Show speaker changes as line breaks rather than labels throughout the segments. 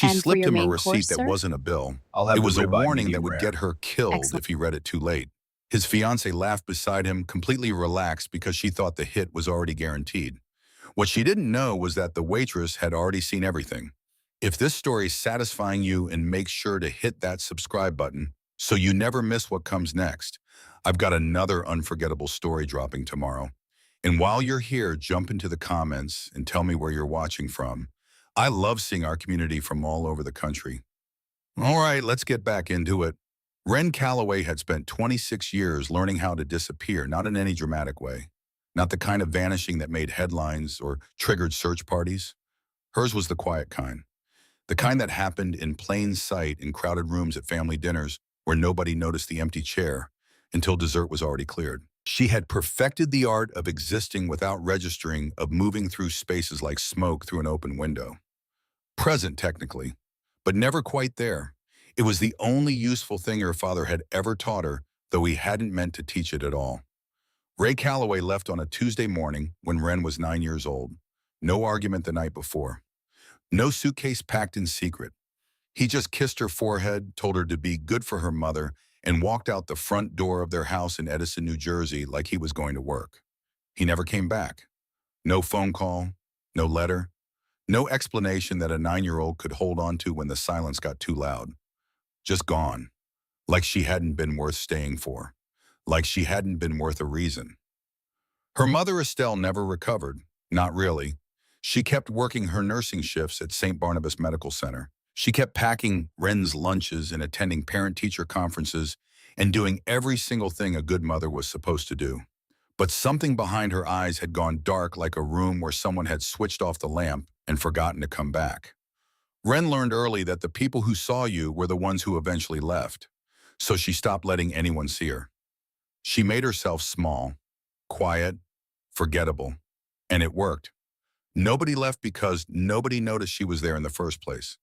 She
And for
slipped
your
him a
main
receipt
course,
that
sir?
wasn't a bill.
I'll have
It
the
was a
ribeye
warning that
medium
would
rare.
get her killed
Excellent.
if he read it too late. His fiancée laughed beside him, completely relaxed because she thought the hit was already guaranteed. What she didn't know was that the waitress had already seen everything. If this story is satisfying you, and make sure to hit that subscribe button so you never miss what comes next. I've got another unforgettable story dropping tomorrow. And while you're here, jump into the comments and tell me where you're watching from. I love seeing our community from all over the country. All right, let's get back into it. Ren Calloway had spent 26 years learning how to disappear, not in any dramatic way. Not the kind of vanishing that made headlines or triggered search parties. Hers was the quiet kind. The kind that happened in plain sight in crowded rooms at family dinners where nobody noticed the empty chair until dessert was already cleared. She had perfected the art of existing without registering, of moving through spaces like smoke through an open window. Present, technically, but never quite there. It was the only useful thing her father had ever taught her, though he hadn't meant to teach it at all. Ray Calloway left on a Tuesday morning when Ren was 9 years old. No argument the night before. No suitcase packed in secret. He just kissed her forehead, told her to be good for her mother, and walked out the front door of their house in Edison, New Jersey like he was going to work. He never came back. No phone call, no letter, no explanation that a 9-year-old could hold on to when the silence got too loud. Just gone. Like she hadn't been worth staying for. Like she hadn't been worth a reason. Her mother, Estelle, never recovered. Not really. She kept working her nursing shifts at St. Barnabas Medical Center. She kept packing Ren's lunches and attending parent-teacher conferences and doing every single thing a good mother was supposed to do. But something behind her eyes had gone dark, like a room where someone had switched off the lamp and forgotten to come back. Ren learned early that the people who saw you were the ones who eventually left, so she stopped letting anyone see her. She made herself small, quiet, forgettable, and it worked. Nobody left because nobody noticed she was there in the first place.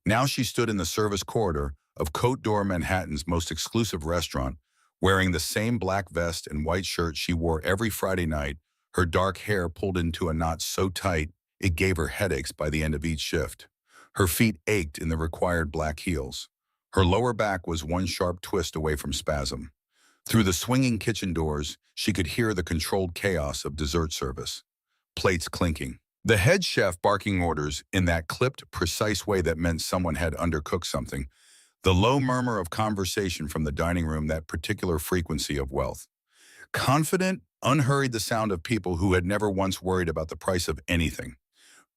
Now she stood in the service corridor of Côte d'Or, Manhattan's most exclusive restaurant, wearing the same black vest and white shirt she wore every Friday night, her dark hair pulled into a knot so tight it gave her headaches by the end of each shift. Her feet ached in the required black heels. Her lower back was one sharp twist away from spasm. Through the swinging kitchen doors, she could hear the controlled chaos of dessert service. Plates clinking. The head chef barking orders in that clipped, precise way that meant someone had undercooked something. The low murmur of conversation from the dining room, that particular frequency of wealth. Confident, unhurried, the sound of people who had never once worried about the price of anything.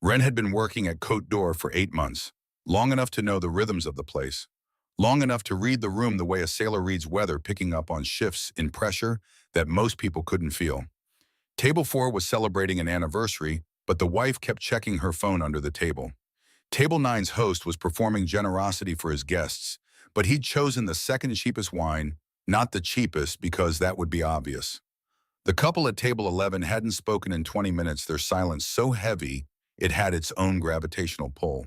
Ren had been working at Côte d'Or for 8 months, long enough to know the rhythms of the place, long enough to read the room the way a sailor reads weather, picking up on shifts in pressure that most people couldn't feel. Table 4 was celebrating an anniversary, but the wife kept checking her phone under the table. Table 9's host was performing generosity for his guests, but he'd chosen the second cheapest wine, not the cheapest, because that would be obvious. The couple at table 11 hadn't spoken in 20 minutes, their silence so heavy it had its own gravitational pull.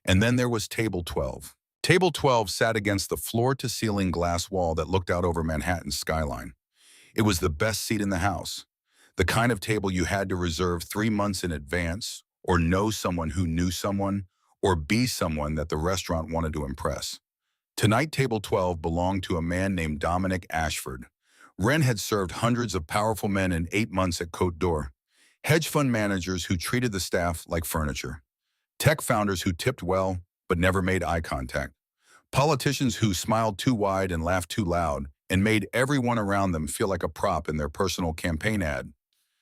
And then there was table 12. Table 12 sat against the floor-to-ceiling glass wall that looked out over Manhattan's skyline. It was the best seat in the house. The kind of table you had to reserve 3 months in advance, or know someone who knew someone, or be someone that the restaurant wanted to impress. Tonight, table 12 belonged to a man named Dominic Ashford. Ren had served hundreds of powerful men in 8 months at Côte d'Or. Hedge fund managers who treated the staff like furniture. Tech founders who tipped well, but never made eye contact. Politicians who smiled too wide and laughed too loud and made everyone around them feel like a prop in their personal campaign ad.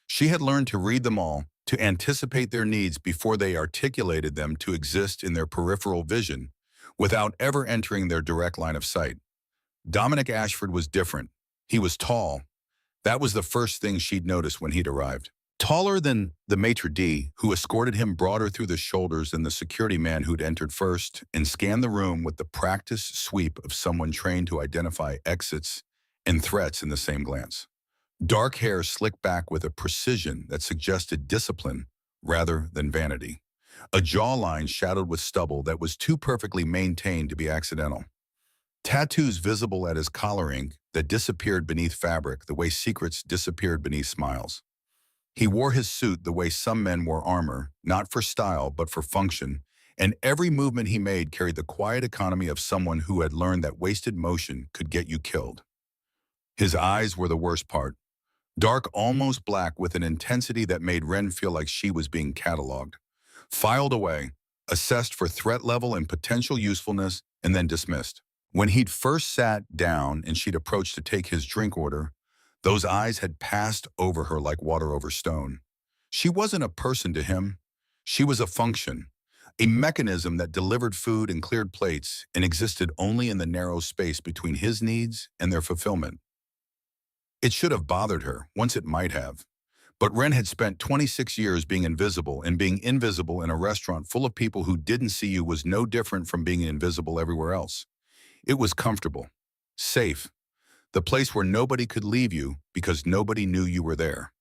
She had learned to read them all, to anticipate their needs before they articulated them, to exist in their peripheral vision without ever entering their direct line of sight. Dominic Ashford was different. He was tall. That was the first thing she'd noticed when he'd arrived. Taller than the maitre d', who escorted him, broader through the shoulders than the security man who'd entered first, and scanned the room with the practiced sweep of someone trained to identify exits and threats in the same glance. Dark hair slicked back with a precision that suggested discipline rather than vanity. A jawline shadowed with stubble that was too perfectly maintained to be accidental. Tattoos visible at his collar ink that disappeared beneath fabric the way secrets disappeared beneath smiles. He wore his suit the way some men wore armor, not for style but for function, And every movement he made carried the quiet economy of someone who had learned that wasted motion could get you killed. His eyes were the worst part. Dark, almost black, with an intensity that made Ren feel like she was being cataloged. Filed away, assessed for threat level and potential usefulness, and then dismissed. When he'd first sat down and she'd approached to take his drink order, those eyes had passed over her like water over stone. She wasn't a person to him. She was a function, a mechanism that delivered food and cleared plates and existed only in the narrow space between his needs and their fulfillment. It should have bothered her, once it might have. But Ren had spent 26 years being invisible, and being invisible in a restaurant full of people who didn't see you was no different from being invisible everywhere else. It was comfortable, safe, the place where nobody could leave you because nobody knew you were there.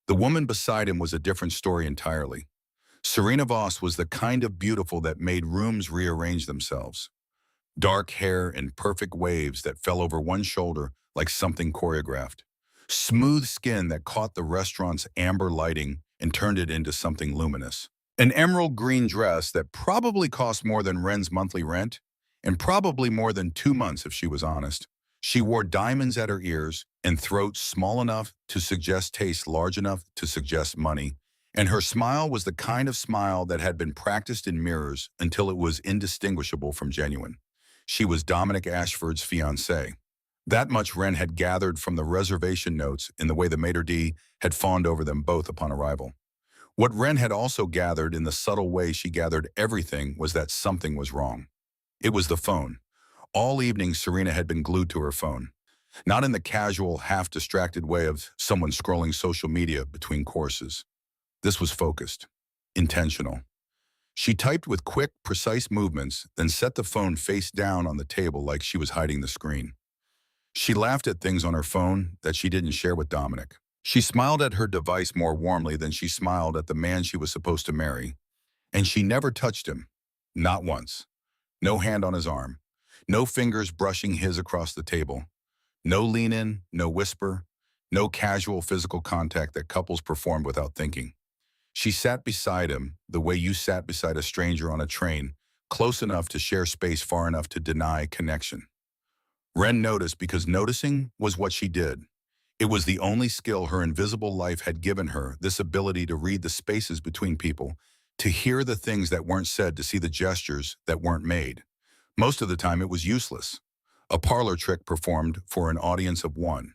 The woman beside him was a different story entirely. Serena Voss was the kind of beautiful that made rooms rearrange themselves. Dark hair in perfect waves that fell over one shoulder like something choreographed. Smooth skin that caught the restaurant's amber lighting and turned it into something luminous. An emerald green dress that probably cost more than Ren's monthly rent, and probably more than 2 months if she was honest. She wore diamonds at her ears and throat small enough to suggest taste large enough to suggest money. And her smile was the kind of smile that had been practiced in mirrors until it was indistinguishable from genuine. She was Dominic Ashford's fiancée. That much Ren had gathered from the reservation notes in the way the maitre d' had fawned over them both upon arrival. What Ren had also gathered in the subtle way she gathered everything was that something was wrong. It was the phone. All evening, Serena had been glued to her phone. Not in the casual, half-distracted way of someone scrolling social media between courses. This was focused, intentional. She typed with quick, precise movements, then set the phone face down on the table like she was hiding the screen. She laughed at things on her phone that she didn't share with Dominic. She smiled at her device more warmly than she smiled at the man she was supposed to marry. And she never touched him. Not once. No hand on his arm. No fingers brushing his across the table. No lean-in, no whisper, no casual physical contact that couples performed without thinking. She sat beside him the way you sat beside a stranger on a train, close enough to share space, far enough to deny connection. Ren noticed because noticing was what she did. It was the only skill her invisible life had given her, this ability to read the spaces between people, to hear the things that weren't said, to see the gestures that weren't made. Most of the time it was useless. A parlor trick performed for an audience of one.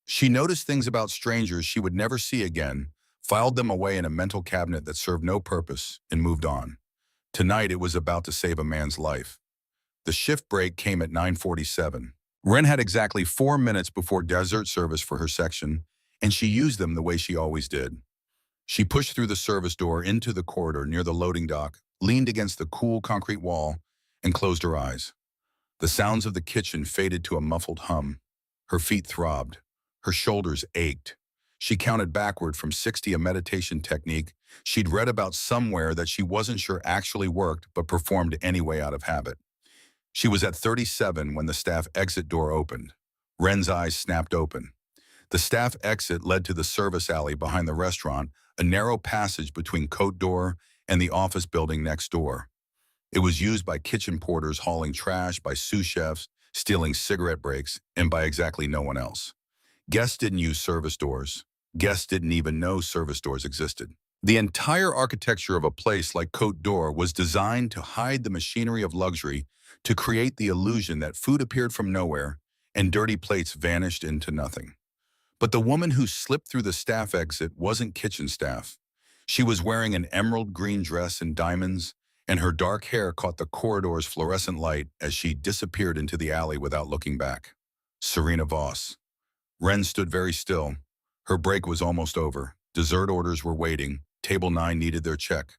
She noticed things about strangers she would never see again, filed them away in a mental cabinet that served no purpose, and moved on. Tonight it was about to save a man's life. The shift break came at 9:47. Ren had exactly 4 minutes before dessert service for her section, and she used them the way she always did. She pushed through the service door into the corridor near the loading dock, leaned against the cool concrete wall, and closed her eyes. The sounds of the kitchen faded to a muffled hum. Her feet throbbed. Her shoulders ached. She counted backward from 60, a meditation technique she'd read about somewhere that she wasn't sure actually worked but performed anyway out of habit. She was at 37 when the staff exit door opened. Ren's eyes snapped open. The staff exit led to the service alley behind the restaurant, a narrow passage between Cote d'Or and the office building next door. It was used by kitchen porters hauling trash, by sous chefs stealing cigarette breaks, and by exactly no one else. Guests didn't use service doors. Guests didn't even know service doors existed. The entire architecture of a place like Cote d'Or was designed to hide the machinery of luxury, to create the illusion that food appeared from nowhere and dirty plates vanished into nothing. But the woman who slipped through the staff exit wasn't kitchen staff. She was wearing an emerald green dress and diamonds, and her dark hair caught the corridor's fluorescent light as she disappeared into the alley without looking back. Serena Voss. Ren stood very still. Her break was almost over. Dessert orders were waiting. Table 9 needed their check.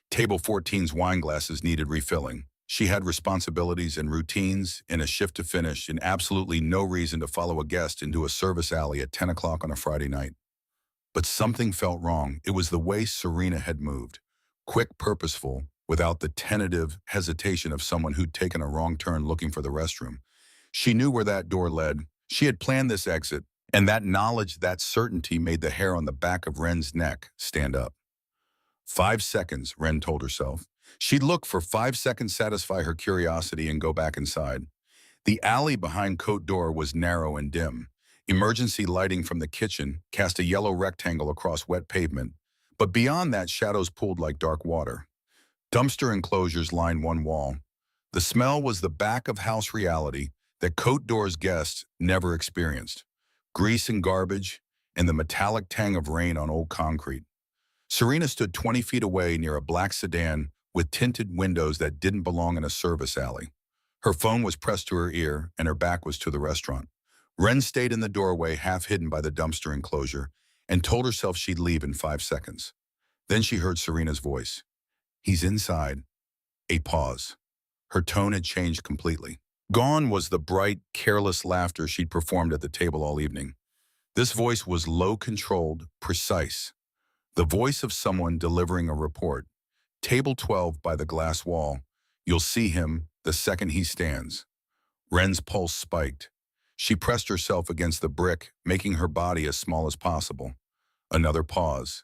Table 14's wine glasses needed refilling. She had responsibilities and routines and a shift to finish, and absolutely no reason to follow a guest into a service alley at 10 o'clock on a Friday night. But something felt wrong. It was the way Serena had moved. Quick, purposeful, without the tentative hesitation of someone who'd taken a wrong turn looking for the restroom. She knew where that door led. She had planned this exit, and that knowledge, that certainty made the hair on the back of Ren's neck stand up. 5 seconds, Ren told herself. She'd look for 5 seconds, satisfy her curiosity, and go back inside. The alley behind Cote d'Or was narrow and dim. Emergency lighting from the kitchen cast a yellow rectangle across wet pavement, but beyond that, shadows pooled like dark water. Dumpster enclosures lined one wall. The smell was the back-of-house reality that Cote d'Or's guests never experienced. Grease and garbage, and the metallic tang of rain on old concrete. Serena stood 20 feet away near a black sedan with tinted windows that didn't belong in a service alley. Her phone was pressed to her ear, and her back was to the restaurant. Wren stayed in the doorway, half hidden by the dumpster enclosure, and told herself she'd leave in 5 seconds. Then she heard Serena's voice. "He's inside." A pause. Her tone had changed completely. Gone was the bright, careless laughter she'd performed at the table all evening. This voice was low-controlled, precise. The voice of someone delivering a report. Table 12 by the glass wall. You'll see him the second he stands. Wren's pulse spiked. She pressed herself against the brick, making her body as small as possible. Another pause.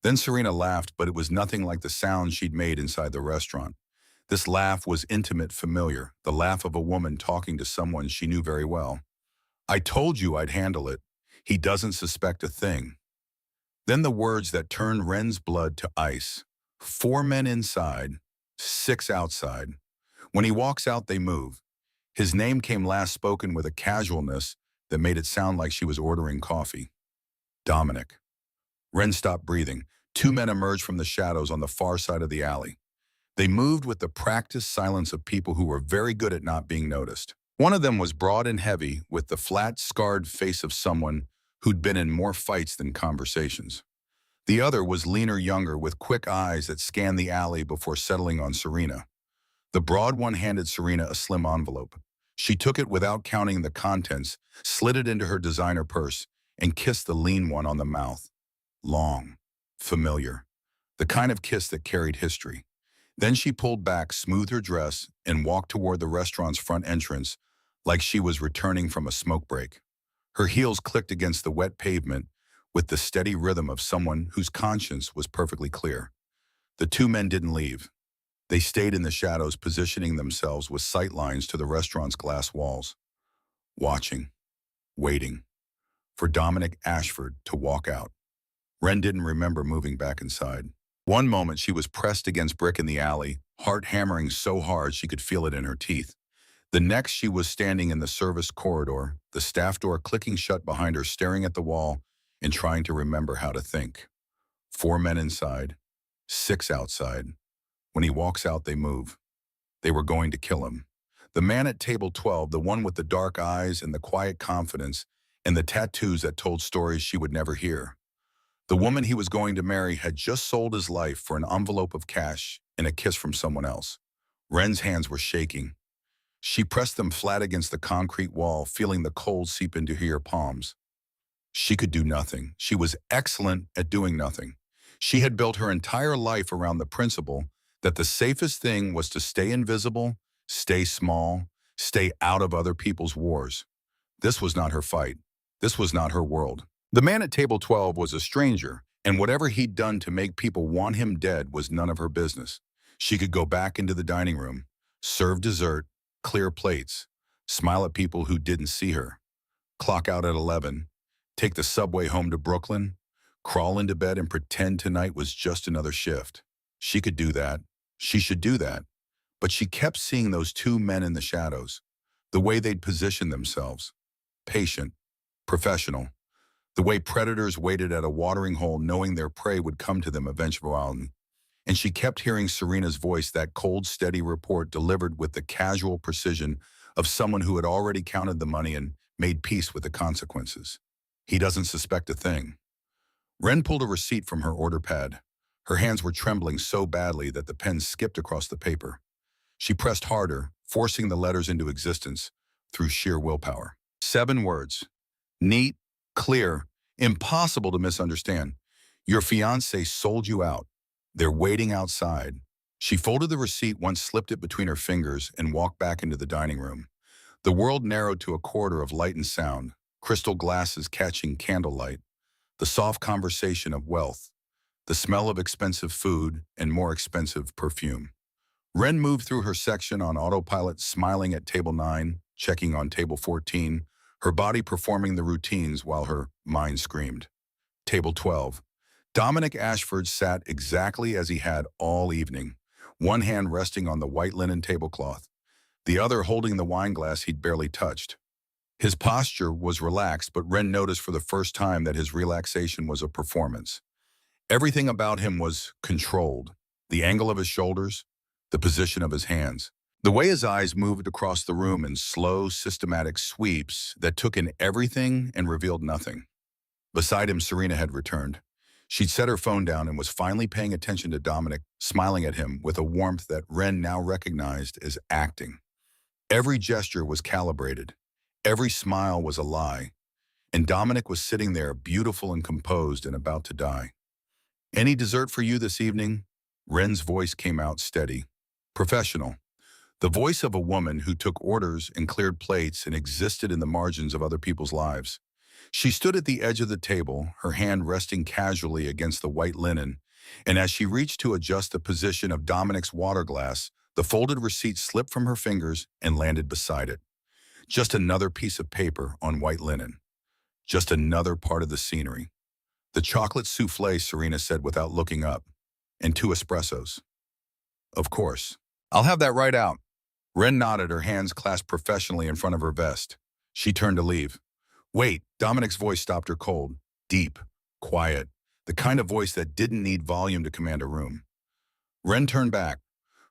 Then Serena laughed, but it was nothing like the sound she'd made inside the restaurant. This laugh was intimate, familiar, the laugh of a woman talking to someone she knew very well. "I told you I'd handle it. He doesn't suspect a thing." Then the words that turned Wren's blood to ice. 4 men inside, 6 outside. When he walks out, they move. His name came last, spoken with a casualness that made it sound like she was ordering coffee. Dominic. Wren stopped breathing. 2 men emerged from the shadows on the far side of the alley. They moved with the practiced silence of people who were very good at not being noticed. One of them was broad and heavy, with the flat, scarred face of someone who'd been in more fights than conversations. The other was leaner, younger, with quick eyes that scanned the alley before settling on Serena. The broad one handed Serena a slim envelope. She took it without counting the contents, slid it into her designer purse, and kissed the lean one on the mouth. Long, familiar, the kind of kiss that carried history. Then she pulled back, smoothed her dress, and walked toward the restaurant's front entrance like she was returning from a smoke break. Her heels clicked against the wet pavement with the steady rhythm of someone whose conscience was perfectly clear. The 2 men didn't leave. They stayed in the shadows, positioning themselves with sight lines to the restaurant's glass walls, watching, waiting, for Dominic Ashford to walk out. Wren didn't remember moving back inside. One moment she was pressed against brick in the alley, heart hammering so hard she could feel it in her teeth. The next she was standing in the service corridor, the staff door clicking shut behind her, staring at the wall and trying to remember how to think. 4 men inside, 6 outside. When he walks out, they move. They were going to kill him. The man at table 12, the one with the dark eyes and the quiet confidence and the tattoos that told stories she would never hear. The woman he was going to marry had just sold his life for an envelope of cash and a kiss from someone else. Wren's hands were shaking. She pressed them flat against the concrete wall, feeling the cold seep into her palms. She could do nothing. She was excellent at doing nothing. She had built her entire life around the principle that the safest thing was to stay invisible, stay small, stay out of other people's wars. This was not her fight. This was not her world. The man at table 12 was a stranger, and whatever he'd done to make people want him dead was none of her business. She could go back into the dining room, serve dessert, clear plates, smile at people who didn't see her, clock out at 11, take the subway home to Brooklyn, crawl into bed and pretend tonight was just another shift. She could do that. She should do that. But she kept seeing those 2 men in the shadows, the way they'd position themselves, patient, professional, the way predators waited at a watering hole knowing their prey would come to them eventually. And she kept hearing Serena's voice, that cold, steady report delivered with the casual precision of someone who had already counted the money and made peace with the consequences. He doesn't suspect a thing. Wren pulled a receipt from her order pad. Her hands were trembling so badly that the pen skipped across the paper. She pressed harder, forcing the letters into existence through sheer willpower. 7 words. Neat, clear, impossible to misunderstand. Your fiancé sold you out. They're waiting outside. She folded the receipt once, slipped it between her fingers, and walked back into the dining room. The world narrowed to a corridor of light and sound, crystal glasses catching candlelight, the soft conversation of wealth, the smell of expensive food and more expensive perfume. Ren moved through her section on autopilot, smiling at table 9, checking on table 14, her body performing the routines while her mind screamed. Table 12. Dominic Ashford sat exactly as he had all evening, one hand resting on the white linen tablecloth, the other holding the wine glass he'd barely touched. His posture was relaxed, but Ren noticed for the first time that his relaxation was a performance. Everything about him was controlled. The angle of his shoulders, the position of his hands, the way his eyes moved across the room in slow, systematic sweeps that took in everything and revealed nothing. Beside him, Serena had returned. She'd set her phone down and was finally paying attention to Dominic, smiling at him with a warmth that Ren now recognized as acting. Every gesture was calibrated. Every smile was a lie. And Dominic was sitting there, beautiful and composed and about to die. "Any dessert for you this evening?" Ren's voice came out steady, professional. The voice of a woman who took orders and cleared plates and existed in the margins of other people's lives. She stood at the edge of the table, her hand resting casually against the white linen, and as she reached to adjust the position of Dominic's water glass, the folded receipt slipped from her fingers and landed beside it. Just another piece of paper on white linen. Just another part of the scenery. "The chocolate souffle," Serena said without looking up. "And 2 espressos." "Of course. I'll have that right out." Ren nodded, her hands clasped professionally in front of her vest. She turned to leave. "Wait," Dominic's voice stopped her cold. Deep, quiet, the kind of voice that didn't need volume to command a room. Ren turned back.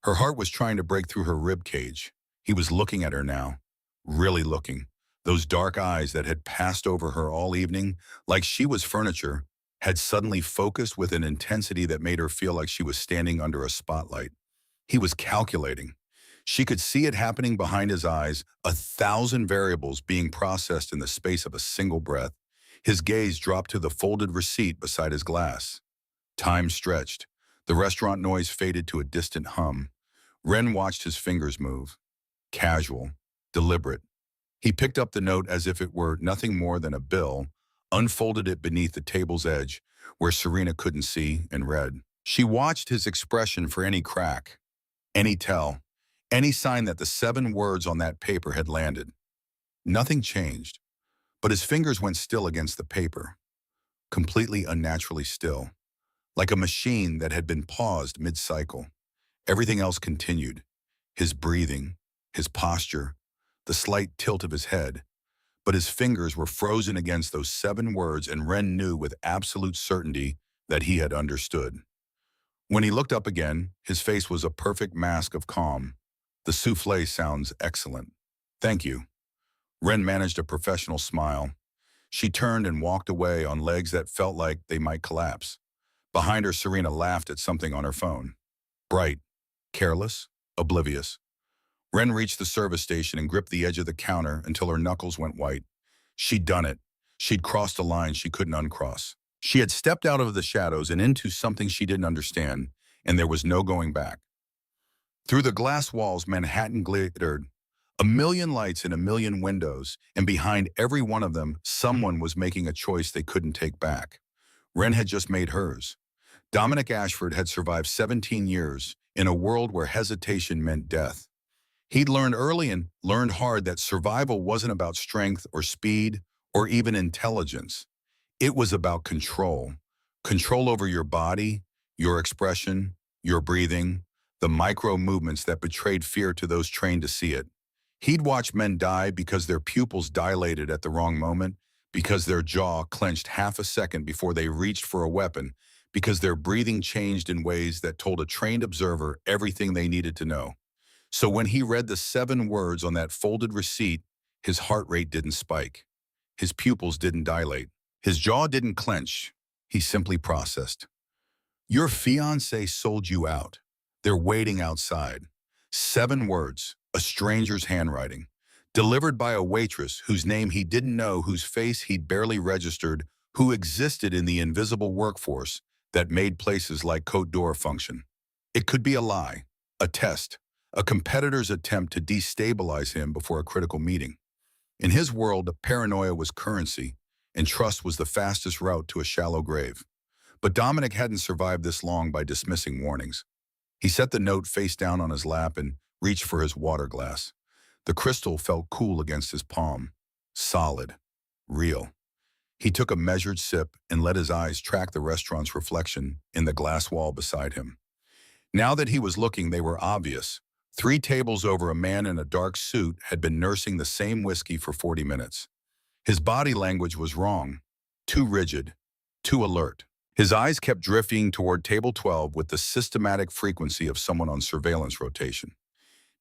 Her heart was trying to break through her rib cage. He was looking at her now. Really looking. Those dark eyes that had passed over her all evening, like she was furniture, had suddenly focused with an intensity that made her feel like she was standing under a spotlight. He was calculating. She could see it happening behind his eyes, 1,000 variables being processed in the space of a single breath. His gaze dropped to the folded receipt beside his glass. Time stretched. The restaurant noise faded to a distant hum. Ren watched his fingers move. Casual, deliberate. He picked up the note as if it were nothing more than a bill, unfolded it beneath the table's edge, where Serena couldn't see, and read. She watched his expression for any crack, any tell, any sign that the 7 words on that paper had landed. Nothing changed, but his fingers went still against the paper, completely unnaturally still, like a machine that had been paused mid-cycle. Everything else continued, his breathing, his posture, the slight tilt of his head, but his fingers were frozen against those 7 words, and Ren knew with absolute certainty that he had understood. When he looked up again, his face was a perfect mask of calm. "The souffle sounds excellent. Thank you." Ren managed a professional smile. She turned and walked away on legs that felt like they might collapse. Behind her, Serena laughed at something on her phone. Bright, careless, oblivious. Ren reached the service station and gripped the edge of the counter until her knuckles went white. She'd done it. She'd crossed a line she couldn't uncross. She had stepped out of the shadows and into something she didn't understand, and there was no going back. Through the glass walls, Manhattan glittered. A million lights in a million windows, and behind every one of them, someone was making a choice they couldn't take back. Ren had just made hers. Dominic Ashford had survived 17 years in a world where hesitation meant death. He'd learned early and learned hard that survival wasn't about strength or speed or even intelligence. It was about control. Control over your body, your expression, your breathing, the micro movements that betrayed fear to those trained to see it. He'd watched men die because their pupils dilated at the wrong moment, because their jaw clenched half a second before they reached for a weapon, because their breathing changed in ways that told a trained observer everything they needed to know. So when he read the 7 words on that folded receipt, his heart rate didn't spike. His pupils didn't dilate. His jaw didn't clench. He simply processed. "Your fiancé sold you out. They're waiting outside." 7 words, a stranger's handwriting, delivered by a waitress whose name he didn't know, whose face he'd barely registered, who existed in the invisible workforce that made places like Côte d'Or function. It could be a lie, a test, a competitor's attempt to destabilize him before a critical meeting. In his world, paranoia was currency, and trust was the fastest route to a shallow grave. But Dominic hadn't survived this long by dismissing warnings. He set the note face down on his lap and reached for his water glass. The crystal felt cool against his palm. Solid. Real. He took a measured sip and let his eyes track the restaurant's reflection in the glass wall beside him. Now that he was looking, they were obvious. 3 tables over, a man in a dark suit had been nursing the same whiskey for 40 minutes. His body language was wrong. Too rigid. Too alert. His eyes kept drifting toward table 12 with the systematic frequency of someone on surveillance rotation.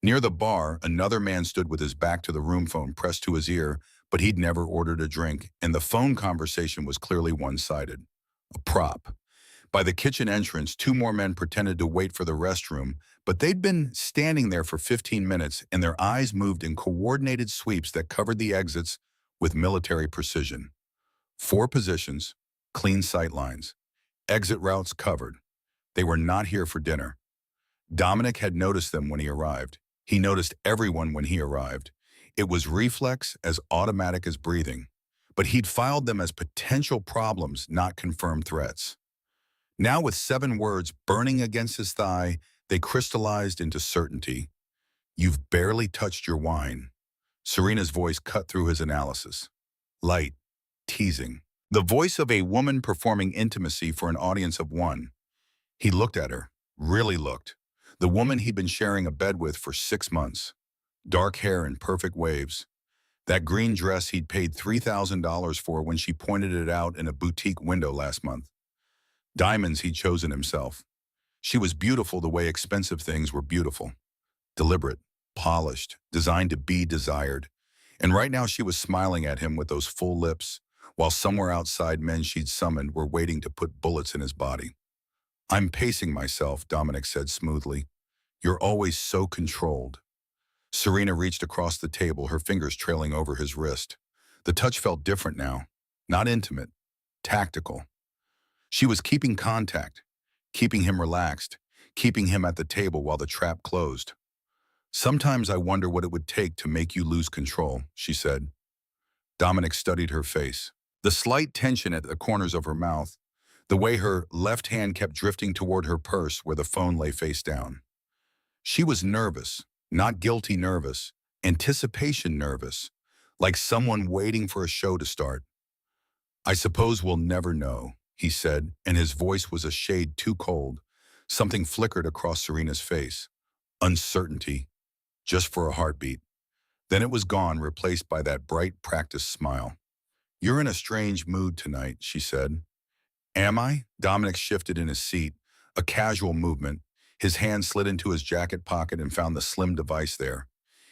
Near the bar, another man stood with his back to the room phone pressed to his ear, but he'd never ordered a drink, and the phone conversation was clearly one-sided. A prop. By the kitchen entrance, 2 more men pretended to wait for the restroom, but they'd been standing there for 15 minutes, and their eyes moved in coordinated sweeps that covered the exits with military precision. 4 positions, clean sight lines. Exit routes covered. They were not here for dinner. Dominic had noticed them when he arrived. He noticed everyone when he arrived. It was reflex as automatic as breathing. But he'd filed them as potential problems, not confirmed threats. Now, with 7 words burning against his thigh, they crystallized into certainty. "You've barely touched your wine." Serena's voice cut through his analysis. Light. Teasing. The voice of a woman performing intimacy for an audience of 1. He looked at her. Really looked. The woman he'd been sharing a bed with for 6 months. Dark hair in perfect waves. That green dress he'd paid $3,000 for when she pointed it out in a boutique window last month. Diamonds he'd chosen himself. She was beautiful the way expensive things were beautiful. Deliberate, polished, designed to be desired. And right now she was smiling at him with those full lips, while somewhere outside men she'd summoned were waiting to put bullets in his body. "I'm pacing myself," Dominic said smoothly. "You're always so controlled." Serena reached across the table, her fingers trailing over his wrist. The touch felt different now. Not intimate. Tactical. She was keeping contact, keeping him relaxed, keeping him at the table while the trap closed. "Sometimes I wonder what it would take to make you lose control," she said. Dominic studied her face. The slight tension at the corners of her mouth, the way her left hand kept drifting toward her purse where the phone lay face down. She was nervous, not guilty nervous, anticipation nervous, like someone waiting for a show to start. "I suppose we'll never know," he said, and his voice was a shade too cold. Something flickered across Serena's face. Uncertainty, just for a heartbeat. Then it was gone, replaced by that bright, practiced smile. "You're in a strange mood tonight," she said. "Am I?" Dominic shifted in his seat, a casual movement. His hand slid into his jacket pocket and found the slim device there.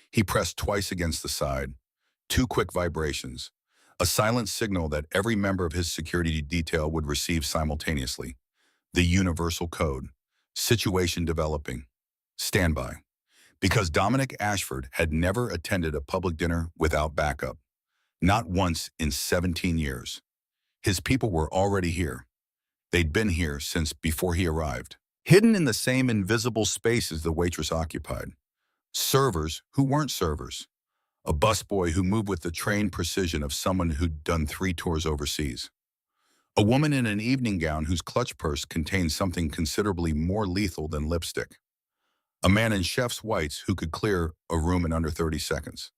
He pressed twice against the side. 2 quick vibrations. A silent signal that every member of his security detail would receive simultaneously. The universal code. Situation developing. Standby. Because Dominic Ashford had never attended a public dinner without backup. Not once in 17 years. His people were already here. They'd been here since before he arrived. Hidden in the same invisible spaces the waitress occupied. Servers who weren't servers. A busboy who moved with the trained precision of someone who'd done 3 tours overseas. A woman in an evening gown whose clutch purse contained something considerably more lethal than lipstick. A man in chef's whites who could clear a room in under 30 seconds.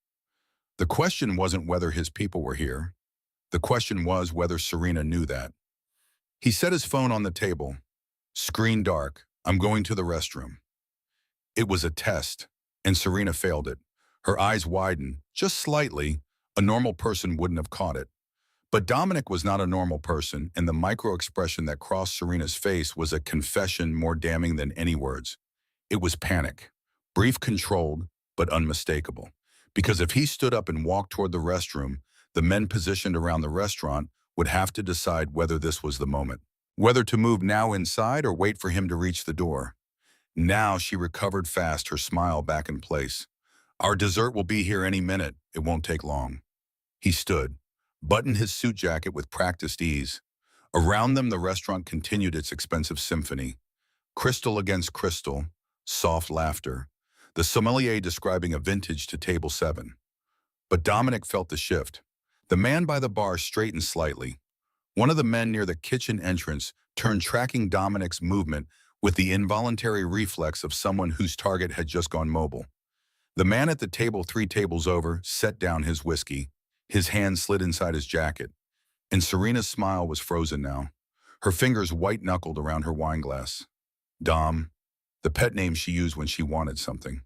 The question wasn't whether his people were here. The question was whether Serena knew that. He set his phone on the table. Screen dark. "I'm going to the restroom." It was a test, and Serena failed it. Her eyes widened, just slightly. A normal person wouldn't have caught it. But Dominic was not a normal person, and the micro-expression that crossed Serena's face was a confession more damning than any words. It was panic. Brief, controlled, but unmistakable. Because if he stood up and walked toward the restroom, the men positioned around the restaurant would have to decide whether this was the moment. Whether to move now inside or wait for him to reach the door. Now she recovered fast, her smile back in place. "Our dessert will be here any minute. It won't take long." He stood, buttoned his suit jacket with practiced ease. Around them, the restaurant continued its expensive symphony. Crystal against crystal, soft laughter. The sommelier describing a vintage to table 7. But Dominic felt the shift. The man by the bar straightened slightly. One of the men near the kitchen entrance turned, tracking Dominic's movement with the involuntary reflex of someone whose target had just gone mobile. The man at the table 3 tables over set down his whiskey. His hand slid inside his jacket, and Serena's smile was frozen now, her fingers white-knuckled around her wineglass. Dom, the pet name she used when she wanted something.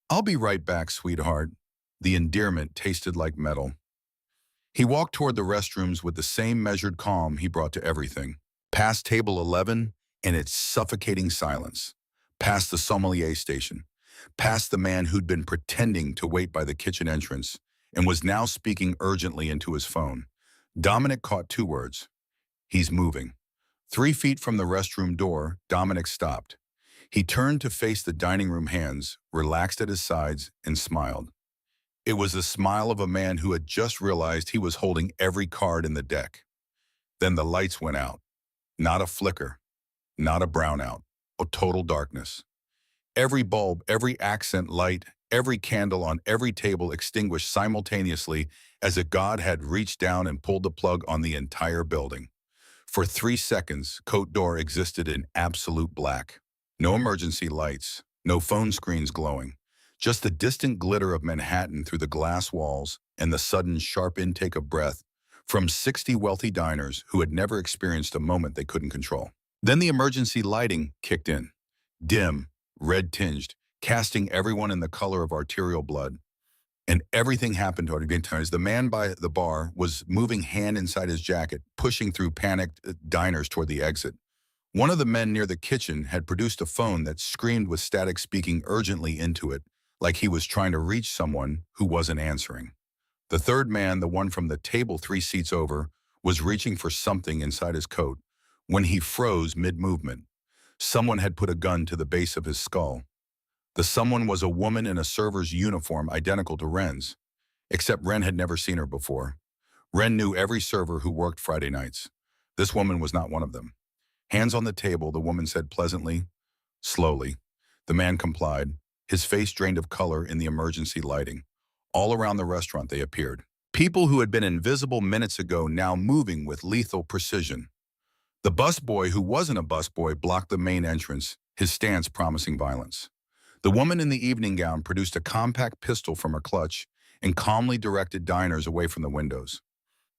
"I'll be right back, sweetheart." The endearment tasted like metal. He walked toward the restrooms with the same measured calm he brought to everything. Past table 11 and its suffocating silence. Past the sommelier station. Past the man who'd been pretending to wait by the kitchen entrance and was now speaking urgently into his phone. Dominic caught 2 words. "He's moving." 3 feet from the restroom door, Dominic stopped. He turned to face the dining room hands, relaxed at his sides, and smiled. It was the smile of a man who had just realized he was holding every card in the deck. Then the lights went out. Not a flicker, not a brownout, a total darkness. Every bulb, every accent light, every candle on every table extinguished simultaneously as if God had reached down and pulled the plug on the entire building. For 3 seconds, Cote d'Or existed in absolute black. No emergency lights, no phone screens glowing, just the distant glitter of Manhattan through the glass walls and the sudden sharp intake of breath from 60 wealthy diners who had never experienced a moment they couldn't control. Then the emergency lighting kicked in, dim, red-tinged, casting everyone in the color of arterial blood. And everything happened as the man by the bar was moving hand inside his jacket, pushing through panicked diners toward the exit. One of the men near the kitchen had produced a phone that screamed with static speaking urgently into it, like he was trying to reach someone who wasn't answering. The third man, the one from the table 3 seats over, was reaching for something inside his coat when he froze mid-movement. Someone had put a gun to the base of his skull. The someone was a woman in a server's uniform identical to Ren's, except Ren had never seen her before. Ren knew every server who worked Friday nights. This woman was not one of them. "Hands on the table," the woman said pleasantly. Slowly. The man complied, his face drained of color in the emergency lighting. All around the restaurant they appeared. People who had been invisible minutes ago now moving with lethal precision. The busboy who wasn't a busboy blocked the main entrance, his stance promising violence. The woman in the evening gown produced a compact pistol from her clutch and calmly directed diners away from the windows.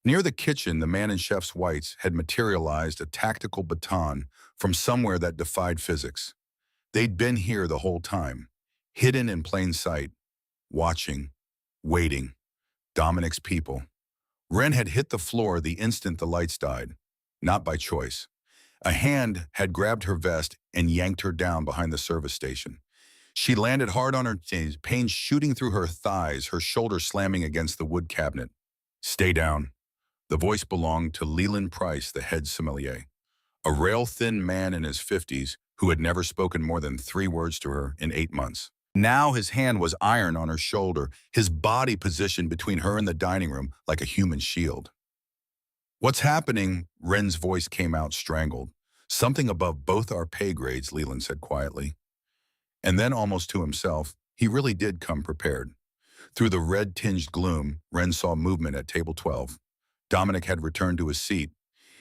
Near the kitchen, the man in chef's whites had materialized a tactical baton from somewhere that defied physics. They'd been here the whole time, hidden in plain sight, watching, waiting. Dominic's people. Ren had hit the floor the instant the lights died, not by choice. A hand had grabbed her vest and yanked her down behind the service station. She landed hard on her knees, pain shooting through her thighs, her shoulder slamming against the wood cabinet. "Stay down." The voice belonged to Leland Price, the head sommelier, a rail-thin man in his 50s who had never spoken more than 3 words to her in 8 months. Now his hand was iron on her shoulder, his body positioned between her and the dining room like a human shield. "What's happening?" Ren's voice came out strangled. "Something above both our pay grades," Leland said quietly. And then, almost to himself, he really did come prepared. Through the red-tinged gloom, Ren saw movement at table 12. Dominic had returned to his seat.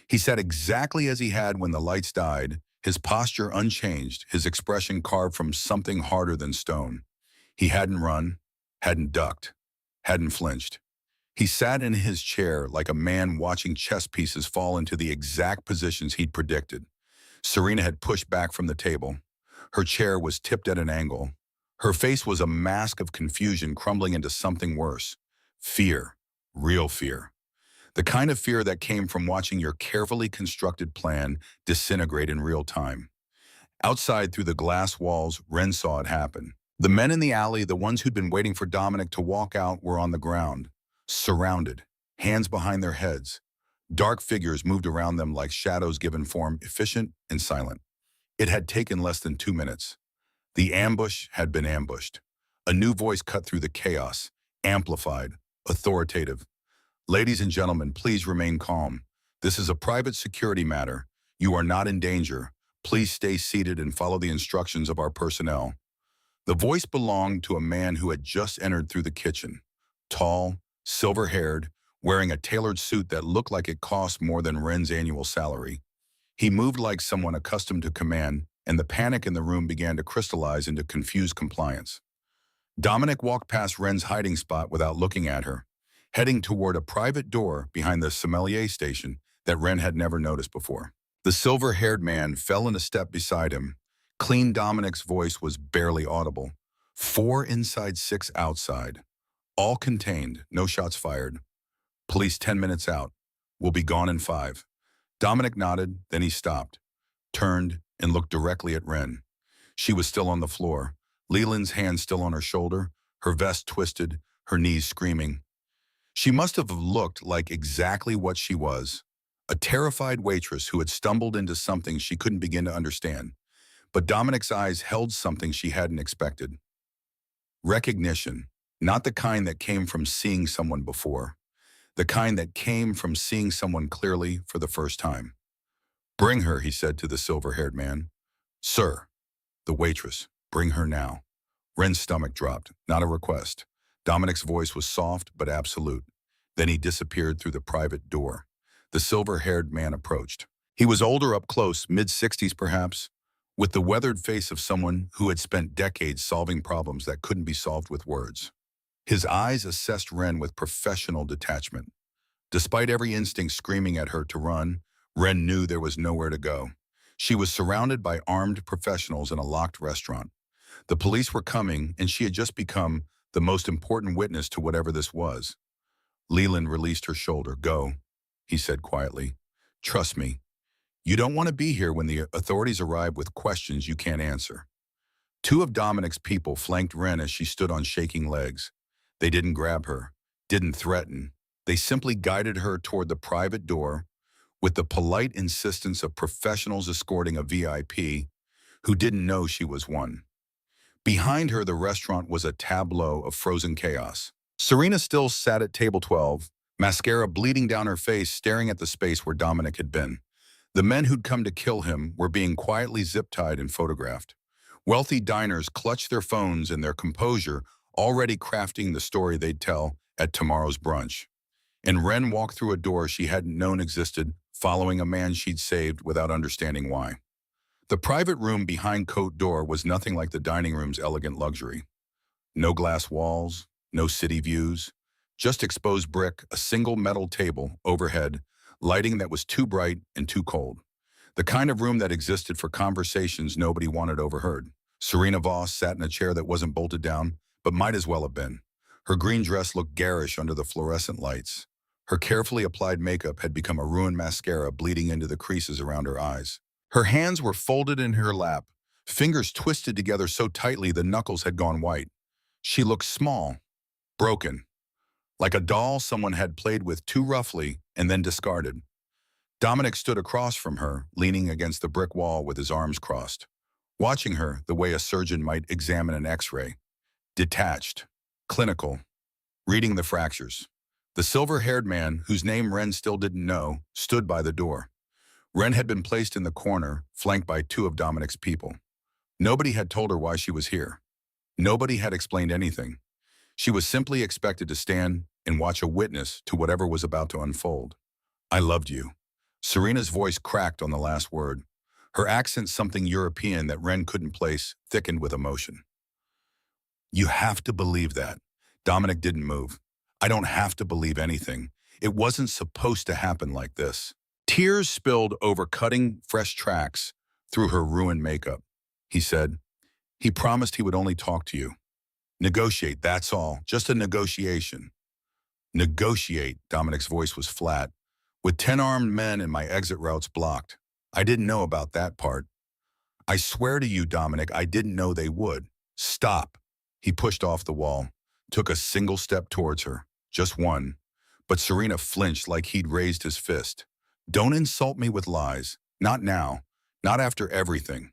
He sat exactly as he had when the lights died, his posture unchanged, his expression carved from something harder than stone. He hadn't run, hadn't ducked, hadn't flinched. He sat in his chair like a man watching chess pieces fall into the exact positions he'd predicted. Serena had pushed back from the table. Her chair was tipped at an angle. Her face was a mask of confusion crumbling into something worse. Fear. Real fear. The kind of fear that came from watching your carefully constructed plan disintegrate in real time. Outside through the glass walls, Ren saw it happen. The men in the alley, the ones who'd been waiting for Dominic to walk out, were on the ground, surrounded, hands behind their heads. Dark figures moved around them like shadows given form, efficient and silent. It had taken less than 2 minutes. The ambush had been ambushed. A new voice cut through the chaos, amplified, authoritative. "Ladies and gentlemen, please remain calm. This is a private security matter. You are not in danger. Please stay seated and follow the instructions of our personnel." The voice belonged to a man who had just entered through the kitchen. Tall, silver-haired, wearing a tailored suit that looked like it cost more than Ren's annual salary. He moved like someone accustomed to command, and the panic in the room began to crystallize into confused compliance. Dominic walked past Ren's hiding spot without looking at her, heading toward a private door behind the sommelier station that Ren had never noticed before. The silver-haired man fell in a step beside him. Clean Dominic's voice was barely audible. 4 inside, 6 outside. All contained, no shots fired. Police 10 minutes out. We'll be gone in 5. Dominic nodded, then he stopped, turned, and looked directly at Ren. She was still on the floor, Leland's hand still on her shoulder, her vest twisted, her knees screaming. She must have looked like exactly what she was, a terrified waitress who had stumbled into something she couldn't begin to understand. But Dominic's eyes held something she hadn't expected. Recognition, not the kind that came from seeing someone before, the kind that came from seeing someone clearly for the first time. "Bring her," he said to the silver-haired man. "Sir." The waitress, "Bring her now." Ren's stomach dropped, not a request. Dominic's voice was soft but absolute. Then he disappeared through the private door. The silver-haired man approached. He was older up close, mid-60s perhaps, with the weathered face of someone who had spent decades solving problems that couldn't be solved with words. His eyes assessed Ren with professional detachment. Despite every instinct screaming at her to run, Ren knew there was nowhere to go. She was surrounded by armed professionals in a locked restaurant. The police were coming, and she had just become the most important witness to whatever this was. Leland released her shoulder. "Go," he said quietly. "Trust me. You don't want to be here when the authorities arrive with questions you can't answer." 2 of Dominic's people flanked Ren as she stood on shaking legs. They didn't grab her, didn't threaten. They simply guided her toward the private door with the polite insistence of professionals escorting a VIP who didn't know she was one. Behind her, the restaurant was a tableau of frozen chaos. Serena still sat at table 12, mascara bleeding down her face, staring at the space where Dominic had been. The men who'd come to kill him were being quietly zip-tied and photographed. Wealthy diners clutched their phones in their composure, already crafting the story they'd tell at tomorrow's brunch. And Ren walked through a door she hadn't known existed, following a man she'd saved without understanding why. The private room behind Cote d'Or was nothing like the dining room's elegant luxury. No glass walls, no city views, just exposed brick, a single metal table overhead, lighting that was too bright and too cold. The kind of room that existed for conversations nobody wanted overheard. Serena Voss sat in a chair that wasn't bolted down, but might as well have been. Her green dress looked garish under the fluorescent lights. Her carefully applied makeup had become a ruined mascara bleeding into the creases around her eyes. Her hands were folded in her lap, fingers twisted together so tightly the knuckles had gone white. She looked small, broken, like a doll someone had played with too roughly and then discarded. Dominic stood across from her, leaning against the brick wall with his arms crossed, watching her the way a surgeon might examine an X-ray. Detached, clinical, reading the fractures. The silver-haired man, whose name Ren still didn't know, stood by the door. Ren had been placed in the corner, flanked by 2 of Dominic's people. Nobody had told her why she was here. Nobody had explained anything. She was simply expected to stand and watch a witness to whatever was about to unfold. "I loved you." Serena's voice cracked on the last word. Her accent, something European that Ren couldn't place, thickened with emotion. "You have to believe that." Dominic didn't move. "I don't have to believe anything. It wasn't supposed to happen like this." Tears spilled over cutting, fresh tracks through her ruined makeup. He said, "He promised he would only talk to you. Negotiate, that's all. Just a negotiation." "Negotiate," Dominic's voice was flat. "With 10 armed men and my exit routes blocked. I didn't know about that part." "I swear to you, Dominic, I didn't know they would." "Stop." He pushed off the wall, took a single step towards her, just one. But Serena flinched like he'd raised his fist. "Don't insult me with lies. Not now. Not after everything."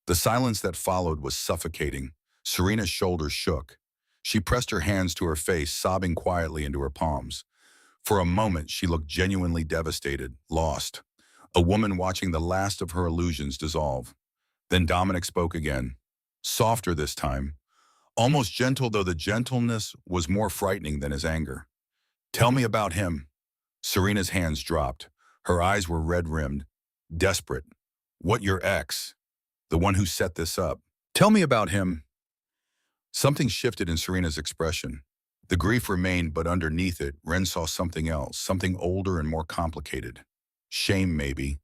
The silence that followed was suffocating. Serena's shoulders shook. She pressed her hands to her face, sobbing quietly into her palms. For a moment, she looked genuinely devastated, lost. A woman watching the last of her illusions dissolve. Then Dominic spoke again. Softer this time. Almost gentle, though the gentleness was more frightening than his anger. "Tell me about him." Serena's hands dropped. Her eyes were red-rimmed, desperate. "What, your ex?" The one who set this up. Tell me about him. Something shifted in Serena's expression. The grief remained, but underneath it, Ren saw something else, something older and more complicated. Shame, maybe,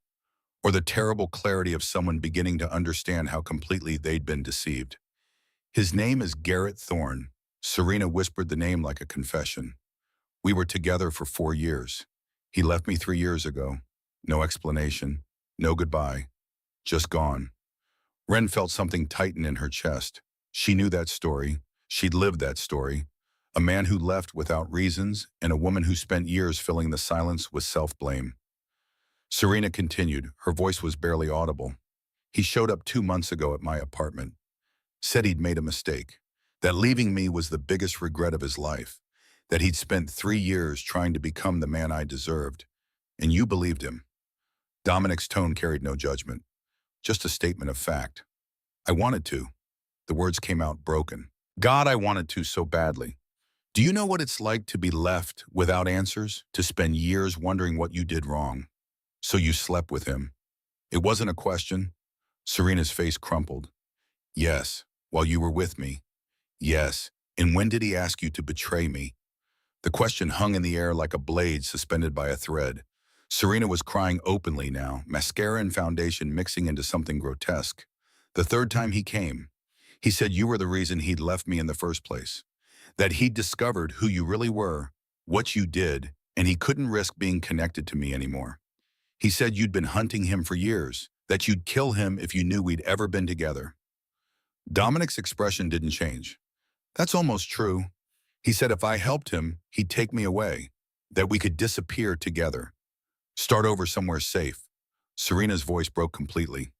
or the terrible clarity of someone beginning to understand how completely they'd been deceived. His name is Garrett Thorne. Serena whispered the name like a confession. We were together for 4 years. He left me 3 years ago. No explanation, no goodbye, just gone. Ren felt something tighten in her chest. She knew that story. She'd lived that story. A man who left without reasons, and a woman who spent years filling the silence with self-blame. Serena continued. Her voice was barely audible. He showed up 2 months ago at my apartment. Said he'd made a mistake. That leaving me was the biggest regret of his life. That he'd spent 3 years trying to become the man I deserved. And you believed him. Dominic's tone carried no judgment. Just a statement of fact. I wanted to. The words came out broken. God, I wanted to so badly. Do you know what it's like to be left without answers? To spend years wondering what you did wrong? So you slept with him. It wasn't a question. Serena's face crumpled. Yes, while you were with me. Yes, and when did he ask you to betray me? The question hung in the air like a blade suspended by a thread. Serena was crying openly now, mascara and foundation mixing into something grotesque. The third time he came, he said you were the reason he'd left me in the first place. That he'd discovered who you really were, what you did, and he couldn't risk being connected to me anymore. He said you'd been hunting him for years, that you'd kill him if you knew we'd ever been together. Dominic's expression didn't change. That's almost true. He said if I helped him, he'd take me away, that we could disappear together. Start over somewhere safe. Serena's voice broke completely.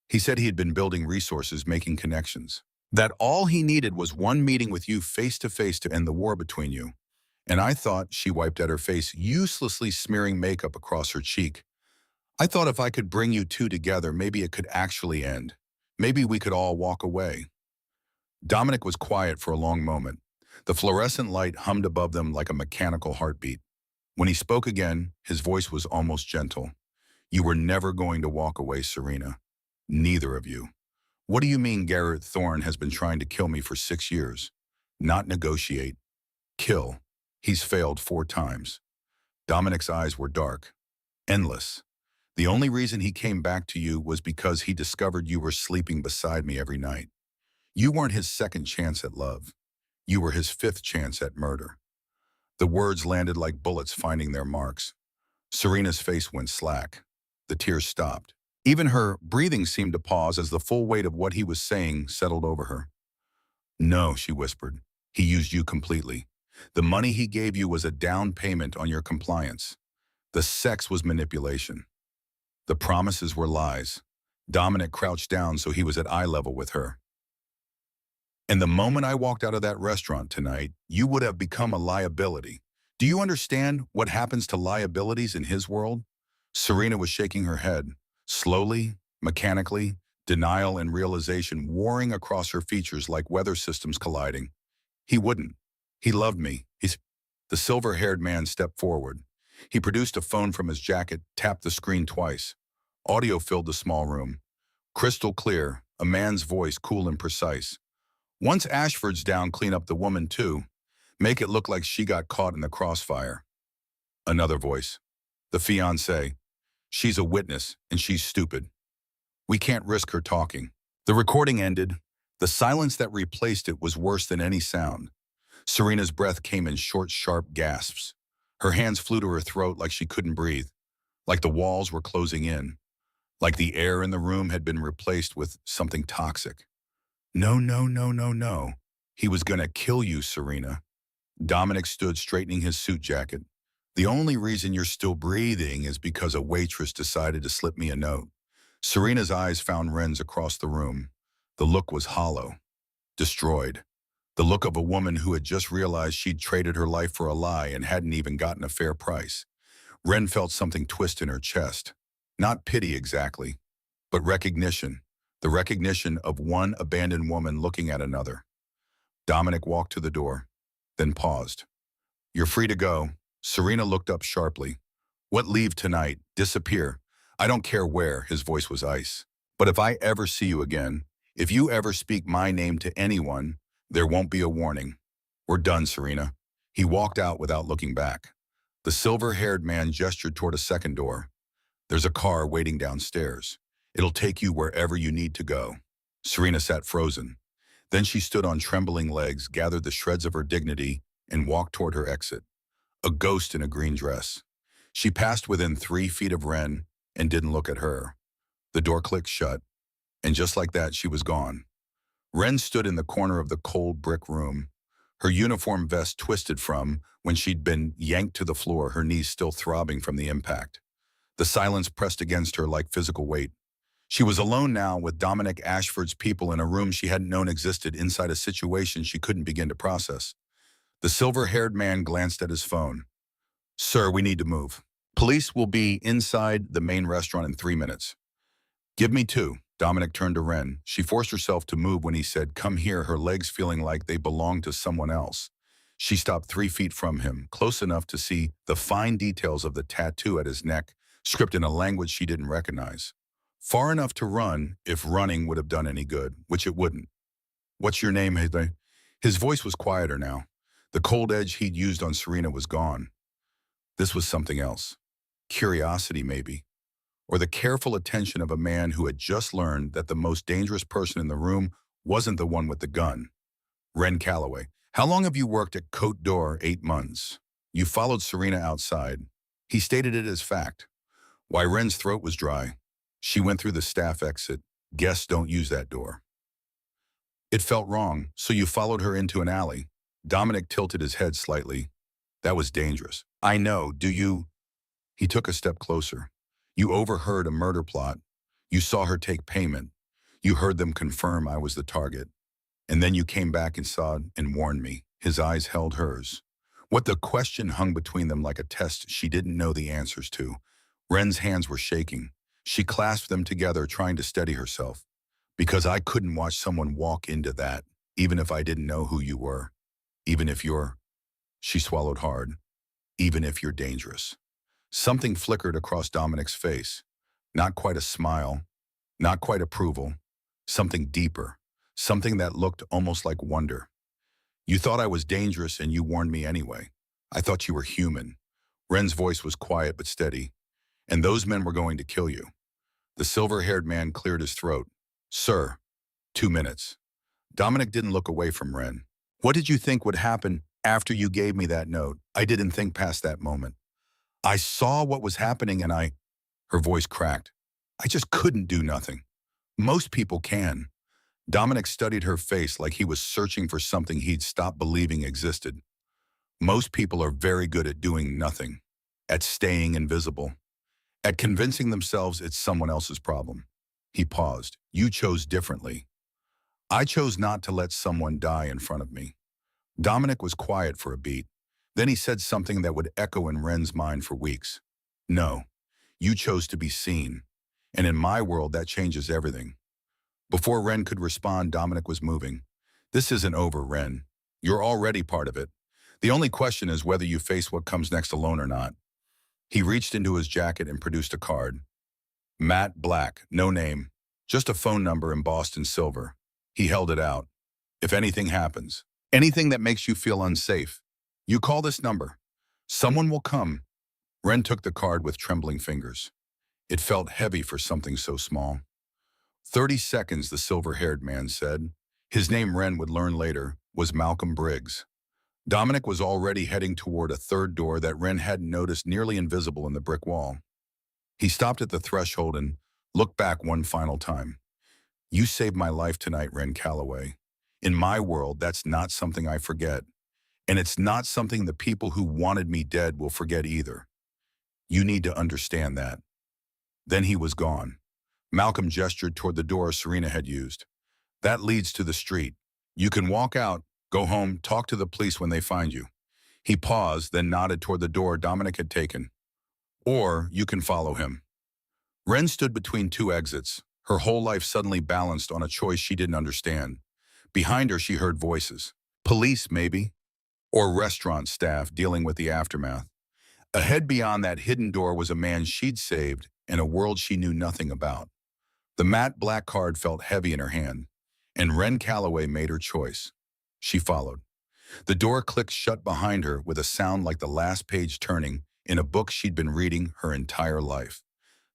He said he had been building resources, making connections. That all he needed was one meeting with you face to face to end the war between you. And I thought, she wiped at her face, uselessly smearing makeup across her cheek. I thought if I could bring you two together, maybe it could actually end. Maybe we could all walk away. Dominic was quiet for a long moment. The fluorescent light hummed above them like a mechanical heartbeat. When he spoke again, his voice was almost gentle. You were never going to walk away, Serena. Neither of you. What do you mean Garrett Thorne has been trying to kill me for 6 years? Not negotiate. Kill. He's failed 4 times. Dominic's eyes were dark. Endless. The only reason he came back to you was because he discovered you were sleeping beside me every night. You weren't his second chance at love. You were his 5th chance at murder. The words landed like bullets finding their marks. Serena's face went slack. The tears stopped. Even her breathing seemed to pause as the full weight of what he was saying settled over her. No, she whispered. He used you completely. The money he gave you was a down payment on your compliance. The sex was manipulation. The promises were lies. Dominic crouched down so he was at eye level with her. And the moment I walked out of that restaurant tonight, you would have become a liability. Do you understand what happens to liabilities in his world? Serena was shaking her head. Slowly, mechanically, denial and realization warring across her features like weather systems colliding. He wouldn't. He loved me. The silver-haired man stepped forward. He produced a phone from his jacket, tapped the screen twice. Audio filled the small room. Crystal clear, a man's voice cool and precise. Once Ashford's down, clean up the woman too. Make it look like she got caught in the crossfire. Another voice. The fiancée. She's a witness, and she's stupid. We can't risk her talking. The recording ended. The silence that replaced it was worse than any sound. Serena's breath came in short, sharp gasps. Her hands flew to her throat like she couldn't breathe, like the walls were closing in, like the air in the room had been replaced with something toxic. No, no, no, no, no. He was gonna kill you, Serena. Dominic stood straightening his suit jacket. The only reason you're still breathing is because a waitress decided to slip me a note. Serena's eyes found Ren's across the room. The look was hollow, destroyed. The look of a woman who had just realized she'd traded her life for a lie and hadn't even gotten a fair price. Ren felt something twist in her chest. Not pity exactly, but recognition. The recognition of one abandoned woman looking at another. Dominic walked to the door, then paused. You're free to go. Serena looked up sharply. What leave tonight? Disappear. I don't care where, his voice was ice. But if I ever see you again, if you ever speak my name to anyone, there won't be a warning. We're done, Serena." He walked out without looking back. The silver-haired man gestured toward a second door. "There's a car waiting downstairs. It'll take you wherever you need to go." Serena sat frozen. Then she stood on trembling legs, gathered the shreds of her dignity, and walked toward her exit. A ghost in a green dress. She passed within 3 feet of Ren and didn't look at her. The door clicked shut, and just like that, she was gone. Ren stood in the corner of the cold brick room, her uniform vest twisted from when she'd been yanked to the floor, her knees still throbbing from the impact. The silence pressed against her like physical weight. She was alone now with Dominic Ashford's people in a room she hadn't known existed, inside a situation she couldn't begin to process. The silver-haired man glanced at his phone. "Sir, we need to move. Police will be inside the main restaurant in 3 minutes." "Give me 2. Dominic turned to Ren. She forced herself to move when he said, "Come here," her legs feeling like they belonged to someone else. She stopped 3 feet from him, close enough to see the fine details of the tattoo at his neck, script in a language she didn't recognize. Far enough to run if running would have done any good, which it wouldn't. "What's your name, Heather?" His voice was quieter now. The cold edge he'd used on Serena was gone. This was something else. Curiosity, maybe. Or the careful attention of a man who had just learned that the most dangerous person in the room wasn't the one with the gun. "Ren Calloway. How long have you worked at Cote d'Or?" 8 months. "You followed Serena outside." He stated it as fact. Why, Ren's throat was dry. "She went through the staff exit. Guests don't use that door." "It felt wrong, so you followed her into an alley." Dominic tilted his head slightly. "That was dangerous." "I know. Do you—" He took a step closer. "You overheard a murder plot. You saw her take payment. You heard them confirm I was the target. And then you came back inside and warned me." His eyes held hers. What the question hung between them like a test she didn't know the answers to. Ren's hands were shaking. She clasped them together, trying to steady herself. "Because I couldn't watch someone walk into that, even if I didn't know who you were. Even if you're—" She swallowed hard. "Even if you're dangerous." Something flickered across Dominic's face. Not quite a smile, not quite approval. Something deeper, something that looked almost like wonder. "You thought I was dangerous and you warned me anyway. I thought you were human." Ren's voice was quiet but steady. "And those men were going to kill you." The silver-haired man cleared his throat. "Sir, 2 minutes." Dominic didn't look away from Ren. "What did you think would happen after you gave me that note?" "I didn't think past that moment. I saw what was happening and I—" Her voice cracked. "I just couldn't do nothing. Most people can." Dominic studied her face like he was searching for something he'd stopped believing existed. "Most people are very good at doing nothing, at staying invisible, at convincing themselves it's someone else's problem." He paused. "You chose differently. I chose not to let someone die in front of me." Dominic was quiet for a beat. Then he said something that would echo in Ren's mind for weeks. "No, you chose to be seen. And in my world, that changes everything." Before Ren could respond, Dominic was moving. "This isn't over, Ren. You're already part of it. The only question is whether you face what comes next alone or not." He reached into his jacket and produced a card. Matte black, no name, just a phone number embossed in silver. He held it out. "If anything happens, anything that makes you feel unsafe, you call this number. Someone will come." Ren took the card with trembling fingers. It felt heavy for something so small. 30 seconds, the silver-haired man said. His name, Ren would learn later, was Malcolm Briggs. Dominic was already heading toward a third door that Ren hadn't noticed, nearly invisible in the brick wall. He stopped at the threshold and looked back one final time. "You saved my life tonight, Ren Calloway. In my world, that's not something I forget. And it's not something the people who wanted me dead will forget either. You need to understand that." Then he was gone. Malcolm gestured toward the door Serena had used. "That leads to the street. You can walk out, go home, talk to the police when they find you." He paused, then nodded toward the door Dominic had taken. "Or you can follow him." Ren stood between 2 exits, her whole life suddenly balanced on a choice she didn't understand. Behind her, she heard voices. Police, maybe. Or restaurant staff dealing with the aftermath. Ahead beyond that hidden door was a man she'd saved and a world she knew nothing about. The matte black card felt heavy in her hand, and Wren Calloway made her choice. She followed. The door clicked shut behind her with a sound like the last page turning in a book she'd been reading her entire life.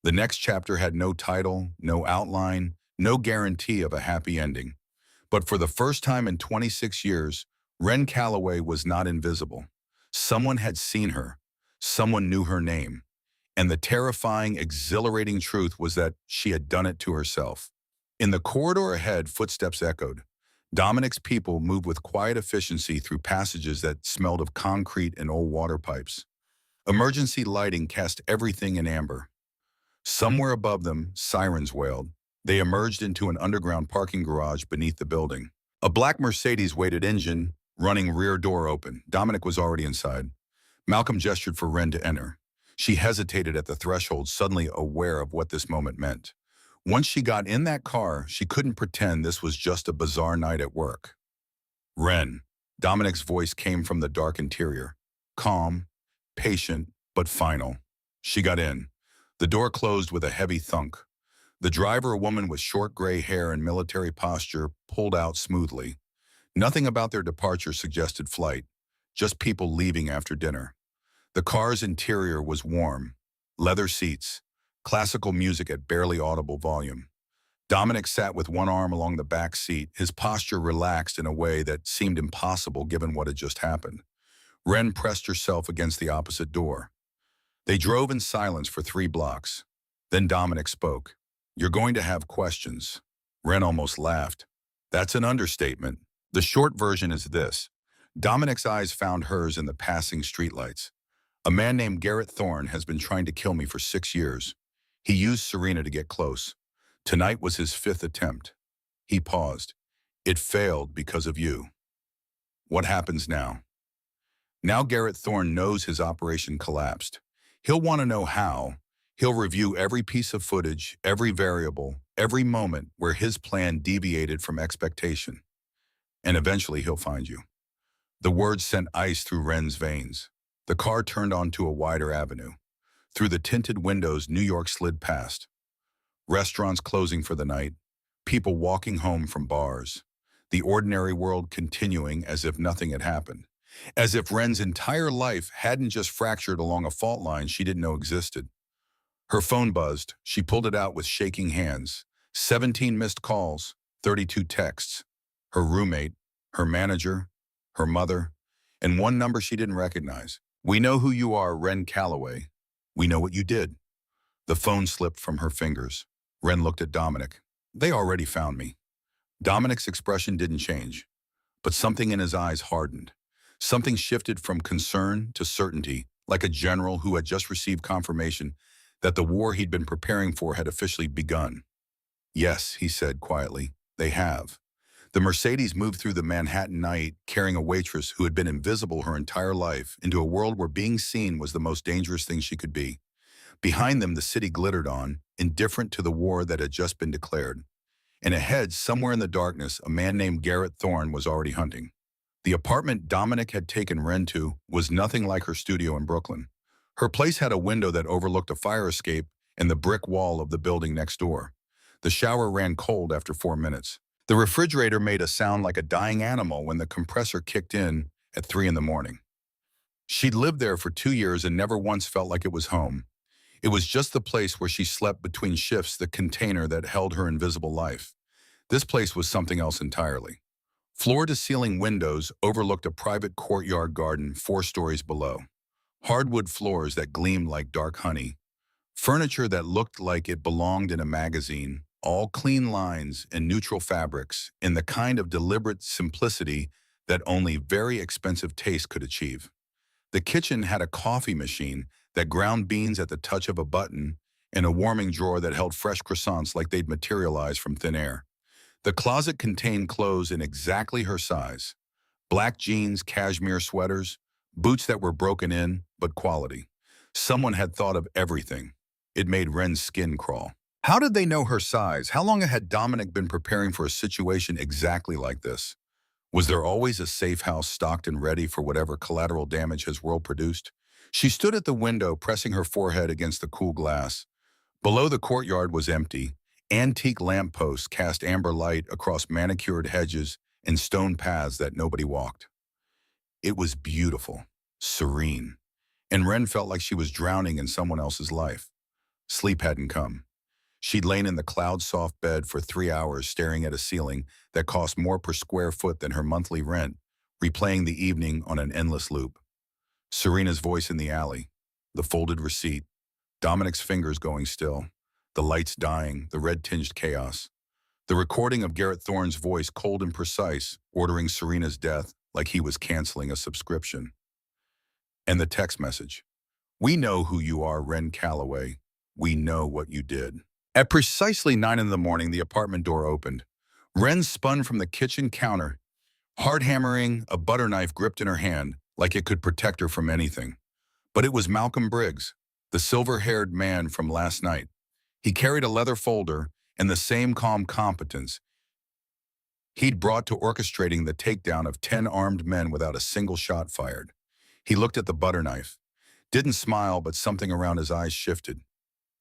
The next chapter had no title, no outline, no guarantee of a happy ending. But for the first time in 26 years, Wren Calloway was not invisible. Someone had seen her. Someone knew her name. And the terrifying, exhilarating truth was that she had done it to herself. In the corridor ahead, footsteps echoed. Dominic's people moved with quiet efficiency through passages that smelled of concrete and old water pipes. Emergency lighting cast everything in amber. Somewhere above them, sirens wailed. They emerged into an underground parking garage beneath the building. A black Mercedes waited, engine running, rear door open. Dominic was already inside. Malcolm gestured for Wren to enter. She hesitated at the threshold, suddenly aware of what this moment meant. Once she got in that car, she couldn't pretend this was just a bizarre night at work. Wren. Dominic's voice came from the dark interior. Calm, patient, but final. She got in. The door closed with a heavy thunk. The driver, a woman with short gray hair and military posture, pulled out smoothly. Nothing about their departure suggested flight, just people leaving after dinner. The car's interior was warm. Leather seats, classical music at barely audible volume. Dominic sat with one arm along the back seat, his posture relaxed in a way that seemed impossible given what had just happened. Wren pressed herself against the opposite door. They drove in silence for 3 blocks. Then Dominic spoke. "You're going to have questions." Wren almost laughed. "That's an understatement. The short version is this." Dominic's eyes found hers in the passing streetlights. "A man named Garrett Thorne has been trying to kill me for 6 years. He used Serena to get close. Tonight was his 5th attempt." He paused. "It failed because of you." "What happens now?" "Now Garrett Thorne knows his operation collapsed. He'll want to know how. He'll review every piece of footage, every variable, every moment where his plan deviated from expectation. And eventually he'll find you." The words sent ice through Wren's veins. The car turned onto a wider avenue. Through the tinted windows, New York slid past. Restaurants closing for the night, people walking home from bars. The ordinary world continuing as if nothing had happened. As if Wren's entire life hadn't just fractured along a fault line she didn't know existed. Her phone buzzed. She pulled it out with shaking hands. 17 missed calls, 32 texts. Her roommate, her manager, her mother, and one number she didn't recognize. "We know who you are, Wren Calloway. We know what you did." The phone slipped from her fingers. Wren looked at Dominic. "They already found me." Dominic's expression didn't change, but something in his eyes hardened. Something shifted from concern to certainty, like a general who had just received confirmation that the war he'd been preparing for had officially begun. "Yes," he said quietly, "they have." The Mercedes moved through the Manhattan night, carrying a waitress who had been invisible her entire life into a world where being seen was the most dangerous thing she could be. Behind them, the city glittered on, indifferent to the war that had just been declared. And ahead, somewhere in the darkness, a man named Garrett Thorne was already hunting. The apartment Dominic had taken Wren to was nothing like her studio in Brooklyn. Her place had a window that overlooked a fire escape and the brick wall of the building next door. The shower ran cold after 4 minutes. The refrigerator made a sound like a dying animal when the compressor kicked in at 3 in the morning. She'd lived there for 2 years and never once felt like it was home. It was just the place where she slept between shifts, the container that held her invisible life. This place was something else entirely. Floor-to-ceiling windows overlooked a private courtyard garden 4 stories below. Hardwood floors that gleamed like dark honey. Furniture that looked like it belonged in a magazine. All clean lines and neutral fabrics in the kind of deliberate simplicity that only very expensive taste could achieve. The kitchen had a coffee machine that ground beans at the touch of a button and a warming drawer that held fresh croissants like they'd materialized from thin air. The closet contained clothes in exactly her size. Black jeans, cashmere sweaters, boots that were broken in, but quality. Someone had thought of everything. It made Wren's skin crawl. How did they know her size? How long had Dominic been preparing for a situation exactly like this? Was there always a safe house stocked and ready for whatever collateral damage his world produced? She stood at the window, pressing her forehead against the cool glass. Below, the courtyard was empty. Antique lampposts cast amber light across manicured hedges and stone paths that nobody walked. It was beautiful, serene, and Wren felt like she was drowning in someone else's life. Sleep hadn't come. She'd lain in the cloud-soft bed for 3 hours staring at a ceiling that cost more per square foot than her monthly rent, replaying the evening on an endless loop. Serena's voice in the alley, the folded receipt, Dominic's fingers going still, the lights dying, the red-tinged chaos. The recording of Garrett Thorne's voice cold and precise, ordering Serena's death like he was canceling a subscription. And the text message. We know who you are, Wren Calloway. We know what you did. At precisely 9 in the morning, the apartment door opened. Wren spun from the kitchen counter, hard hammering, a butter knife gripped in her hand, like it could protect her from anything. But it was Malcolm Briggs, the silver-haired man from last night. He carried a leather folder and the same calm competence he'd brought to orchestrating the takedown of 10 armed men without a single shot fired. He looked at the butter knife, didn't smile, but something around his eyes shifted.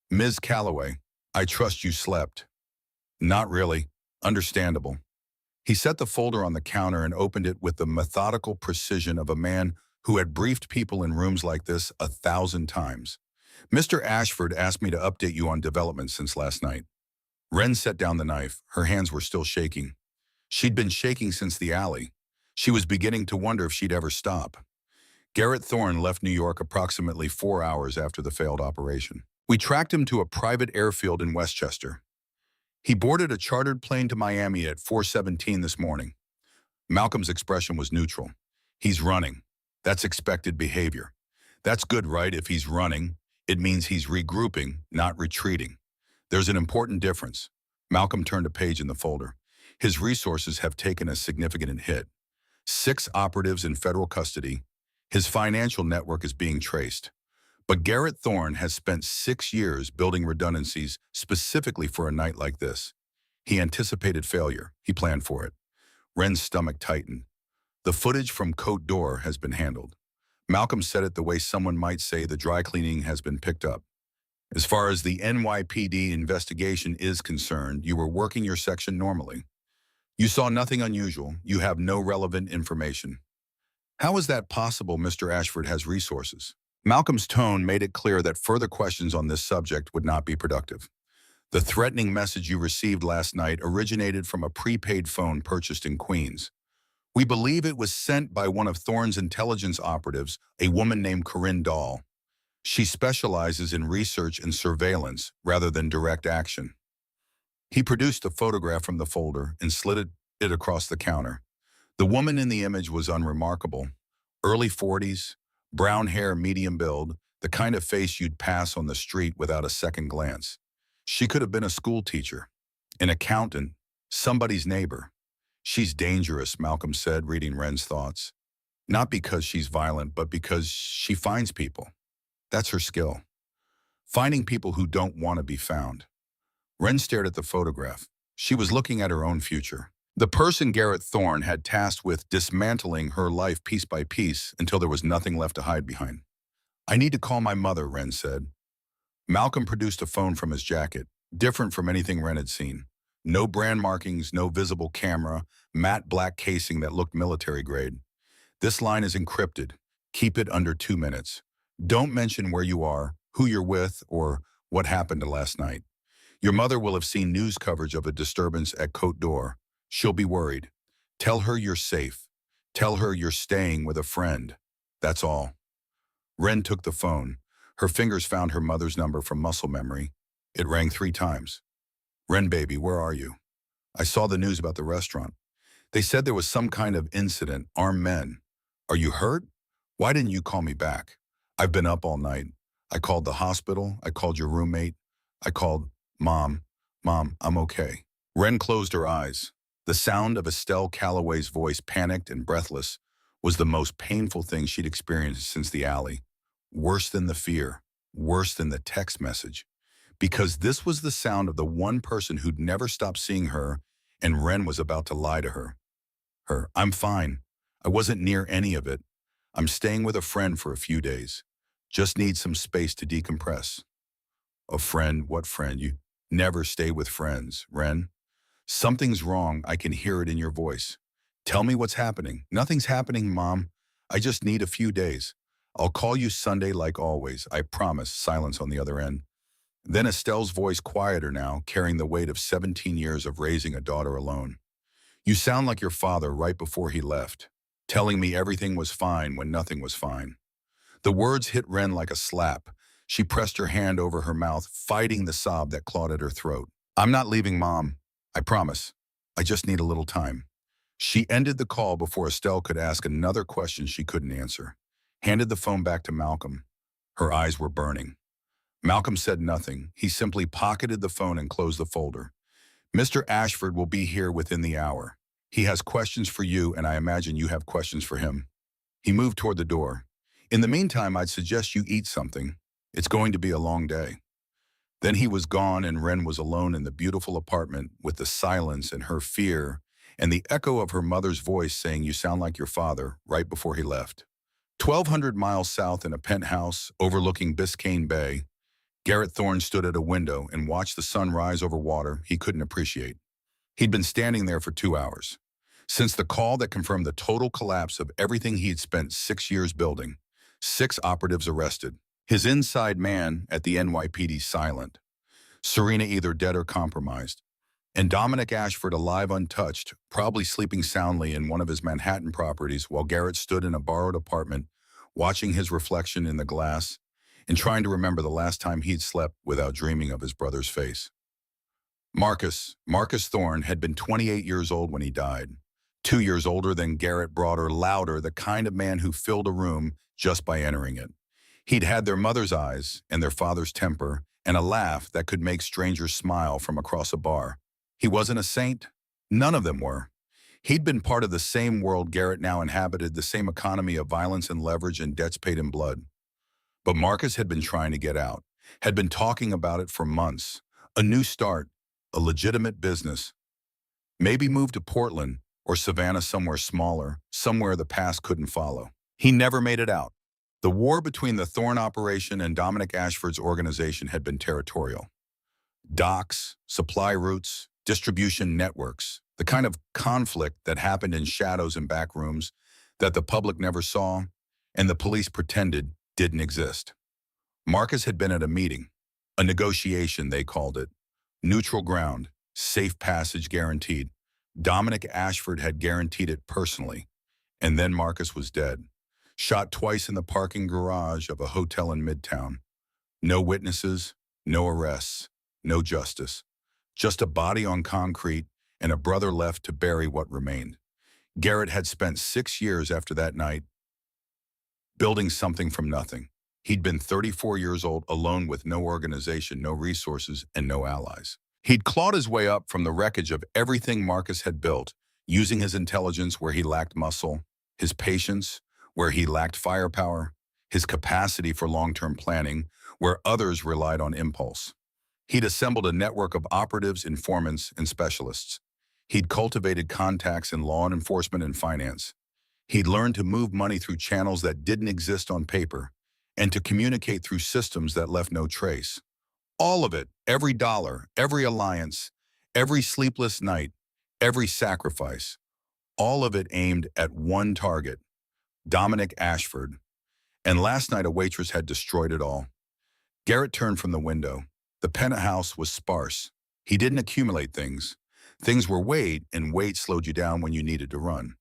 Ms. Calloway, I trust you slept. Not really. Understandable. He set the folder on the counter and opened it with the methodical precision of a man who had briefed people in rooms like this 1,000 times. Mr. Ashford asked me to update you on developments since last night. Wren set down the knife. Her hands were still shaking. She'd been shaking since the alley. She was beginning to wonder if she'd ever stop. Garrett Thorne left New York approximately 4 hours after the failed operation. We tracked him to a private airfield in Westchester. He boarded a chartered plane to Miami at 4:17 this morning. Malcolm's expression was neutral. He's running. That's expected behavior. That's good, right? If he's running, it means he's regrouping, not retreating. There's an important difference. Malcolm turned a page in the folder. His resources have taken a significant hit. 6 operatives in federal custody. His financial network is being traced. But Garrett Thorne has spent 6 years building redundancies specifically for a night like this. He anticipated failure. He planned for it. Wren's stomach tightened. The footage from Cote d'Or has been handled. Malcolm said it the way someone might say the dry cleaning has been picked up. As far as the NYPD investigation is concerned, you were working your section normally. You saw nothing unusual. You have no relevant information. How is that possible? Mr. Ashford has resources. Malcolm's tone made it clear that further questions on this subject would not be productive. The threatening message you received last night originated from a prepaid phone purchased in Queens. We believe it was sent by one of Thorne's intelligence operatives, a woman named Corinne Dahl. She specializes in research and surveillance rather than direct action. He produced a photograph from the folder and slid it across the counter. The woman in the image was unremarkable. Early 40s, brown hair, medium build, the kind of face you'd pass on the street without a second glance. She could have been a school teacher, an accountant, somebody's neighbor. She's dangerous, Malcolm said, reading Wren's thoughts. Not because she's violent, but because she finds people. That's her skill. Finding people who don't want to be found. Wren stared at the photograph. She was looking at her own future. The person Garrett Thorne had tasked with dismantling her life piece by piece until there was nothing left to hide behind. I need to call my mother, Wren said. Malcolm produced a phone from his jacket, different from anything Wren had seen. No brand markings, no visible camera, matte black casing that looked military grade. This line is encrypted. Keep it under 2 minutes. Don't mention where you are, who you're with, or what happened last night. Your mother will have seen news coverage of a disturbance at Cote d'Or. She'll be worried. Tell her you're safe. Tell her you're staying with a friend. That's all. Wren took the phone. Her fingers found her mother's number from muscle memory. It rang 3 times. Wren, baby, where are you? I saw the news about the restaurant. They said there was some kind of incident, armed men. Are you hurt? Why didn't you call me back? I've been up all night. I called the hospital. I called your roommate. I called Mom. Mom, I'm okay. Wren closed her eyes. The sound of Estelle Calloway's voice, panicked and breathless, was the most painful thing she'd experienced since the alley. Worse than the fear, worse than the text message. Because this was the sound of the one person who'd never stopped seeing her, and Wren was about to lie to her. I'm fine. I wasn't near any of it. I'm staying with a friend for a few days. Just need some space to decompress. A friend? What friend? You Never stay with friends, Ren. Something's wrong. I can hear it in your voice. Tell me what's happening. Nothing's happening, Mom. I just need a few days. I'll call you Sunday like always. I promise. Silence on the other end. Then Estelle's voice quieter now, carrying the weight of 17 years of raising a daughter alone. You sound like your father right before he left, telling me everything was fine when nothing was fine. The words hit Ren like a slap. She pressed her hand over her mouth, fighting the sob that clawed at her throat. I'm not leaving, Mom. I promise. I just need a little time. She ended the call before Estelle could ask another question she couldn't answer. Handed the phone back to Malcolm. Her eyes were burning. Malcolm said nothing. He simply pocketed the phone and closed the folder. Mr. Ashford will be here within the hour. He has questions for you, and I imagine you have questions for him. He moved toward the door. In the meantime, I'd suggest you eat something. It's going to be a long day. Then he was gone, and Ren was alone in the beautiful apartment with the silence and her fear and the echo of her mother's voice saying, "You sound like your father," right before he left. 1,200 miles south in a penthouse overlooking Biscayne Bay, Garrett Thorne stood at a window and watched the sun rise over water he couldn't appreciate. He'd been standing there for 2 hours. Since the call that confirmed the total collapse of everything he'd spent 6 years building, 6 operatives arrested, his inside man at the NYPD silent, Serena either dead or compromised, and Dominic Ashford alive untouched, probably sleeping soundly in one of his Manhattan properties while Garrett stood in a borrowed apartment, watching his reflection in the glass and trying to remember the last time he'd slept without dreaming of his brother's face. Marcus Thorne had been 28 years old when he died. 2 years older than Garrett, broader, louder, the kind of man who filled a room just by entering it. He'd had their mother's eyes and their father's temper and a laugh that could make strangers smile from across a bar. He wasn't a saint. None of them were. He'd been part of the same world Garrett now inhabited, the same economy of violence and leverage and debts paid in blood. But Marcus had been trying to get out, had been talking about it for months. A new start, a legitimate business. Maybe move to Portland or Savannah, somewhere smaller, somewhere the past couldn't follow. He never made it out. The war between the Thorne operation and Dominic Ashford's organization had been territorial. Docks, supply routes, distribution networks, the kind of conflict that happened in shadows and back rooms that the public never saw and the police pretended didn't exist. Marcus had been at a meeting, a negotiation they called it, neutral ground, safe passage guaranteed. Dominic Ashford had guaranteed it personally, and then Marcus was dead, shot twice in the parking garage of a hotel in Midtown. No witnesses, no arrests, no justice, just a body on concrete and a brother left to bury what remained. Garrett had spent 6 years after that night building something from nothing. He'd been 34 years old, alone with no organization, no resources, and no allies. He'd clawed his way up from the wreckage of everything Marcus had built, using his intelligence where he lacked muscle, his patience where he lacked firepower, his capacity for long-term planning where others relied on impulse. He'd assembled a network of operatives, informants, and specialists. He'd cultivated contacts in law enforcement and finance. He'd learned to move money through channels that didn't exist on paper and to communicate through systems that left no trace. All of it, every dollar, every alliance, every sleepless night, every sacrifice, all of it aimed at one target, Dominic Ashford. And last night a waitress had destroyed it all. Garrett turned from the window. The penthouse was sparse. He didn't accumulate things. Things were weight, and weight slowed you down when you needed to run.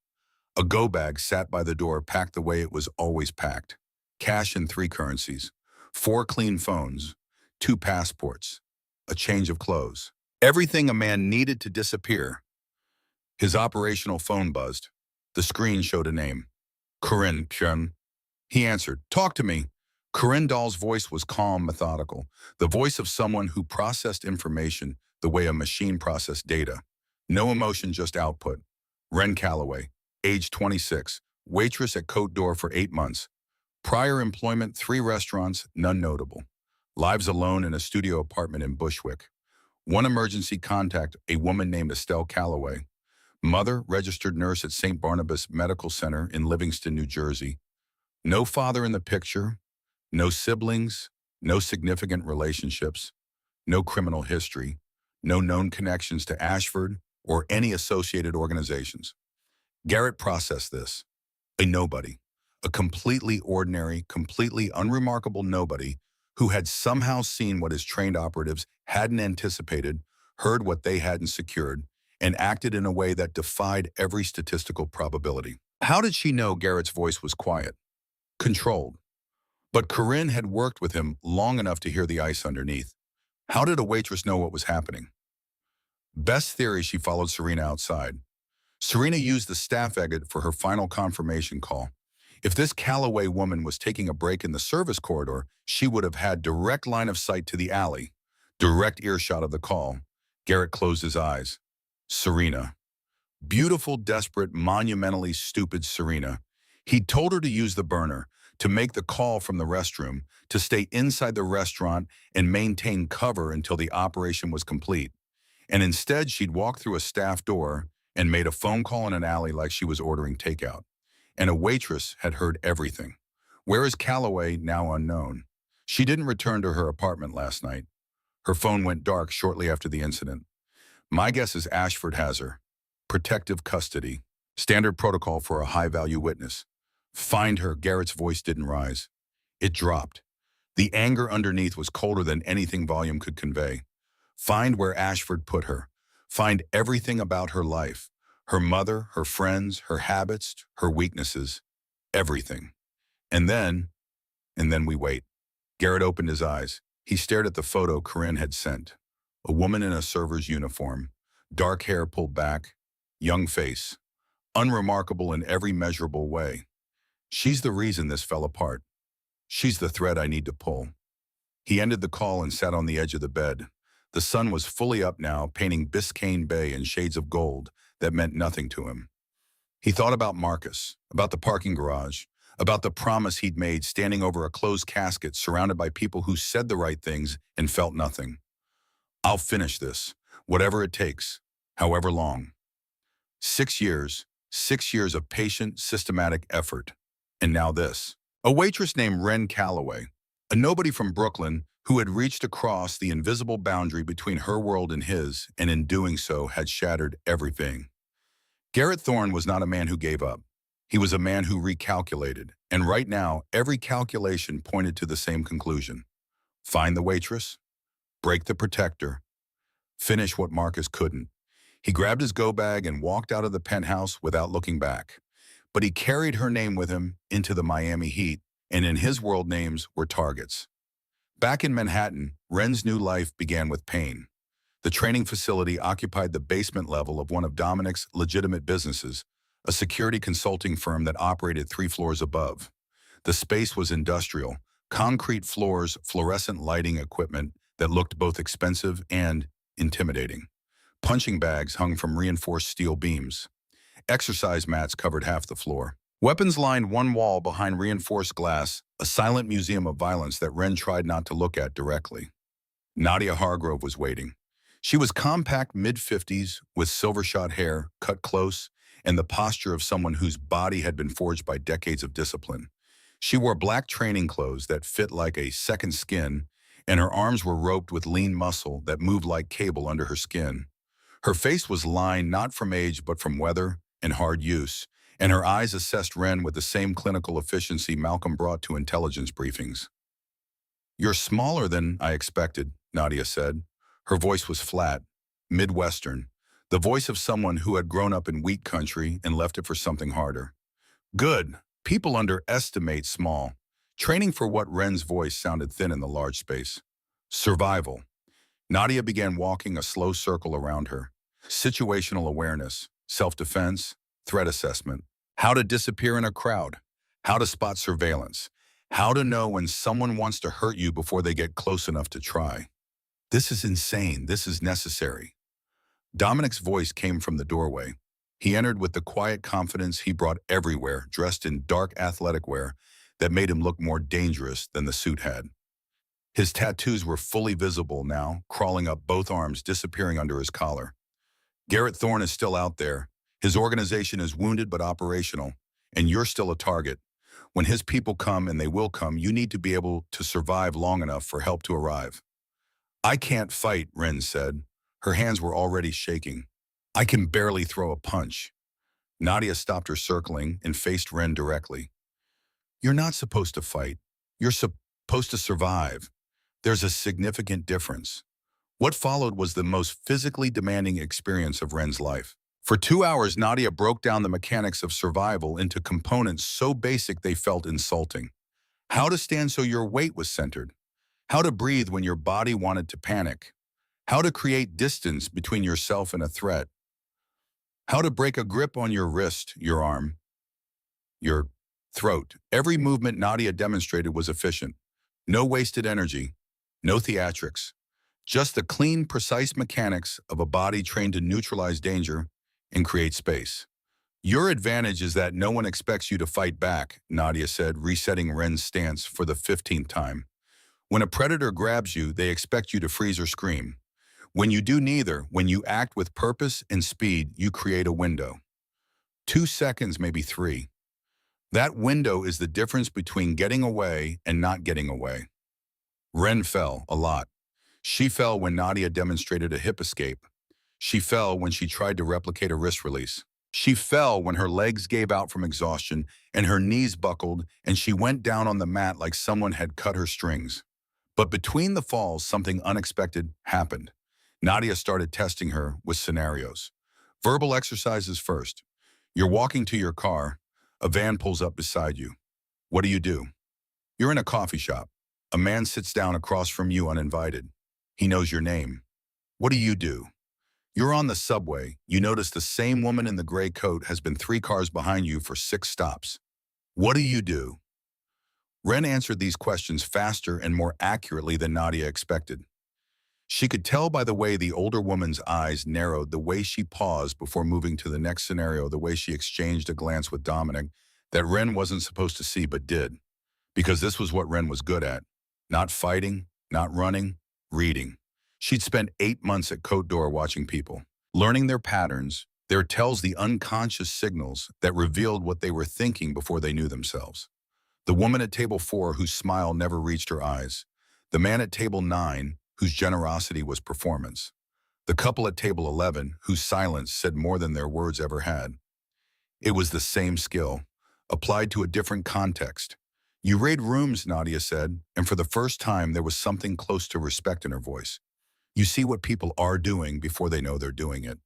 A go bag sat by the door, packed the way it was always packed. Cash in 3 currencies, 4 clean phones, 2 passports, a change of clothes. Everything a man needed to disappear. His operational phone buzzed. The screen showed a name. Corinne Pjön. He answered. "Talk to me." Corinne Dahl's voice was calm, methodical, the voice of someone who processed information the way a machine processed data. No emotion, just output. Ren Calloway, age 26, waitress at Cote d'Or for 8 months. Prior employment, 3 restaurants, none notable. Lives alone in a studio apartment in Bushwick. One emergency contact, a woman named Estelle Calloway. Mother, registered nurse at St. Barnabas Medical Center in Livingston, New Jersey. No father in the picture, no siblings, no significant relationships, no criminal history. No known connections to Ashford or any associated organizations. Garrett processed this. A nobody. A completely ordinary, completely unremarkable nobody who had somehow seen what his trained operatives hadn't anticipated, heard what they hadn't secured, and acted in a way that defied every statistical probability. How did she know Garrett's voice was quiet? Controlled. But Corinne had worked with him long enough to hear the ice underneath. How did a waitress know what was happening? Best theory, she followed Serena outside. Serena used the staff exit for her final confirmation call. If this Calloway woman was taking a break in the service corridor, she would have had direct line of sight to the alley, direct earshot of the call. Garrett closed his eyes. Serena. Beautiful, desperate, monumentally stupid Serena. He'd told her to use the burner, to make the call from the restroom, to stay inside the restaurant and maintain cover until the operation was complete. And instead, she'd walked through a staff door and made a phone call in an alley like she was ordering takeout. And a waitress had heard everything. Where is Calloway, now unknown? She didn't return to her apartment last night. Her phone went dark shortly after the incident. My guess is Ashford has her. Protective custody. Standard protocol for a high-value witness. Find her. Garrett's voice didn't rise. It dropped. The anger underneath was colder than anything volume could convey. Find where Ashford put her. Find everything about her life. Her mother, her friends, her habits, her weaknesses. Everything. And then we wait. Garrett opened his eyes. He stared at the photo Corinne had sent. A woman in a server's uniform. Dark hair pulled back. Young face. Unremarkable in every measurable way. She's the reason this fell apart. She's the thread I need to pull. He ended the call and sat on the edge of the bed. The sun was fully up now, painting Biscayne Bay in shades of gold that meant nothing to him. He thought about Marcus, about the parking garage, about the promise he'd made standing over a closed casket surrounded by people who said the right things and felt nothing. I'll finish this, whatever it takes, however long. 6 years of patient, systematic effort. And now this. A waitress named Wren Calloway, a nobody from Brooklyn who had reached across the invisible boundary between her world and his, and in doing so had shattered everything. Garrett Thorne was not a man who gave up. He was a man who recalculated, and right now, every calculation pointed to the same conclusion. Find the waitress, break the protector, finish what Marcus couldn't. He grabbed his go-bag and walked out of the penthouse without looking back. But he carried her name with him into the Miami heat, and in his world names were targets. Back in Manhattan, Wren's new life began with pain. The training facility occupied the basement level of one of Dominic's legitimate businesses, a security consulting firm that operated 3 floors above. The space was industrial, concrete floors, fluorescent lighting equipment that looked both expensive and intimidating. Punching bags hung from reinforced steel beams. Exercise mats covered half the floor. Weapons lined one wall behind reinforced glass, a silent museum of violence that Wren tried not to look at directly. Nadia Hargrove was waiting. She was compact mid-50s with silver-shot hair, cut close, and the posture of someone whose body had been forged by decades of discipline. She wore black training clothes that fit like a second skin, and her arms were roped with lean muscle that moved like cable under her skin. Her face was lined not from age but from weather and hard use, and her eyes assessed Wren with the same clinical efficiency Malcolm brought to intelligence briefings. "You're smaller than I expected," Nadia said. Her voice was flat, Midwestern, the voice of someone who had grown up in wheat country and left it for something harder. "Good. People underestimate small." Training for what Wren's voice sounded thin in the large space. "Survival." Nadia began walking a slow circle around her. Situational awareness, self-defense, threat assessment, how to disappear in a crowd, how to spot surveillance, how to know when someone wants to hurt you before they get close enough to try. This is insane. This is necessary. Dominic's voice came from the doorway. He entered with the quiet confidence he brought everywhere, dressed in dark athletic wear that made him look more dangerous than the suit had. His tattoos were fully visible now, crawling up both arms, disappearing under his collar. Garrett Thorne is still out there. His organization is wounded but operational, and you're still a target. When his people come, and they will come, you need to be able to survive long enough for help to arrive. "I can't fight," Wren said. Her hands were already shaking. I can barely throw a punch. Nadia stopped her circling and faced Ren directly. You're not supposed to fight. You're supposed to survive. There's a significant difference. What followed was the most physically demanding experience of Ren's life. For 2 hours, Nadia broke down the mechanics of survival into components so basic they felt insulting. How to stand so your weight was centered. How to breathe when your body wanted to panic. How to create distance between yourself and a threat. How to break a grip on your wrist, your arm, your throat. Every movement Nadia demonstrated was efficient. No wasted energy, no theatrics. Just the clean, precise mechanics of a body trained to neutralize danger and create space. Your advantage is that no one expects you to fight back, Nadia said, resetting Ren's stance for the 15th time. When a predator grabs you, they expect you to freeze or scream. When you do neither, when you act with purpose and speed, you create a window. 2 seconds, maybe 3. That window is the difference between getting away and not getting away. Ren fell a lot. She fell when Nadia demonstrated a hip escape. She fell when she tried to replicate a wrist release. She fell when her legs gave out from exhaustion and her knees buckled and she went down on the mat like someone had cut her strings. But between the falls, something unexpected happened. Nadia started testing her with scenarios. Verbal exercises first. You're walking to your car. A van pulls up beside you. What do? You're in a coffee shop. A man sits down across from you uninvited. He knows your name. What do? You're on the subway. You notice the same woman in the gray coat has been 3 cars behind you for 6 stops. What do? Ren answered these questions faster and more accurately than Nadia expected. She could tell by the way the older woman's eyes narrowed, the way she paused before moving to the next scenario, the way she exchanged a glance with Dominic, that Ren wasn't supposed to see but did. Because this was what Ren was good at. Not fighting, not running, reading. She'd spent 8 months at Côte d'Or watching people, learning their patterns, their tells, the unconscious signals that revealed what they were thinking before they knew themselves. The woman at table 4 whose smile never reached her eyes. The man at table 9 whose generosity was performance. The couple at table 11 whose silence said more than their words ever had. It was the same skill, applied to a different context. You raid rooms, Nadia said, and for the first time there was something close to respect in her voice. You see what people are doing before they know they're doing it.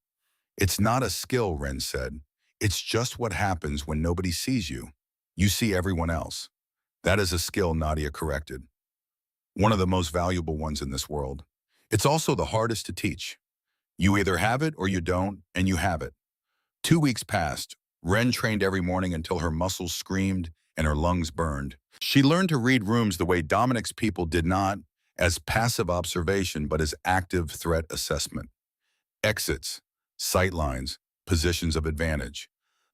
It's not a skill, Ren said. It's just what happens when nobody sees you. You see everyone else. That is a skill, Nadia corrected. One of the most valuable ones in this world. It's also the hardest to teach. You either have it or you don't, and you have it. 2 weeks passed. Ren trained every morning until her muscles screamed and her lungs burned. She learned to read rooms the way Dominic's people did not, as passive observation, but as active threat assessment. Exits, sight lines, positions of advantage.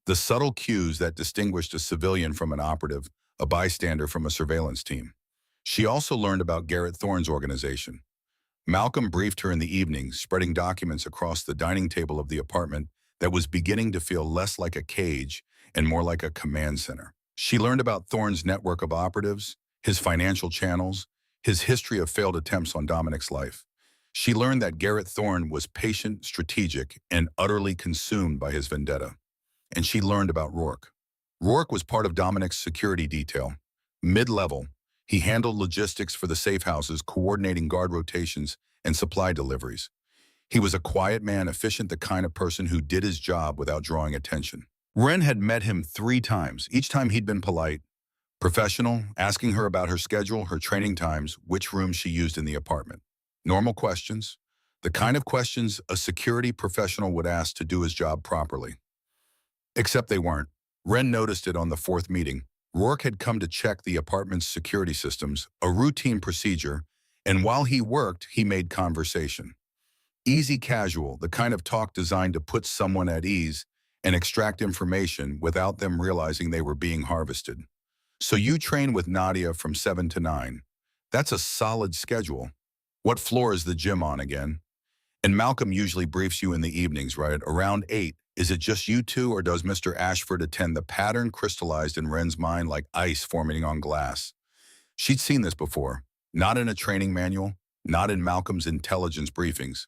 The subtle cues that distinguished a civilian from an operative, a bystander from a surveillance team. She also learned about Garrett Thorne's organization. Malcolm briefed her in the evening, spreading documents across the dining table of the apartment that was beginning to feel less like a cage and more like a command center. She learned about Thorne's network of operatives, his financial channels, his history of failed attempts on Dominic's life. She learned that Garrett Thorne was patient, strategic, and utterly consumed by his vendetta. And she learned about Rourke. Rourke was part of Dominic's security detail. Mid-level, he handled logistics for the safe houses, coordinating guard rotations and supply deliveries. He was a quiet man, efficient, the kind of person who did his job without drawing attention. Ren had met him 3 times. Each time he'd been polite, professional, asking her about her schedule, her training times, which room she used in the apartment. Normal questions, the kind of questions a security professional would ask to do his job properly. Except they weren't. Ren noticed it on the 4th meeting. Rourke had come to check the apartment's security systems, a routine procedure, and while he worked, he made conversation. Easy casual, the kind of talk designed to put someone at ease and extract information without them realizing they were being harvested. So you train with Nadia from 7 to 9. That's a solid schedule. What floor is the gym on again? And Malcolm usually briefs you in the evenings, right? Around 8. Is it just you two, or does Mr. Ashford attend? The pattern crystallized in Ren's mind like ice forming on glass. She'd seen this before, not in a training manual, not in Malcolm's intelligence briefings.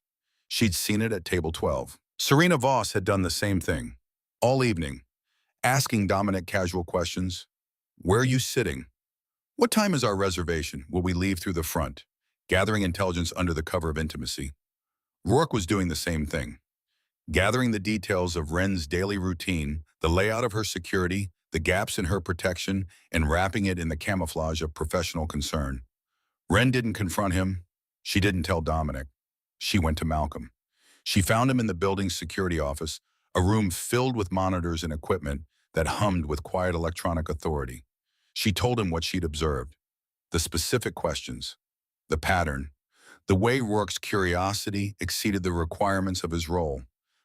She'd seen it at table 12. Serena Voss had done the same thing. All evening, asking Dominic casual questions. Where are you sitting? What time is our reservation? Will we leave through the front? Gathering intelligence under the cover of intimacy. Rourke was doing the same thing. Gathering the details of Wren's daily routine, the layout of her security, the gaps in her protection, and wrapping it in the camouflage of professional concern. Wren didn't confront him. She didn't tell Dominic. She went to Malcolm. She found him in the building's security office, a room filled with monitors and equipment that hummed with quiet electronic authority. She told him what she'd observed, the specific questions, the pattern, the way Rourke's curiosity exceeded the requirements of his role.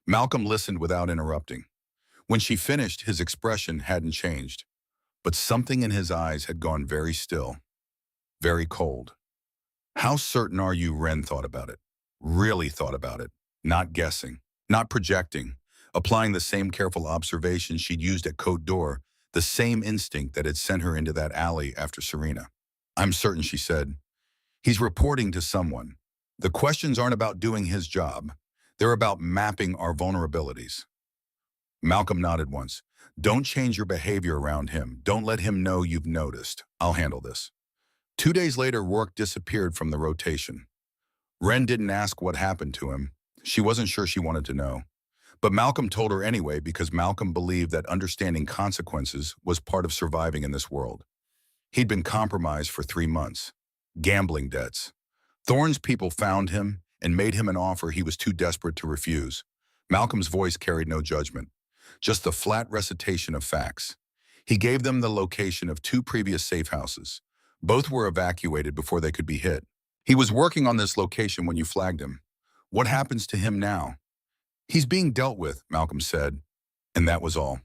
Malcolm listened without interrupting. When she finished, his expression hadn't changed, but something in his eyes had gone very still, very cold. How certain are you Wren thought about it? Really thought about it, not guessing, not projecting, applying the same careful observation she'd used at Code Door, the same instinct that had sent her into that alley after Serena. I'm certain, she said. He's reporting to someone. The questions aren't about doing his job. They're about mapping our vulnerabilities. Malcolm nodded once. Don't change your behavior around him. Don't let him know you've noticed. I'll handle this. 2 days later, Rourke disappeared from the rotation. Wren didn't ask what happened to him. She wasn't sure she wanted to know. But Malcolm told her anyway because Malcolm believed that understanding consequences was part of surviving in this world. He'd been compromised for 3 months. Gambling debts. Thorne's people found him and made him an offer he was too desperate to refuse. Malcolm's voice carried no judgment, just the flat recitation of facts. He gave them the location of 2 previous safe houses. Both were evacuated before they could be hit. He was working on this location when you flagged him. What happens to him now? He's being dealt with, Malcolm said, and that was all.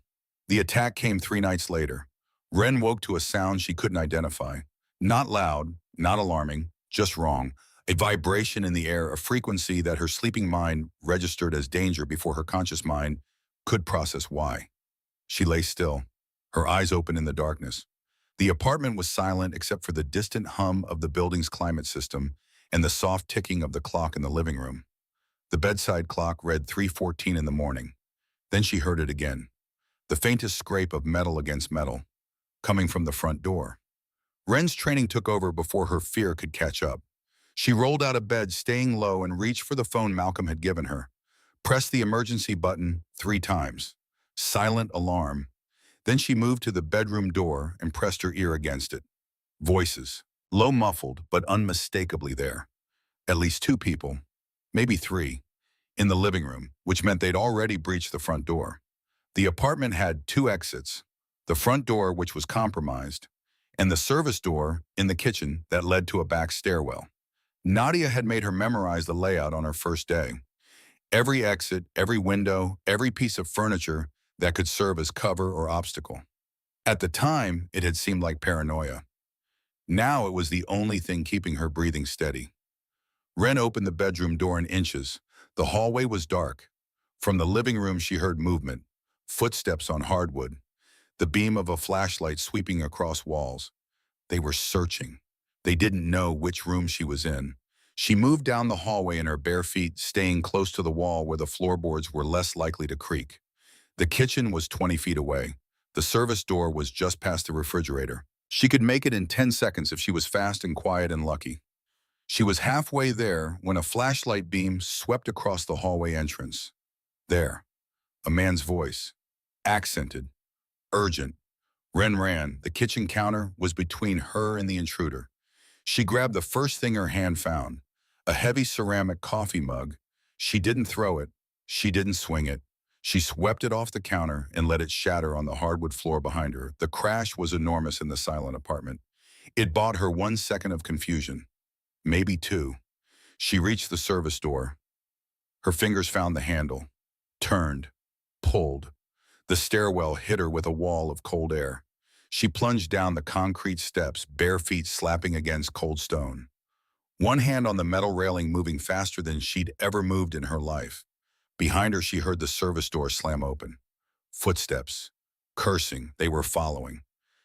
The attack came 3 nights later. Wren woke to a sound she couldn't identify. Not loud, not alarming, just wrong. A vibration in the air, a frequency that her sleeping mind registered as danger before her conscious mind could process why. She lay still, her eyes open in the darkness. The apartment was silent except for the distant hum of the building's climate system and the soft ticking of the clock in the living room. The bedside clock read 3:14 in the morning. Then she heard it again, the faintest scrape of metal against metal, coming from the front door. Wren's training took over before her fear could catch up. She rolled out of bed, staying low, and reached for the phone Malcolm had given her. Pressed the emergency button 3 times. Silent alarm. Then she moved to the bedroom door and pressed her ear against it. Voices, low muffled, but unmistakably there. At least 2 people, maybe 3, in the living room, which meant they'd already breached the front door. The apartment had 2 exits, the front door, which was compromised, and the service door in the kitchen that led to a back stairwell. Nadia had made her memorize the layout on her first day. Every exit, every window, every piece of furniture that could serve as cover or obstacle. At the time, it had seemed like paranoia. Now it was the only thing keeping her breathing steady. Wren opened the bedroom door in inches. The hallway was dark. From the living room she heard movement, footsteps on hardwood, the beam of a flashlight sweeping across walls. They were searching. They didn't know which room she was in. She moved down the hallway in her bare feet, staying close to the wall where the floorboards were less likely to creak. The kitchen was 20 feet away. The service door was just past the refrigerator. She could make it in 10 seconds if she was fast and quiet and lucky. She was halfway there when a flashlight beam swept across the hallway entrance. There, a man's voice, accented, urgent. Wren ran. The kitchen counter was between her and the intruder. She grabbed the first thing her hand found, a heavy ceramic coffee mug. She didn't throw it. She didn't swing it. She swept it off the counter and let it shatter on the hardwood floor behind her. The crash was enormous in the silent apartment. It bought her 1 second of confusion, maybe 2. She reached the service door. Her fingers found the handle, turned, pulled. The stairwell hit her with a wall of cold air. She plunged down the concrete steps, bare feet slapping against cold stone. One hand on the metal railing moving faster than she'd ever moved in her life. Behind her, she heard the service door slam open. Footsteps. Cursing, they were following.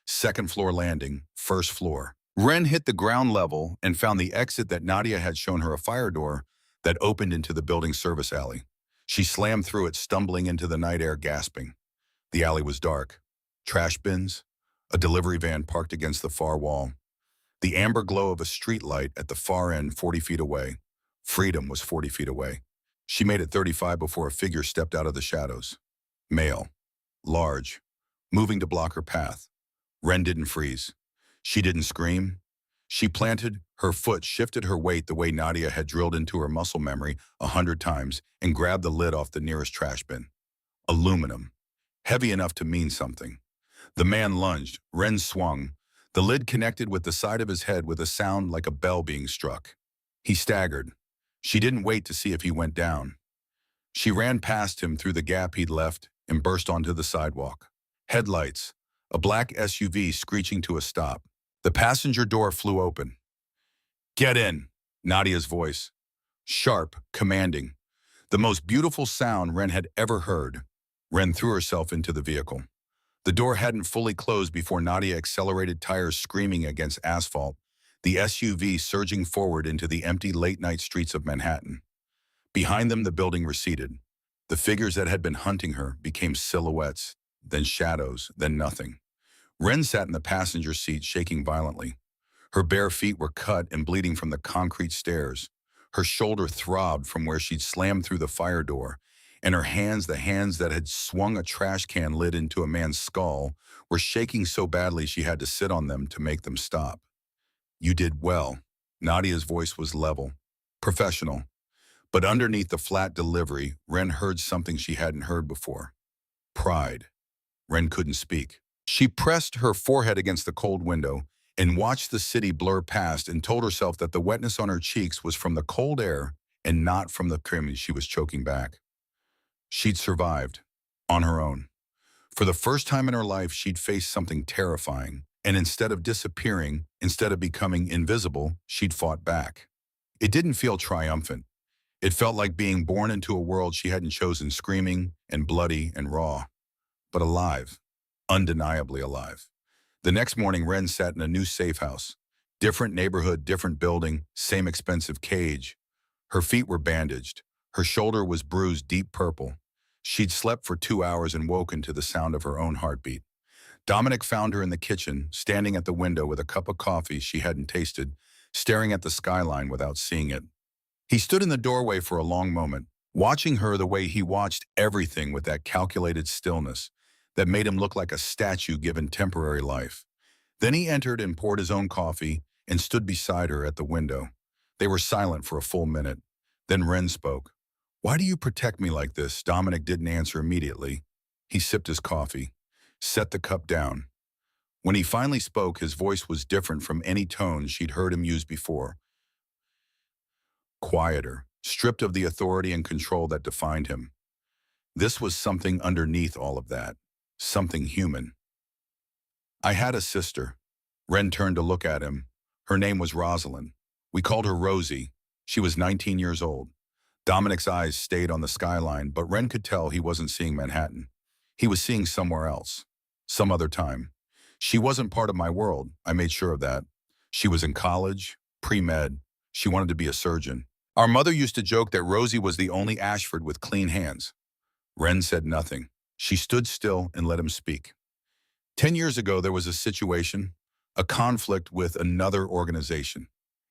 Second floor landing, first floor. Wren hit the ground level and found the exit that Nadia had shown her, a fire door, that opened into the building's service alley. She slammed through it, stumbling into the night air, gasping. The alley was dark. Trash bins, a delivery van parked against the far wall, the amber glow of a street light at the far end 40 feet away. Freedom was 40 feet away. She made it 35 before a figure stepped out of the shadows. Male, large, moving to block her path. Ren didn't freeze. She didn't scream. She planted, her foot shifted her weight the way Nadia had drilled into her muscle memory 100 times, and grabbed the lid off the nearest trash bin. Aluminum, heavy enough to mean something. The man lunged. Ren swung. The lid connected with the side of his head with a sound like a bell being struck. He staggered. She didn't wait to see if he went down. She ran past him through the gap he'd left and burst onto the sidewalk. Headlights, a black SUV screeching to a stop. The passenger door flew open. "Get in," Nadia's voice. Sharp, commanding. The most beautiful sound Ren had ever heard. Ren threw herself into the vehicle. The door hadn't fully closed before Nadia accelerated, tires screaming against asphalt, the SUV surging forward into the empty late-night streets of Manhattan. Behind them, the building receded. The figures that had been hunting her became silhouettes, then shadows, then nothing. Ren sat in the passenger seat, shaking violently. Her bare feet were cut and bleeding from the concrete stairs. Her shoulder throbbed from where she'd slammed through the fire door, and her hands, the hands that had swung a trash can lid into a man's skull, were shaking so badly she had to sit on them to make them stop. "You did well." Nadia's voice was level, professional. But underneath the flat delivery, Ren heard something she hadn't heard before. Pride. Ren couldn't speak. She pressed her forehead against the cold window and watched the city blur past, and told herself that the wetness on her cheeks was from the cold air and not from the cream she was choking back. She'd survived, on her own. For the first time in her life, she'd faced something terrifying, and instead of disappearing, instead of becoming invisible, she'd fought back. It didn't feel triumphant. It felt like being born into a world she hadn't chosen, screaming and bloody and raw, but alive, undeniably alive. The next morning, Ren sat in a new safe house. Different neighborhood, different building, same expensive cage. Her feet were bandaged. Her shoulder was bruised deep purple. She'd slept for 2 hours and woken to the sound of her own heartbeat. Dominic found her in the kitchen, standing at the window with a cup of coffee she hadn't tasted, staring at the skyline without seeing it. He stood in the doorway for a long moment, watching her the way he watched everything, with that calculated stillness that made him look like a statue given temporary life. Then he entered and poured his own coffee and stood beside her at the window. They were silent for a full minute. Then Ren spoke. "Why do you protect me like this?" Dominic didn't answer immediately. He sipped his coffee, set the cup down. When he finally spoke, his voice was different from any tone she'd heard him use before. Quieter, stripped of the authority and control that defined him. This was something underneath all of that, something human. "I had a sister." Ren turned to look at him. Her name was Rosalind. We called her Rosie. She was 19 years old. Dominic's eyes stayed on the skyline, but Ren could tell he wasn't seeing Manhattan. He was seeing somewhere else, some other time. She wasn't part of my world, I made sure of that. She was in college, pre-med. She wanted to be a surgeon. Our mother used to joke that Rosie was the only Ashford with clean hands. Ren said nothing. She stood still and let him speak. 10 years ago, there was a situation, a conflict with another organization.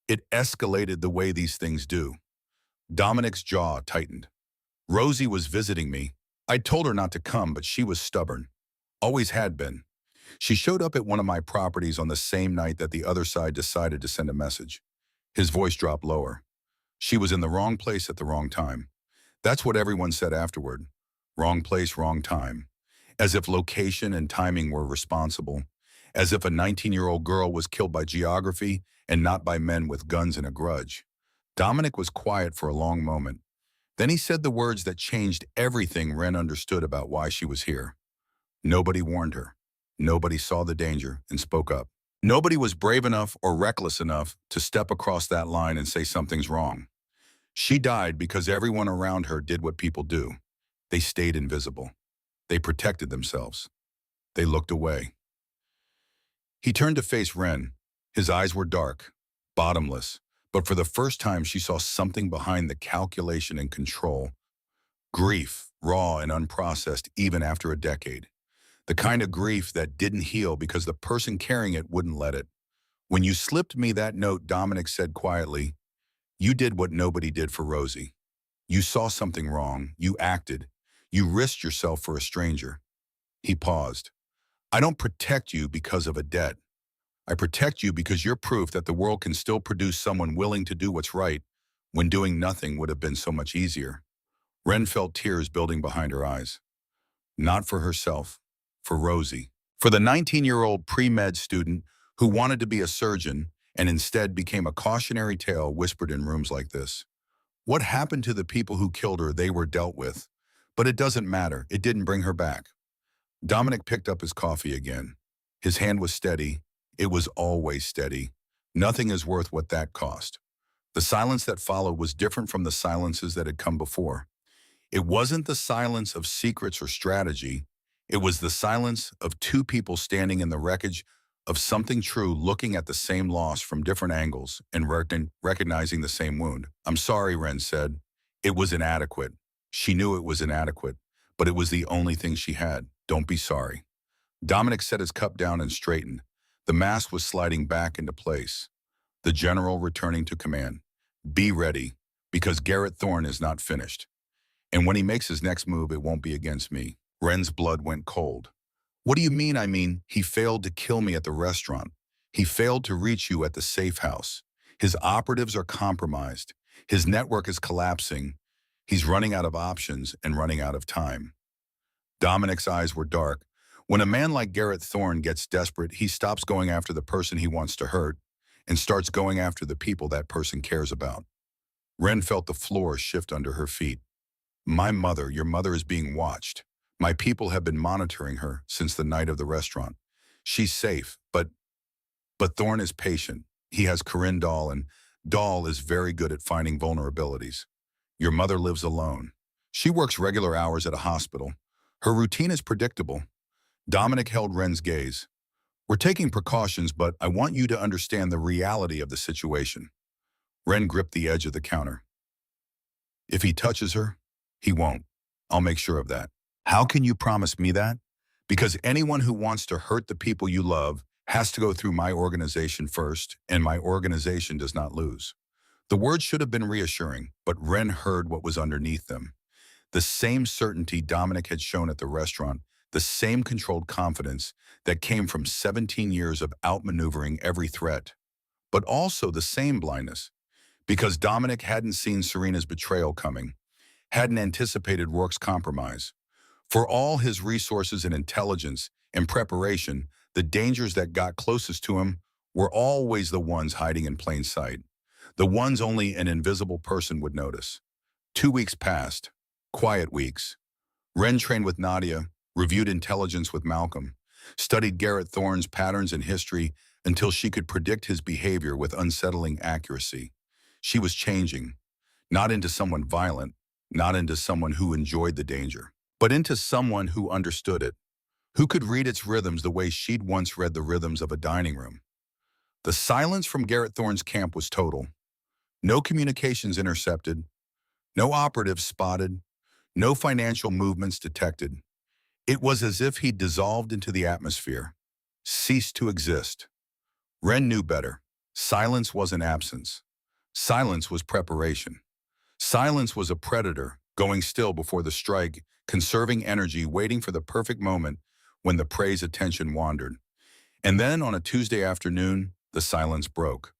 It escalated the way these things do. Dominic's jaw tightened. Rosie was visiting me. I told her not to come, but she was stubborn. Always had been. She showed up at one of my properties on the same night that the other side decided to send a message. His voice dropped lower. She was in the wrong place at the wrong time. That's what everyone said afterward. Wrong place, wrong time. As if location and timing were responsible. As if a 19-year-old girl was killed by geography and not by men with guns and a grudge. Dominic was quiet for a long moment. Then he said the words that changed everything Ren understood about why she was here. Nobody warned her. Nobody saw the danger and spoke up. Nobody was brave enough or reckless enough to step across that line and say something's wrong. She died because everyone around her did what people do. They stayed invisible. They protected themselves. They looked away. He turned to face Ren. His eyes were dark, bottomless, But for the first time, she saw something behind the calculation and control. Grief, raw and unprocessed even after a decade. The kind of grief that didn't heal because the person carrying it wouldn't let it. When you slipped me that note, Dominic said quietly, you did what nobody did for Rosie. You saw something wrong. You acted. You risked yourself for a stranger. He paused. I don't protect you because of a debt. I protect you because you're proof that the world can still produce someone willing to do what's right when doing nothing would have been so much easier. Ren felt tears building behind her eyes. Not for herself, for Rosie. For the 19-year-old pre-med student who wanted to be a surgeon and instead became a cautionary tale whispered in rooms like this. What happened to the people who killed her? They were dealt with. But it doesn't matter. It didn't bring her back. Dominic picked up his coffee again. His hand was steady. It was always steady. Nothing is worth what that cost. The silence that followed was different from the silences that had come before. It wasn't the silence of secrets or strategy. It was the silence of two people standing in the wreckage of something true, looking at the same loss from different angles and recognizing the same wound. I'm sorry, Ren said. It was inadequate. She knew it was inadequate, but it was the only thing she had. Don't be sorry. Dominic set his cup down and straightened. The mask was sliding back into place. The general returning to command. Be ready, because Garrett Thorne is not finished. And when he makes his next move, it won't be against me. Ren's blood went cold. What do you mean? I mean, he failed to kill me at the restaurant. He failed to reach you at the safe house. His operatives are compromised. His network is collapsing. He's running out of options and running out of time. Dominic's eyes were dark. When a man like Garrett Thorne gets desperate, he stops going after the person he wants to hurt and starts going after the people that person cares about. Ren felt the floor shift under her feet. My mother, your mother is being watched. My people have been monitoring her since the night of the restaurant. She's safe, but Thorne is patient. He has Corinne Dahl, and Dahl is very good at finding vulnerabilities. Your mother lives alone. She works regular hours at a hospital. Her routine is predictable. Dominic held Ren's gaze. We're taking precautions, but I want you to understand the reality of the situation. Ren gripped the edge of the counter. If he touches her, he won't. I'll make sure of that. How can you promise me that? Because anyone who wants to hurt the people you love has to go through my organization first, and my organization does not lose. The words should have been reassuring, but Ren heard what was underneath them. The same certainty Dominic had shown at the restaurant, the same controlled confidence that came from 17 years of outmaneuvering every threat, but also the same blindness, because Dominic hadn't seen Serena's betrayal coming, hadn't anticipated Rourke's compromise. For all his resources and intelligence and preparation, the dangers that got closest to him were always the ones hiding in plain sight, the ones only an invisible person would notice. 2 weeks passed, quiet weeks. Ren trained with Nadia, reviewed intelligence with Malcolm, studied Garrett Thorne's patterns and history until she could predict his behavior with unsettling accuracy. She was changing, not into someone violent, not into someone who enjoyed the danger, but into someone who understood it, who could read its rhythms the way she'd once read the rhythms of a dining room. The silence from Garrett Thorne's camp was total. No communications intercepted, no operatives spotted, no financial movements detected. It was as if he'd dissolved into the atmosphere, ceased to exist. Ren knew better. Silence wasn't absence. Silence was preparation. Silence was a predator, going still before the strike, conserving energy, waiting for the perfect moment when the prey's attention wandered. And then on a Tuesday afternoon, the silence broke.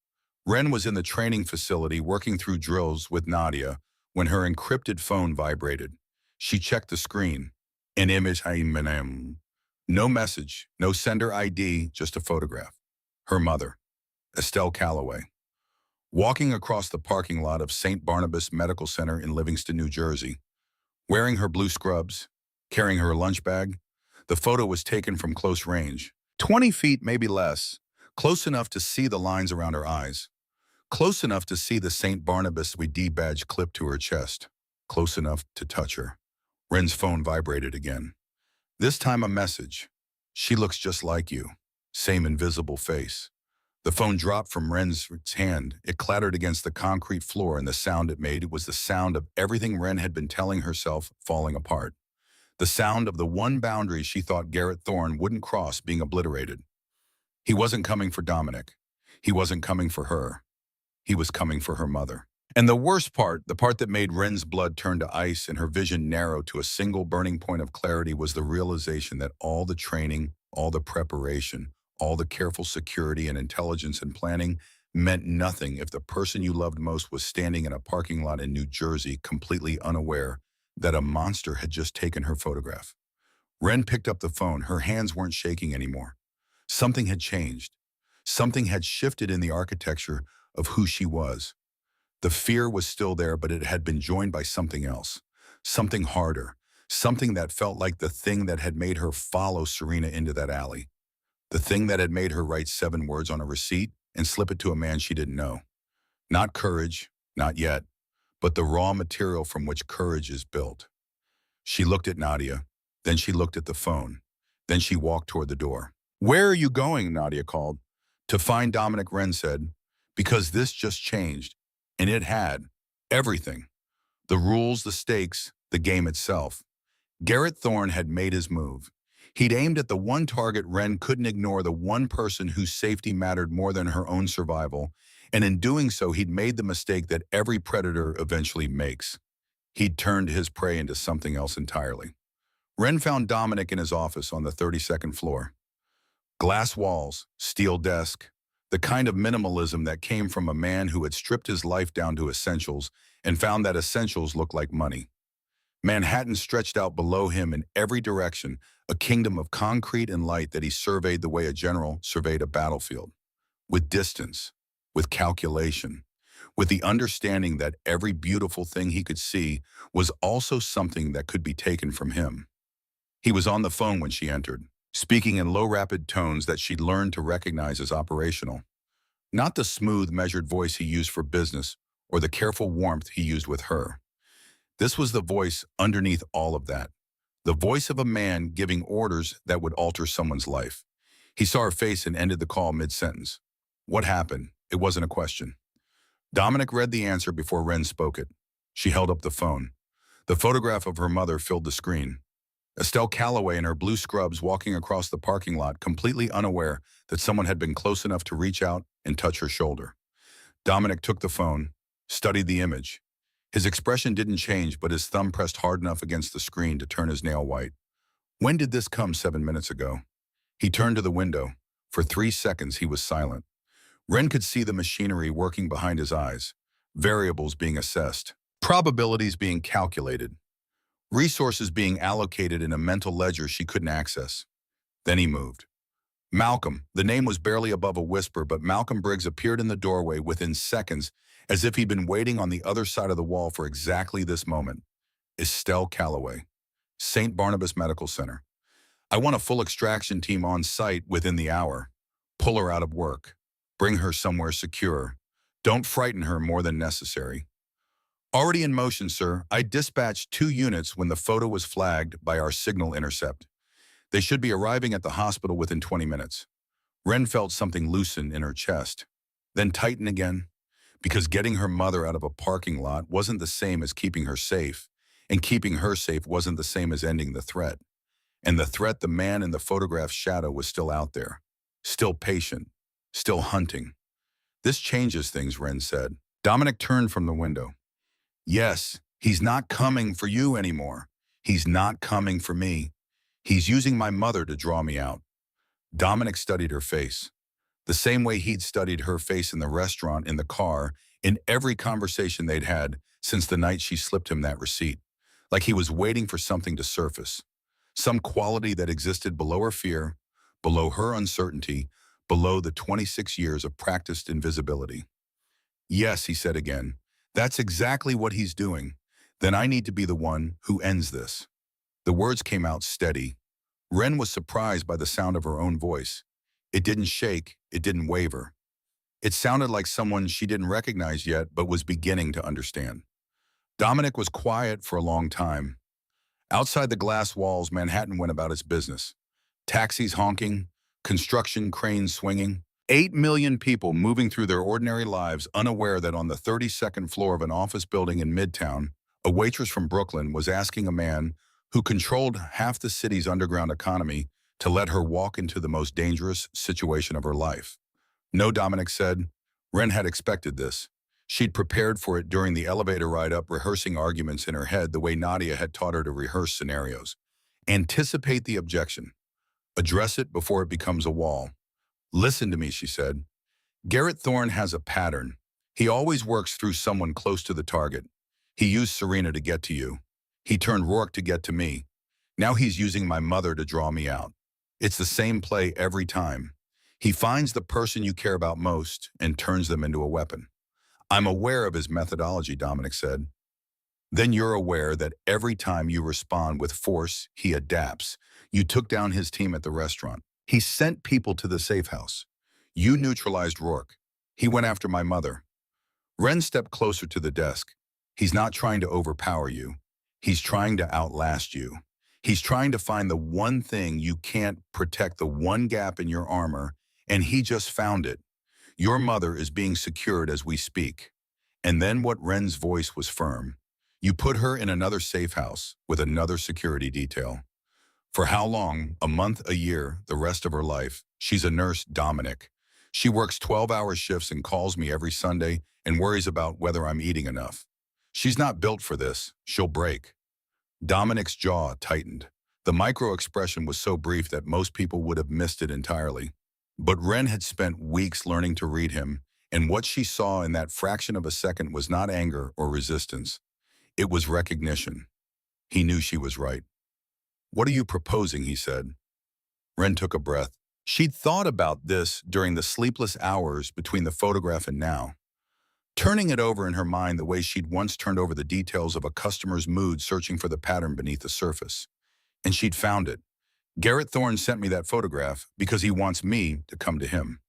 Ren was in the training facility working through drills with Nadia when her encrypted phone vibrated. She checked the screen. An image, no message, no sender ID, just a photograph. Her mother, Estelle Calloway, walking across the parking lot of St. Barnabas Medical Center in Livingston, New Jersey, wearing her blue scrubs, carrying her lunch bag. The photo was taken from close range, 20 feet, maybe less, close enough to see the lines around her eyes, close enough to see the St. Barnabas D badge clipped to her chest, close enough to touch her. Ren's phone vibrated again. This time a message. She looks just like you. Same invisible face. The phone dropped from Ren's hand. It clattered against the concrete floor, and the sound it made was the sound of everything Ren had been telling herself falling apart. The sound of the one boundary she thought Garrett Thorne wouldn't cross being obliterated. He wasn't coming for Dominic. He wasn't coming for her. He was coming for her mother. And the worst part, the part that made Ren's blood turn to ice and her vision narrow to a single burning point of clarity, was the realization that all the training, all the preparation, all the careful security and intelligence and planning meant nothing if the person you loved most was standing in a parking lot in New Jersey, completely unaware that a monster had just taken her photograph. Ren picked up the phone. Her hands weren't shaking anymore. Something had changed. Something had shifted in the architecture of who she was. The fear was still there, but it had been joined by something else, something harder, something that felt like the thing that had made her follow Serena into that alley, the thing that had made her write 7 words on a receipt and slip it to a man she didn't know. Not courage, not yet, but the raw material from which courage is built. She looked at Nadia, then she looked at the phone, then she walked toward the door. "Where are you going?" Nadia called. "To find Dominic," Ren said, "because this just changed." And it had. Everything. The rules, the stakes, the game itself. Garrett Thorne had made his move. He'd aimed at the one target Ren couldn't ignore, the one person whose safety mattered more than her own survival, and in doing so, he'd made the mistake that every predator eventually makes. He'd turned his prey into something else entirely. Ren found Dominic in his office on the 32nd floor. Glass walls, steel desk, the kind of minimalism that came from a man who had stripped his life down to essentials and found that essentials looked like money. Manhattan stretched out below him in every direction, a kingdom of concrete and light that he surveyed the way a general surveyed a battlefield. With distance, with calculation, with the understanding that every beautiful thing he could see was also something that could be taken from him. He was on the phone when she entered, speaking in low, rapid tones that she'd learned to recognize as operational. Not the smooth, measured voice he used for business or the careful warmth he used with her. This was the voice underneath all of that. The voice of a man giving orders that would alter someone's life. He saw her face and ended the call mid-sentence. "What happened?" It wasn't a question. Dominic read the answer before Ren spoke it. She held up the phone. The photograph of her mother filled the screen. Estelle Calloway in her blue scrubs walking across the parking lot, completely unaware that someone had been close enough to reach out and touch her shoulder. Dominic took the phone, studied the image. His expression didn't change, but his thumb pressed hard enough against the screen to turn his nail white. "When did this come?" 7 minutes ago. He turned to the window. For 3 seconds, he was silent. Ren could see the machinery working behind his eyes, variables being assessed, probabilities being calculated, resources being allocated in a mental ledger she couldn't access. Then he moved. Malcolm, the name was barely above a whisper, but Malcolm Briggs appeared in the doorway within seconds, as if he'd been waiting on the other side of the wall for exactly this moment. Estelle Calloway, St. Barnabas Medical Center. "I want a full extraction team on site within the hour. Pull her out of work. Bring her somewhere secure. Don't frighten her more than necessary." "Already in motion, sir. I dispatched 2 units when the photo was flagged by our signal intercept. They should be arriving at the hospital within 20 minutes. Ren felt something loosen in her chest, then tighten again, because getting her mother out of a parking lot wasn't the same as keeping her safe, and keeping her safe wasn't the same as ending the threat. And the threat, the man in the photograph's shadow, was still out there, still patient, still hunting. "This changes things," Ren said. Dominic turned from the window. "Yes, he's not coming for you anymore. He's not coming for me. He's using my mother to draw me out." Dominic studied her face, the same way he'd studied her face in the restaurant, in the car, in every conversation they'd had since the night she slipped him that receipt. Like he was waiting for something to surface, some quality that existed below her fear, below her uncertainty, below the 26 years of practiced invisibility. "Yes," he said again, "that's exactly what he's doing. Then I need to be the one who ends this." The words came out steady. Ren was surprised by the sound of her own voice. It didn't shake, it didn't waver. It sounded like someone she didn't recognize yet, but was beginning to understand. Dominic was quiet for a long time. Outside the glass walls, Manhattan went about its business. Taxis honking, construction cranes swinging, 8 million people moving through their ordinary lives unaware that on the 32nd floor of an office building in Midtown, a waitress from Brooklyn was asking a man who controlled half the city's underground economy to let her walk into the most dangerous situation of her life. No, Dominic said. Ren had expected this. She'd prepared for it during the elevator ride up, rehearsing arguments in her head the way Nadia had taught her to rehearse scenarios. Anticipate the objection. Address it before it becomes a wall. Listen to me, she said. Garrett Thorne has a pattern. He always works through someone close to the target. He used Serena to get to you. He turned Rourke to get to me. Now he's using my mother to draw me out. It's the same play every time. He finds the person you care about most and turns them into a weapon. I'm aware of his methodology, Dominic said. Then you're aware that every time you respond with force, he adapts. You took down his team at the restaurant. He sent people to the safe house. You neutralized Rourke. He went after my mother. Ren stepped closer to the desk. He's not trying to overpower you. He's trying to outlast you. He's trying to find the one thing you can't protect, the one gap in your armor, and he just found it. Your mother is being secured as we speak. And then what Ren's voice was firm. You put her in another safe house with another security detail. For how long? A month, a year, the rest of her life. She's a nurse, Dominic. She works 12-hour shifts and calls me every Sunday and worries about whether I'm eating enough. She's not built for this. She'll break. Dominic's jaw tightened. The micro-expression was so brief that most people would have missed it entirely. But Ren had spent weeks learning to read him, and what she saw in that fraction of a second was not anger or resistance. It was recognition. He knew she was right. What are you proposing, he said. Ren took a breath. She'd thought about this during the sleepless hours between the photograph and now, turning it over in her mind the way she'd once turned over the details of a customer's mood, searching for the pattern beneath the surface. And she'd found it. Garrett Thorne sent me that photograph because he wants me to come to him.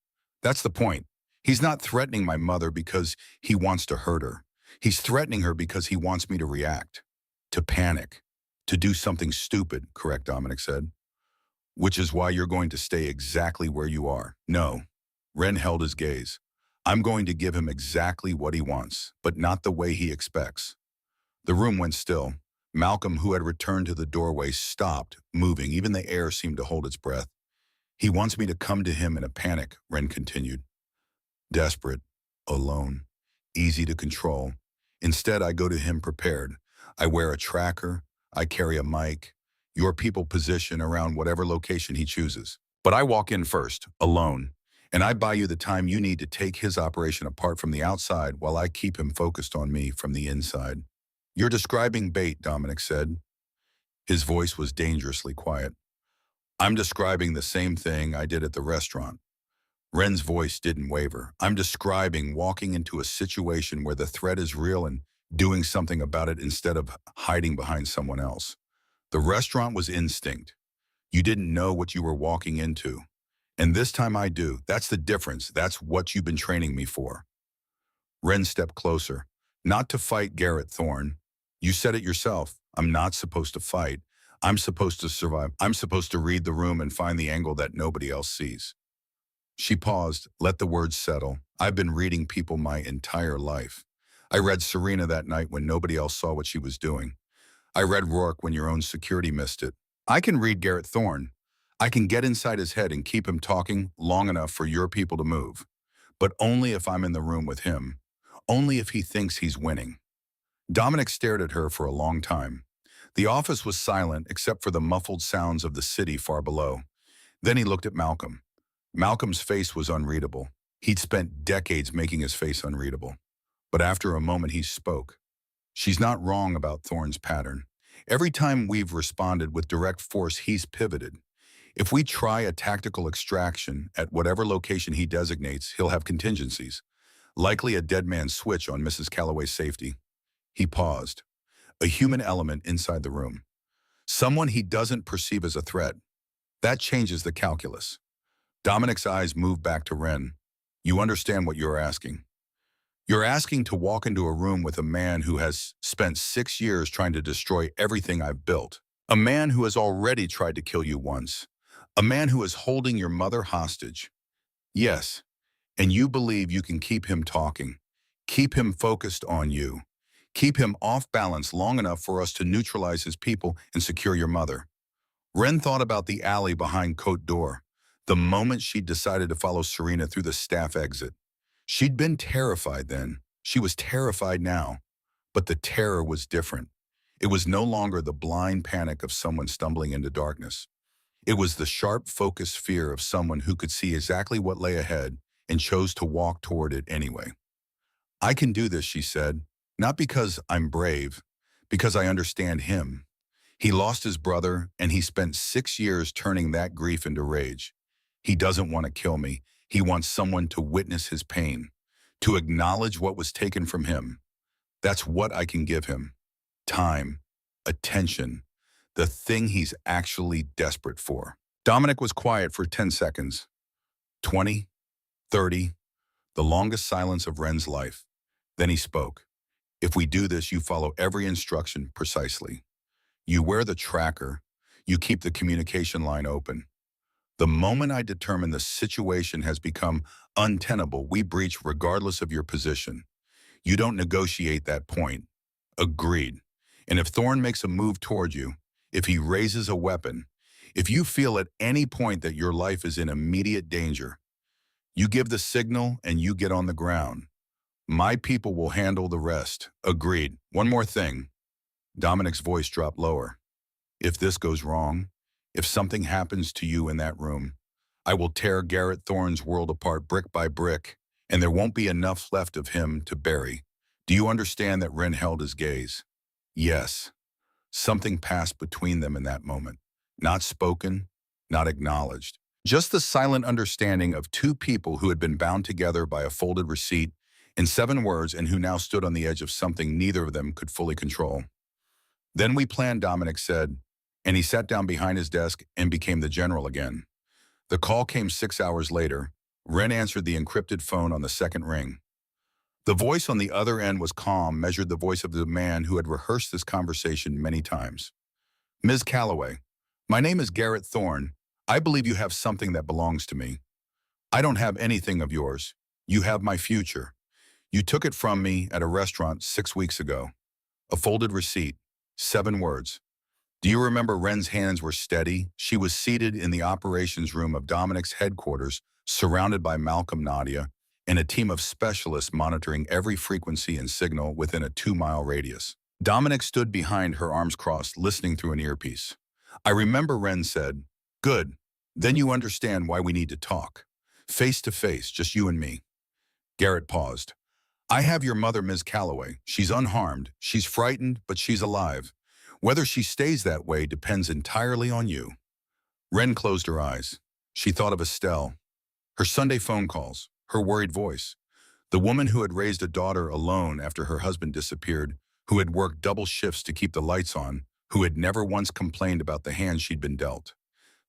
That's the point. He's not threatening my mother because he wants to hurt her. He's threatening her because he wants me to react, to panic, to do something stupid, correct, Dominic said. Which is why you're going to stay exactly where you are. No. Ren held his gaze. I'm going to give him exactly what he wants, but not the way he expects. The room went still. Malcolm, who had returned to the doorway, stopped moving. Even the air seemed to hold its breath. He wants me to come to him in a panic, Ren continued. Desperate, alone, easy to control. Instead, I go to him prepared. I wear a tracker. I carry a mic. Your people position around whatever location he chooses. But I walk in first, alone. And I buy you the time you need to take his operation apart from the outside while I keep him focused on me from the inside. You're describing bait, Dominic said. His voice was dangerously quiet. I'm describing the same thing I did at the restaurant. Ren's voice didn't waver. I'm describing walking into a situation where the threat is real and doing something about it instead of hiding behind someone else. The restaurant was instinct. You didn't know what you were walking into. And this time I do. That's the difference. That's what you've been training me for. Ren stepped closer. Not to fight Garrett Thorne. You said it yourself. I'm not supposed to fight. I'm supposed to survive. I'm supposed to read the room and find the angle that nobody else sees. She paused, let the words settle. I've been reading people my entire life. I read Serena that night when nobody else saw what she was doing. I read Rourke when your own security missed it. I can read Garrett Thorne. I can get inside his head and keep him talking long enough for your people to move. But only if I'm in the room with him. Only if he thinks he's winning. Dominic stared at her for a long time. The office was silent except for the muffled sounds of the city far below. Then he looked at Malcolm. Malcolm's face was unreadable. He'd spent decades making his face unreadable. But after a moment he spoke. She's not wrong about Thorne's pattern. Every time we've responded with direct force, he's pivoted. If we try a tactical extraction at whatever location he designates, he'll have contingencies. Likely a dead man's switch on Mrs. Calloway's safety. He paused. A human element inside the room. Someone he doesn't perceive as a threat. That changes the calculus. Dominic's eyes moved back to Ren. You understand what you're asking. You're asking to walk into a room with a man who has spent 6 years trying to destroy everything I've built. A man who has already tried to kill you once. A man who is holding your mother hostage. Yes, And you believe you can keep him talking, keep him focused on you, keep him off balance long enough for us to neutralize his people and secure your mother. Ren thought about the alley behind Cote d'Or, the moment she'd decided to follow Serena through the staff exit. She'd been terrified then. She was terrified now. But the terror was different. It was no longer the blind panic of someone stumbling into darkness. It was the sharp, focused fear of someone who could see exactly what lay ahead and chose to walk toward it anyway. I can do this, she said, not because I'm brave, because I understand him. He lost his brother, and he spent 6 years turning that grief into rage. He doesn't want to kill me. He wants someone to witness his pain, to acknowledge what was taken from him. That's what I can give him. Time, attention, the thing he's actually desperate for. Dominic was quiet for 10 seconds. 20, 30, the longest silence of Ren's life. Then he spoke. If we do this, you follow every instruction precisely. You wear the tracker. You keep the communication line open. The moment I determine the situation has become untenable, we breach regardless of your position. You don't negotiate that point. Agreed. And if Thorne makes a move toward you, if he raises a weapon, if you feel at any point that your life is in immediate danger, you give the signal and you get on the ground. My people will handle the rest. Agreed. One more thing. Dominic's voice dropped lower. If this goes wrong, if something happens to you in that room, I will tear Garrett Thorne's world apart brick by brick, and there won't be enough left of him to bury. Do you understand that Ren held his gaze? Yes. Something passed between them in that moment. Not spoken, not acknowledged. Just the silent understanding of two people who had been bound together by a folded receipt in 7 words and who now stood on the edge of something neither of them could fully control. Then we planned, Dominic said, and he sat down behind his desk and became the general again. The call came 6 hours later. Ren answered the encrypted phone on the second ring. The voice on the other end was calm, measured the voice of the man who had rehearsed this conversation many times. Ms. Calloway, my name is Garrett Thorne. I believe you have something that belongs to me. I don't have anything of yours. You have my future. You took it from me at a restaurant 6 weeks ago. A folded receipt. 7 words. Do you remember Ren's hands were steady? She was seated in the operations room of Dominic's headquarters, surrounded by Malcolm, Nadia, and a team of specialists monitoring every frequency and signal within a 2-mile radius. Dominic stood behind her, arms crossed, listening through an earpiece. I remember Ren said, "Good. Then you understand why we need to talk. Face to face, just you and me." Garrett paused. I have your mother, Ms. Calloway. She's unharmed. She's frightened, but she's alive. Whether she stays that way depends entirely on you. Ren closed her eyes. She thought of Estelle, her Sunday phone calls, her worried voice, the woman who had raised a daughter alone after her husband disappeared, who had worked double shifts to keep the lights on, who had never once complained about the hand she'd been dealt.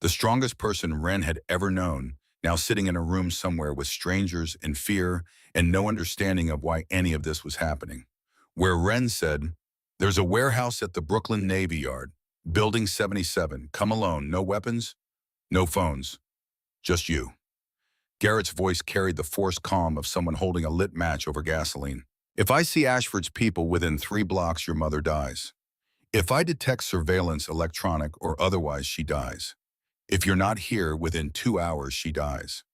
The strongest person Ren had ever known, now sitting in a room somewhere with strangers and fear and no understanding of why any of this was happening. Where Ren said, "There's a warehouse at the Brooklyn Navy Yard, Building 77. Come alone, no weapons, no phones, just you." Garrett's voice carried the forced calm of someone holding a lit match over gasoline. If I see Ashford's people within 3 blocks, your mother dies. If I detect surveillance, electronic or otherwise, she dies. If you're not here within 2 hours, she dies.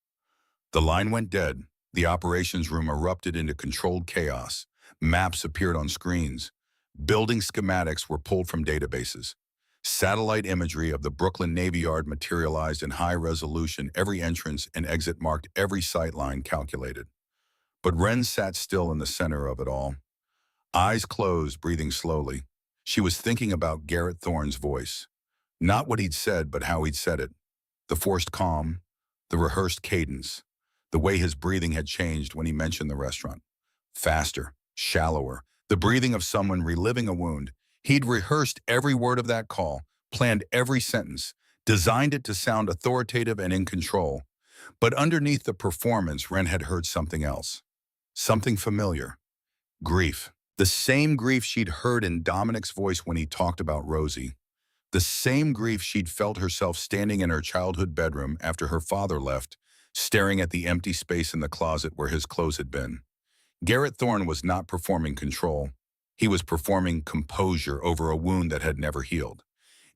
The line went dead. The operations room erupted into controlled chaos. Maps appeared on screens. Building schematics were pulled from databases. Satellite imagery of the Brooklyn Navy Yard materialized in high resolution. Every entrance and exit marked, every sightline calculated. But Ren sat still in the center of it all. Eyes closed, breathing slowly. She was thinking about Garrett Thorne's voice. Not what he'd said, but how he'd said it. The forced calm, the rehearsed cadence, the way his breathing had changed when he mentioned the restaurant. Faster, shallower, the breathing of someone reliving a wound. He'd rehearsed every word of that call, planned every sentence, designed it to sound authoritative and in control. But underneath the performance, Ren had heard something else. Something familiar. Grief. The same grief she'd heard in Dominic's voice when he talked about Rosie. The same grief she'd felt herself standing in her childhood bedroom after her father left, staring at the empty space in the closet where his clothes had been. Garrett Thorne was not performing control. He was performing composure over a wound that had never healed.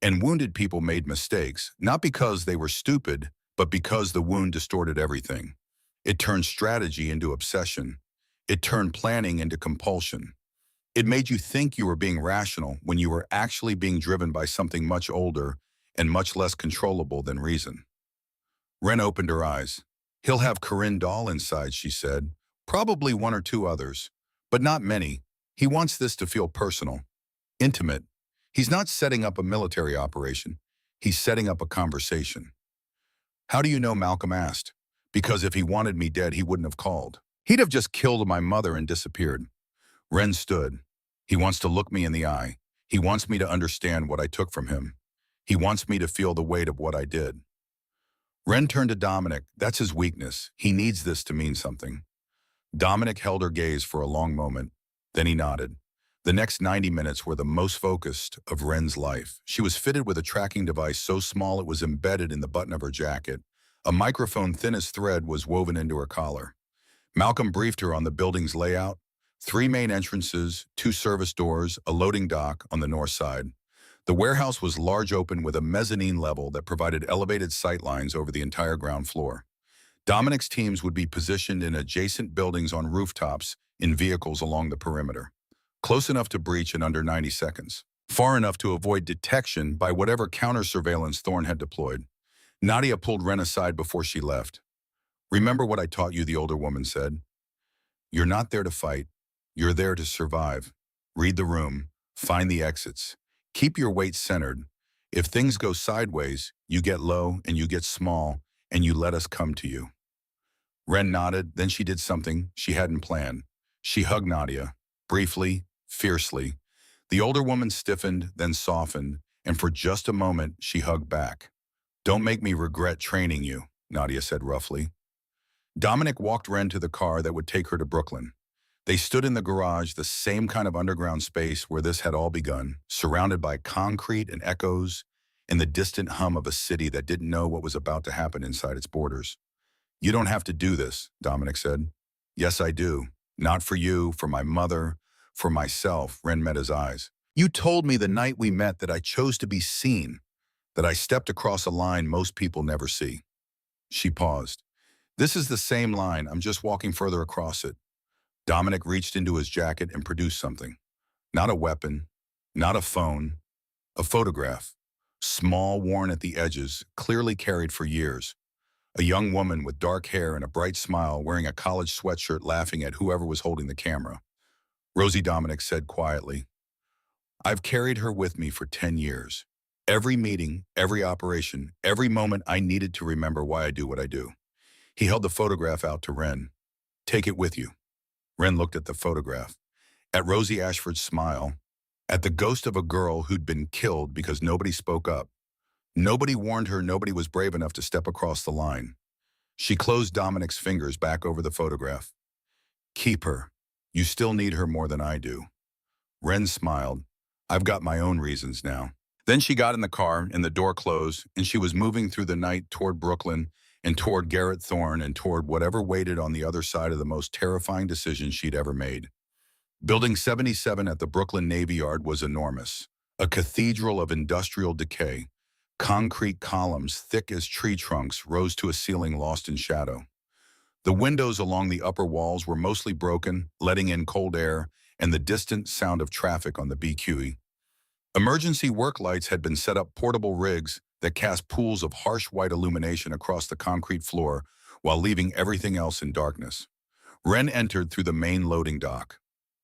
And wounded people made mistakes, not because they were stupid, but because the wound distorted everything. It turned strategy into obsession. It turned planning into compulsion. It made you think you were being rational when you were actually being driven by something much older and much less controllable than reason. Wren opened her eyes. He'll have Corinne Dahl inside, she said. Probably one or two others, but not many. He wants this to feel personal, intimate. He's not setting up a military operation. He's setting up a conversation. How do you know? Malcolm asked. Because if he wanted me dead, he wouldn't have called. He'd have just killed my mother and disappeared. Wren stood. He wants to look me in the eye. He wants me to understand what I took from him. He wants me to feel the weight of what I did. Wren turned to Dominic. That's his weakness. He needs this to mean something. Dominic held her gaze for a long moment. Then he nodded. The next 90 minutes were the most focused of Wren's life. She was fitted with a tracking device so small it was embedded in the button of her jacket. A microphone thin as thread was woven into her collar. Malcolm briefed her on the building's layout. 3 main entrances, 2 service doors, a loading dock on the north side. The warehouse was large open with a mezzanine level that provided elevated sightlines over the entire ground floor. Dominic's teams would be positioned in adjacent buildings on rooftops in vehicles along the perimeter. Close enough to breach in under 90 seconds. Far enough to avoid detection by whatever counter-surveillance Thorne had deployed. Nadia pulled Wren aside before she left. Remember what I taught you, the older woman said. You're not there to fight. You're there to survive. Read the room. Find the exits. Keep your weight centered. If things go sideways, you get low and you get small and you let us come to you. Wren nodded, then she did something she hadn't planned. She hugged Nadia, briefly, fiercely. The older woman stiffened, then softened, and for just a moment, she hugged back. Don't make me regret training you, Nadia said roughly. Dominic walked Wren to the car that would take her to Brooklyn. They stood in the garage, the same kind of underground space where this had all begun, surrounded by concrete and echoes and the distant hum of a city that didn't know what was about to happen inside its borders. You don't have to do this, Dominic said. Yes, I do. Not for you, for my mother, for myself, Wren met his eyes. You told me the night we met that I chose to be seen, that I stepped across a line most people never see. She paused. This is the same line, I'm just walking further across it. Dominic reached into his jacket and produced something. Not a weapon, not a phone, a photograph. Small, worn at the edges, clearly carried for years. A young woman with dark hair and a bright smile wearing a college sweatshirt laughing at whoever was holding the camera. Rosie, Dominic said quietly. I've carried her with me for 10 years. Every meeting, every operation, every moment I needed to remember why I do what I do. He held the photograph out to Wren. Take it with you. Wren looked at the photograph, at Rosie Ashford's smile, at the ghost of a girl who'd been killed because nobody spoke up. Nobody warned her, nobody was brave enough to step across the line. She closed Dominic's fingers back over the photograph. Keep her. You still need her more than I do. Wren smiled. I've got my own reasons now. Then she got in the car and the door closed and she was moving through the night toward Brooklyn and toward Garrett Thorne and toward whatever waited on the other side of the most terrifying decision she'd ever made. Building 77 at the Brooklyn Navy Yard was enormous, a cathedral of industrial decay. Concrete columns thick as tree trunks rose to a ceiling lost in shadow. The windows along the upper walls were mostly broken, letting in cold air and the distant sound of traffic on the BQE. Emergency work lights had been set up, portable rigs that cast pools of harsh white illumination across the concrete floor while leaving everything else in darkness. Wren entered through the main loading dock.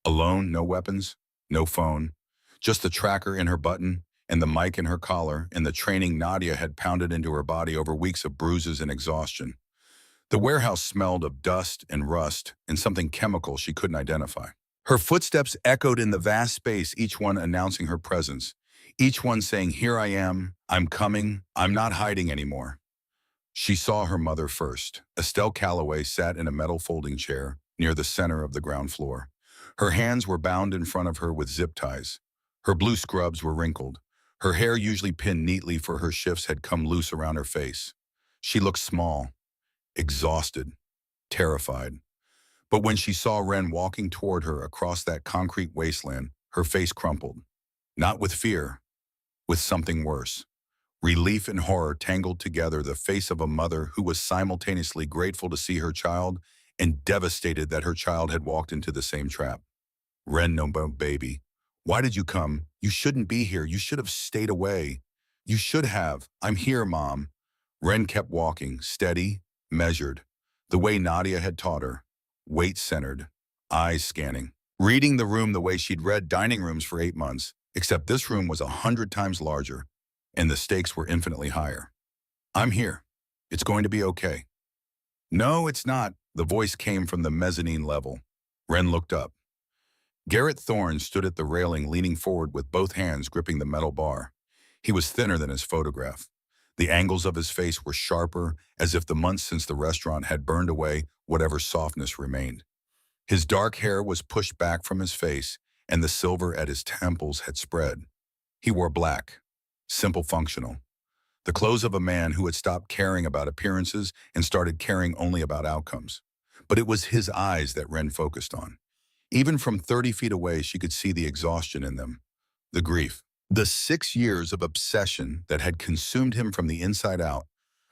Alone, no weapons, no phone, just the tracker in her button and the mic in her collar and the training Nadia had pounded into her body over weeks of bruises and exhaustion. The warehouse smelled of dust and rust and something chemical she couldn't identify. Her footsteps echoed in the vast space, each one announcing her presence, each one saying, here I am, I'm coming, I'm not hiding anymore. She saw her mother first. Estelle Calloway sat in a metal folding chair near the center of the ground floor. Her hands were bound in front of her with zip ties. Her blue scrubs were wrinkled. Her hair, usually pinned neatly for her shifts, had come loose around her face. She looked small, exhausted, terrified. But when she saw Ren walking toward her across that concrete wasteland, her face crumpled. Not with fear, with something worse. Relief and horror tangled together the face of a mother who was simultaneously grateful to see her child and devastated that her child had walked into the same trap. Ren, no baby. Why did you come? You shouldn't be here. You should have stayed away. You should have. I'm here, Mom. Ren kept walking, steady, measured, the way Nadia had taught her, weight-centered, eyes scanning, reading the room the way she'd read dining rooms for 8 months, except this room was 100 times larger, and the stakes were infinitely higher. I'm here. It's going to be okay. No, it's not. The voice came from the mezzanine level. Ren looked up. Garrett Thorne stood at the railing, leaning forward with both hands gripping the metal bar. He was thinner than his photograph. The angles of his face were sharper, as if the months since the restaurant had burned away whatever softness remained. His dark hair was pushed back from his face, and the silver at his temples had spread. He wore black, simple, functional. The clothes of a man who had stopped caring about appearances and started caring only about outcomes. But it was his eyes that Ren focused on. Even from 30 feet away, she could see the exhaustion in them, the grief, the 6 years of obsession that had consumed him from the inside out,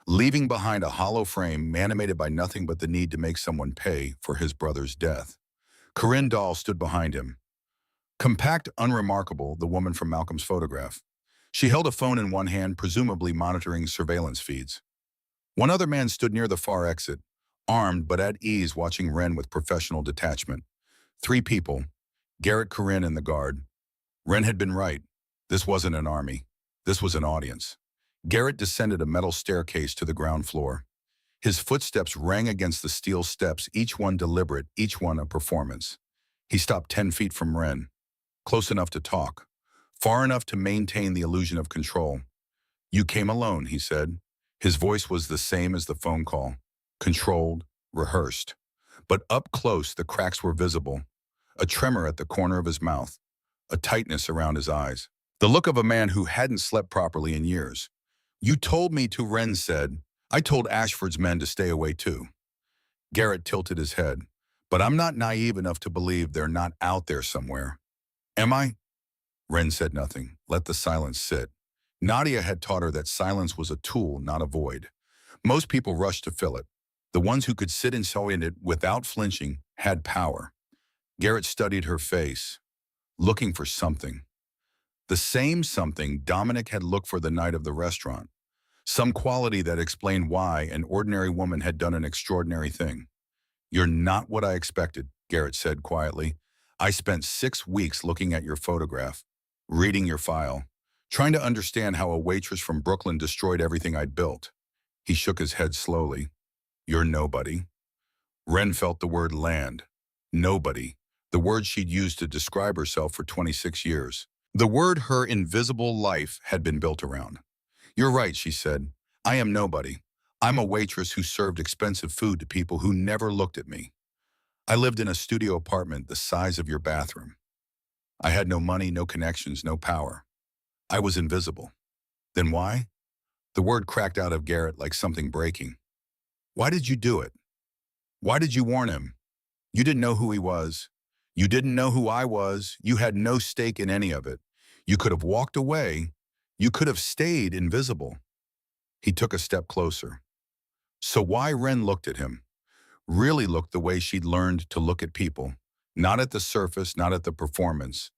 leaving behind a hollow frame animated by nothing but the need to make someone pay for his brother's death. Corinne Dahl stood behind him. Compact, unremarkable, the woman from Malcolm's photograph. She held a phone in one hand, presumably monitoring surveillance feeds. One other man stood near the far exit, armed but at ease, watching Ren with professional detachment. 3 people, Garrett, Corinne, and the guard. Ren had been right. This wasn't an army. This was an audience. Garrett descended a metal staircase to the ground floor. His footsteps rang against the steel steps, each one deliberate, each one a performance. He stopped 10 feet from Ren, close enough to talk, far enough to maintain the illusion of control. You came alone, he said. His voice was the same as the phone call, controlled, rehearsed. But up close, the cracks were visible, a tremor at the corner of his mouth, a tightness around his eyes. The look of a man who hadn't slept properly in years. You told me to, Ren said. I told Ashford's men to stay away too. Garrett tilted his head. But I'm not naive enough to believe they're not out there somewhere. Am I? Ren said nothing, let the silence sit. Nadia had taught her that silence was a tool, not a void. Most people rushed to fill it. The ones who could sit and soak in it without flinching had power. Garrett studied her face, looking for something. The same something Dominic had looked for the night of the restaurant. Some quality that explained why an ordinary woman had done an extraordinary thing. You're not what I expected, Garrett said quietly. I spent 6 weeks looking at your photograph, reading your file, trying to understand how a waitress from Brooklyn destroyed everything I'd built. He shook his head slowly. You're nobody. Ren felt the word land. Nobody. The word she'd used to describe herself for 26 years. The word her invisible life had been built around. You're right, she said. I am nobody. I'm a waitress who served expensive food to people who never looked at me. I lived in a studio apartment the size of your bathroom. I had no money, no connections, no power. I was invisible. Then why? The word cracked out of Garrett like something breaking. Why did you do it? Why did you warn him? You didn't know who he was. You didn't know who I was. You had no stake in any of it. You could have walked away. You could have stayed invisible. He took a step closer. So why? Ren looked at him. Really looked the way she'd learned to look at people. Not at the surface, not at the performance,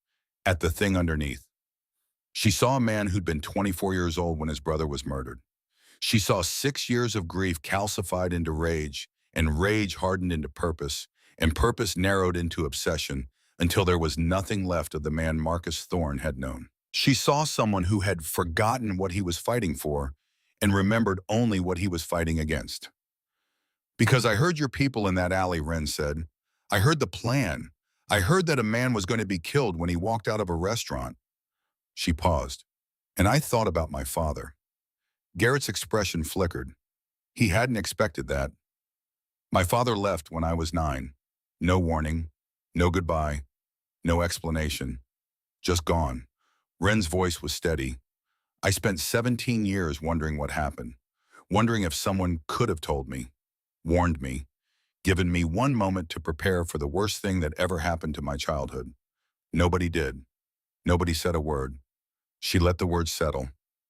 at the thing underneath. She saw a man who'd been 24 years old when his brother was murdered. She saw 6 years of grief calcified into rage, and rage hardened into purpose, and purpose narrowed into obsession, until there was nothing left of the man Marcus Thorne had known. She saw someone who had forgotten what he was fighting for, and remembered only what he was fighting against. Because I heard your people in that alley, Ren said. I heard the plan. I heard that a man was going to be killed when he walked out of a restaurant. She paused, and I thought about my father. Garrett's expression flickered. He hadn't expected that. My father left when I was 9. No warning, no goodbye, no explanation. Just gone. Ren's voice was steady. I spent 17 years wondering what happened, wondering if someone could have told me. warned me, given me one moment to prepare for the worst thing that ever happened to my childhood. Nobody did. Nobody said a word. She let the words settle.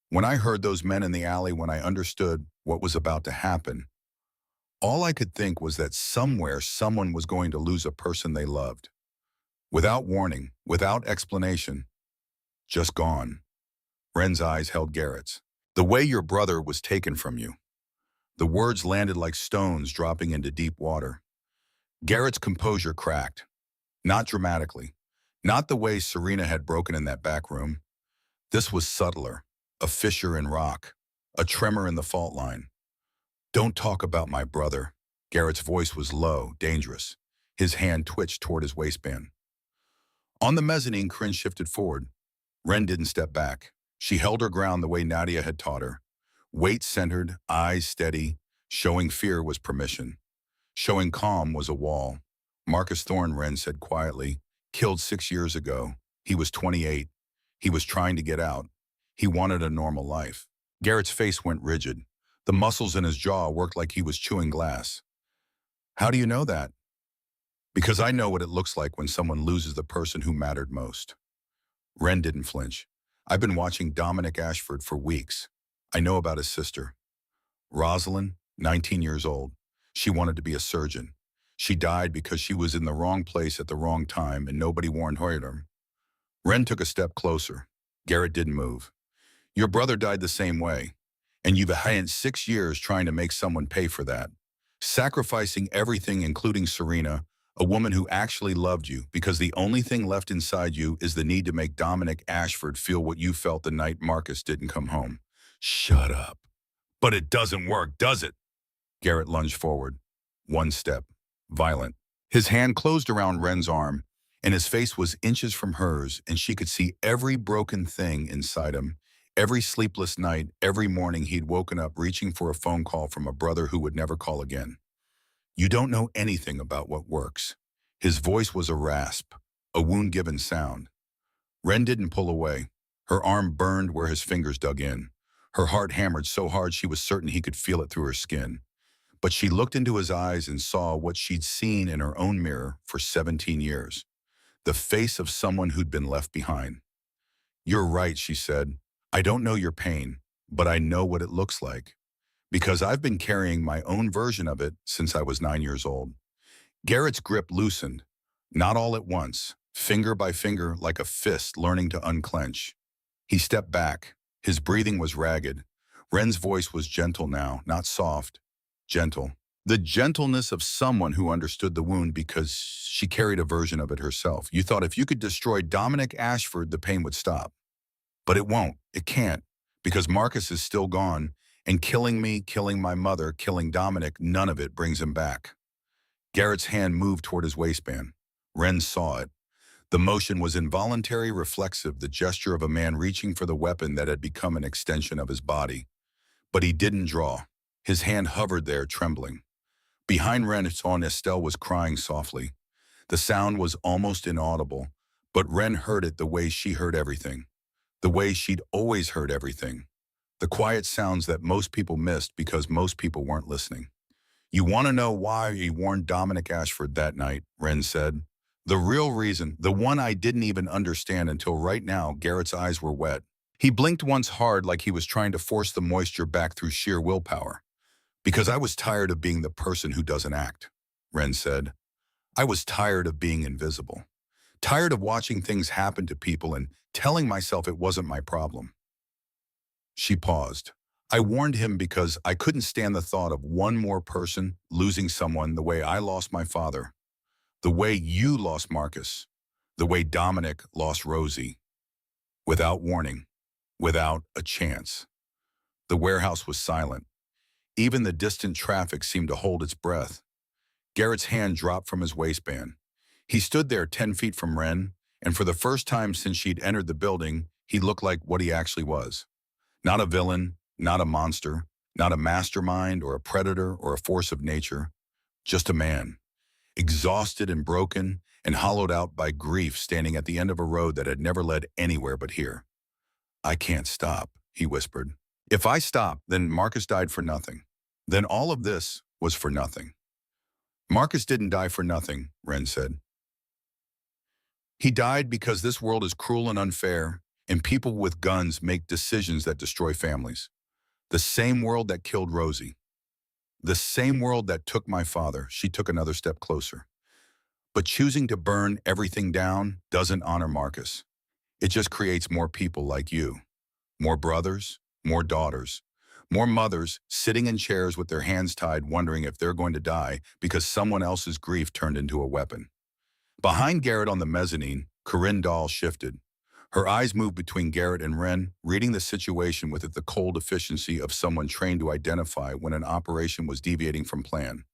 When I heard those men in the alley, when I understood what was about to happen, all I could think was that somewhere someone was going to lose a person they loved. Without warning, without explanation, just gone. Ren's eyes held Garrett's. The way your brother was taken from you. The words landed like stones dropping into deep water. Garrett's composure cracked. Not dramatically. Not the way Serena had broken in that back room. This was subtler. A fissure in rock. A tremor in the fault line. Don't talk about my brother. Garrett's voice was low, dangerous. His hand twitched toward his waistband. On the mezzanine, Corinne shifted forward. Ren didn't step back. She held her ground the way Nadia had taught her. Weight centered, eyes steady. Showing fear was permission. Showing calm was a wall. Marcus Thorne, Ren said quietly, killed 6 years ago. He was 28. He was trying to get out. He wanted a normal life. Garrett's face went rigid. The muscles in his jaw worked like he was chewing glass. How do you know that? Because I know what it looks like when someone loses the person who mattered most. Ren didn't flinch. I've been watching Dominic Ashford for weeks. I know about his sister. Rosalind, 19 years old. She wanted to be a surgeon. She died because she was in the wrong place at the wrong time and nobody warned her. Ren took a step closer. Garrett didn't move. Your brother died the same way, and you've had 6 years trying to make someone pay for that. Sacrificing everything, including Serena, a woman who actually loved you, because the only thing left inside you is the need to make Dominic Ashford feel what you felt the night Marcus didn't come home. Shut up. But it doesn't work, does it? Garrett lunged forward. One step. Violent. His hand closed around Ren's arm, and his face was inches from hers, and she could see every broken thing inside him. Every sleepless night, every morning he'd woken up reaching for a phone call from a brother who would never call again. You don't know anything about what works. His voice was a rasp, a wound-given sound. Ren didn't pull away. Her arm burned where his fingers dug in. Her heart hammered so hard she was certain he could feel it through her skin. But she looked into his eyes and saw what she'd seen in her own mirror for 17 years. The face of someone who'd been left behind. You're right, she said. I don't know your pain, but I know what it looks like. Because I've been carrying my own version of it since I was 9 years old. Garrett's grip loosened, not all at once, finger by finger like a fist learning to unclench. He stepped back. His breathing was ragged. Ren's voice was gentle now, not soft. Gentle. The gentleness of someone who understood the wound because she carried a version of it herself. You thought if you could destroy Dominic Ashford, the pain would stop. But it won't. It can't. Because Marcus is still gone, and killing me, killing my mother, killing Dominic, none of it brings him back. Garrett's hand moved toward his waistband. Ren saw it. The motion was involuntary, reflexive, the gesture of a man reaching for the weapon that had become an extension of his body. But he didn't draw. His hand hovered there, trembling. Behind Ren, Estelle was crying softly. The sound was almost inaudible, but Ren heard it the way she heard everything. The way she'd always heard everything. The quiet sounds that most people missed because most people weren't listening. You want to know why he warned Dominic Ashford that night, Ren said. The real reason, the one I didn't even understand until right now. Garrett's eyes were wet. He blinked once hard like he was trying to force the moisture back through sheer willpower. Because I was tired of being the person who doesn't act, Ren said. I was tired of being invisible. Tired of watching things happen to people and telling myself it wasn't my problem. She paused. I warned him because I couldn't stand the thought of one more person losing someone the way I lost my father, the way you lost Marcus, the way Dominic lost Rosie. Without warning, without a chance. The warehouse was silent. Even the distant traffic seemed to hold its breath. Garrett's hand dropped from his waistband. He stood there 10 feet from Ren, and for the first time since she'd entered the building, he looked like what he actually was. Not a villain, not a monster, not a mastermind or a predator or a force of nature. Just a man, exhausted and broken and hollowed out by grief, standing at the end of a road that had never led anywhere but here. I can't stop, he whispered. If I stop, then Marcus died for nothing. Then all of this, was for nothing. Marcus didn't die for nothing, Ren said. He died because this world is cruel and unfair, and people with guns make decisions that destroy families. The same world that killed Rosie. The same world that took my father. She took another step closer. But choosing to burn everything down doesn't honor Marcus. It just creates more people like you. More brothers, more daughters, more mothers sitting in chairs with their hands tied wondering if they're going to die because someone else's grief turned into a weapon. Behind Garrett on the mezzanine, Corinne Dahl shifted. Her eyes moved between Garrett and Ren, reading the situation with the cold efficiency of someone trained to identify when an operation was deviating from plan.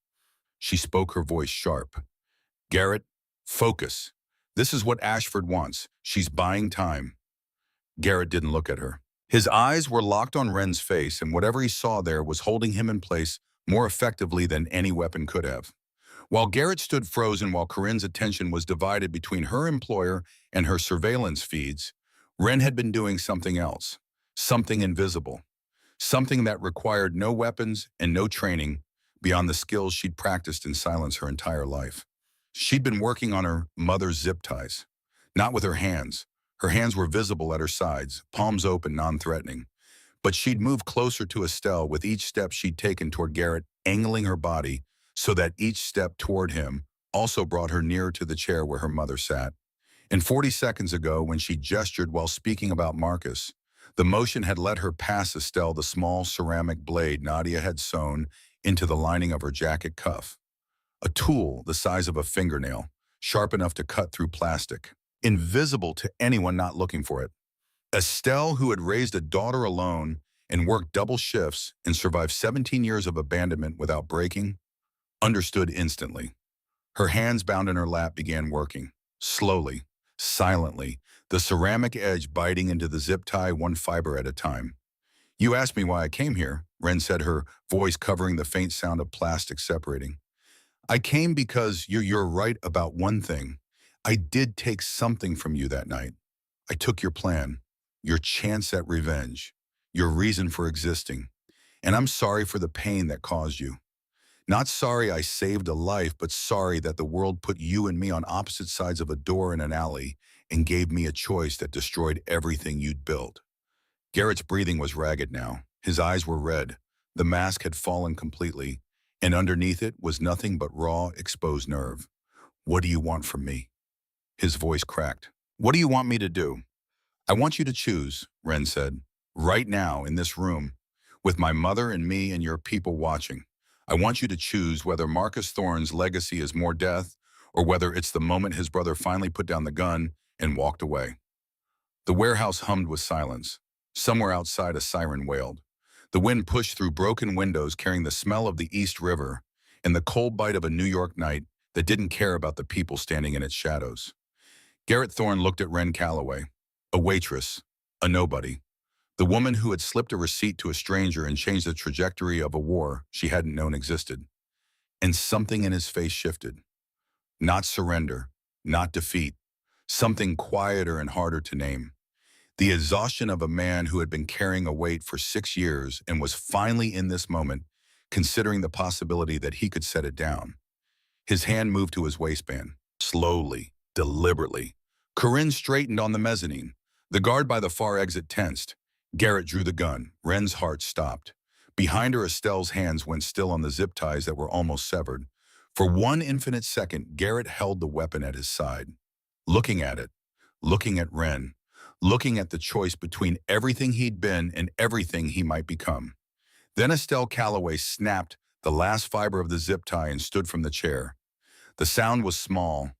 She spoke, her voice sharp. Garrett, focus. This is what Ashford wants. She's buying time. Garrett didn't look at her. His eyes were locked on Ren's face, and whatever he saw there was holding him in place more effectively than any weapon could have. While Garrett stood frozen while Corinne's attention was divided between her employer and her surveillance feeds, Ren had been doing something else, something invisible, something that required no weapons and no training beyond the skills she'd practiced in silence her entire life. She'd been working on her mother's zip ties, not with her hands. Her hands were visible at her sides, palms open, non-threatening. But she'd moved closer to Estelle with each step she'd taken toward Garrett, angling her body so that each step toward him also brought her nearer to the chair where her mother sat. And 40 seconds ago, when she gestured while speaking about Marcus, the motion had let her pass Estelle the small ceramic blade Nadia had sewn into the lining of her jacket cuff. A tool the size of a fingernail, sharp enough to cut through plastic, invisible to anyone not looking for it. Estelle, who had raised a daughter alone and worked double shifts and survived 17 years of abandonment without breaking, understood instantly. Her hands bound in her lap began working, slowly, silently, the ceramic edge biting into the zip tie one fiber at a time. You asked me why I came here, Ren said, her voice covering the faint sound of plastic separating. I came because you're right about one thing. I did take something from you that night. I took your plan, your chance at revenge, your reason for existing. And I'm sorry for the pain that caused you. Not sorry I saved a life, but sorry that the world put you and me on opposite sides of a door in an alley and gave me a choice that destroyed everything you'd built. Garrett's breathing was ragged now. His eyes were red. The mask had fallen completely, and underneath it was nothing but raw, exposed nerve. What do you want from me? His voice cracked. What do you want me to do? I want you to choose, Ren said. Right now, in this room, with my mother and me and your people watching. I want you to choose whether Marcus Thorne's legacy is more death or whether it's the moment his brother finally put down the gun and walked away. The warehouse hummed with silence. Somewhere outside, a siren wailed. The wind pushed through broken windows carrying the smell of the East River and the cold bite of a New York night that didn't care about the people standing in its shadows. Garrett Thorne looked at Ren Calloway, a waitress, a nobody. The woman who had slipped a receipt to a stranger and changed the trajectory of a war she hadn't known existed. And something in his face shifted. Not surrender, not defeat. Something quieter and harder to name. The exhaustion of a man who had been carrying a weight for 6 years and was finally in this moment, considering the possibility that he could set it down. His hand moved to his waistband, slowly, deliberately. Corinne straightened on the mezzanine. The guard by the far exit tensed. Garrett drew the gun. Ren's heart stopped. Behind her, Estelle's hands went still on the zip ties that were almost severed. For one infinite second, Garrett held the weapon at his side, looking at it, looking at Ren, looking at the choice between everything he'd been and everything he might become. Then Estelle Calloway snapped the last fiber of the zip tie and stood from the chair. The sound was small,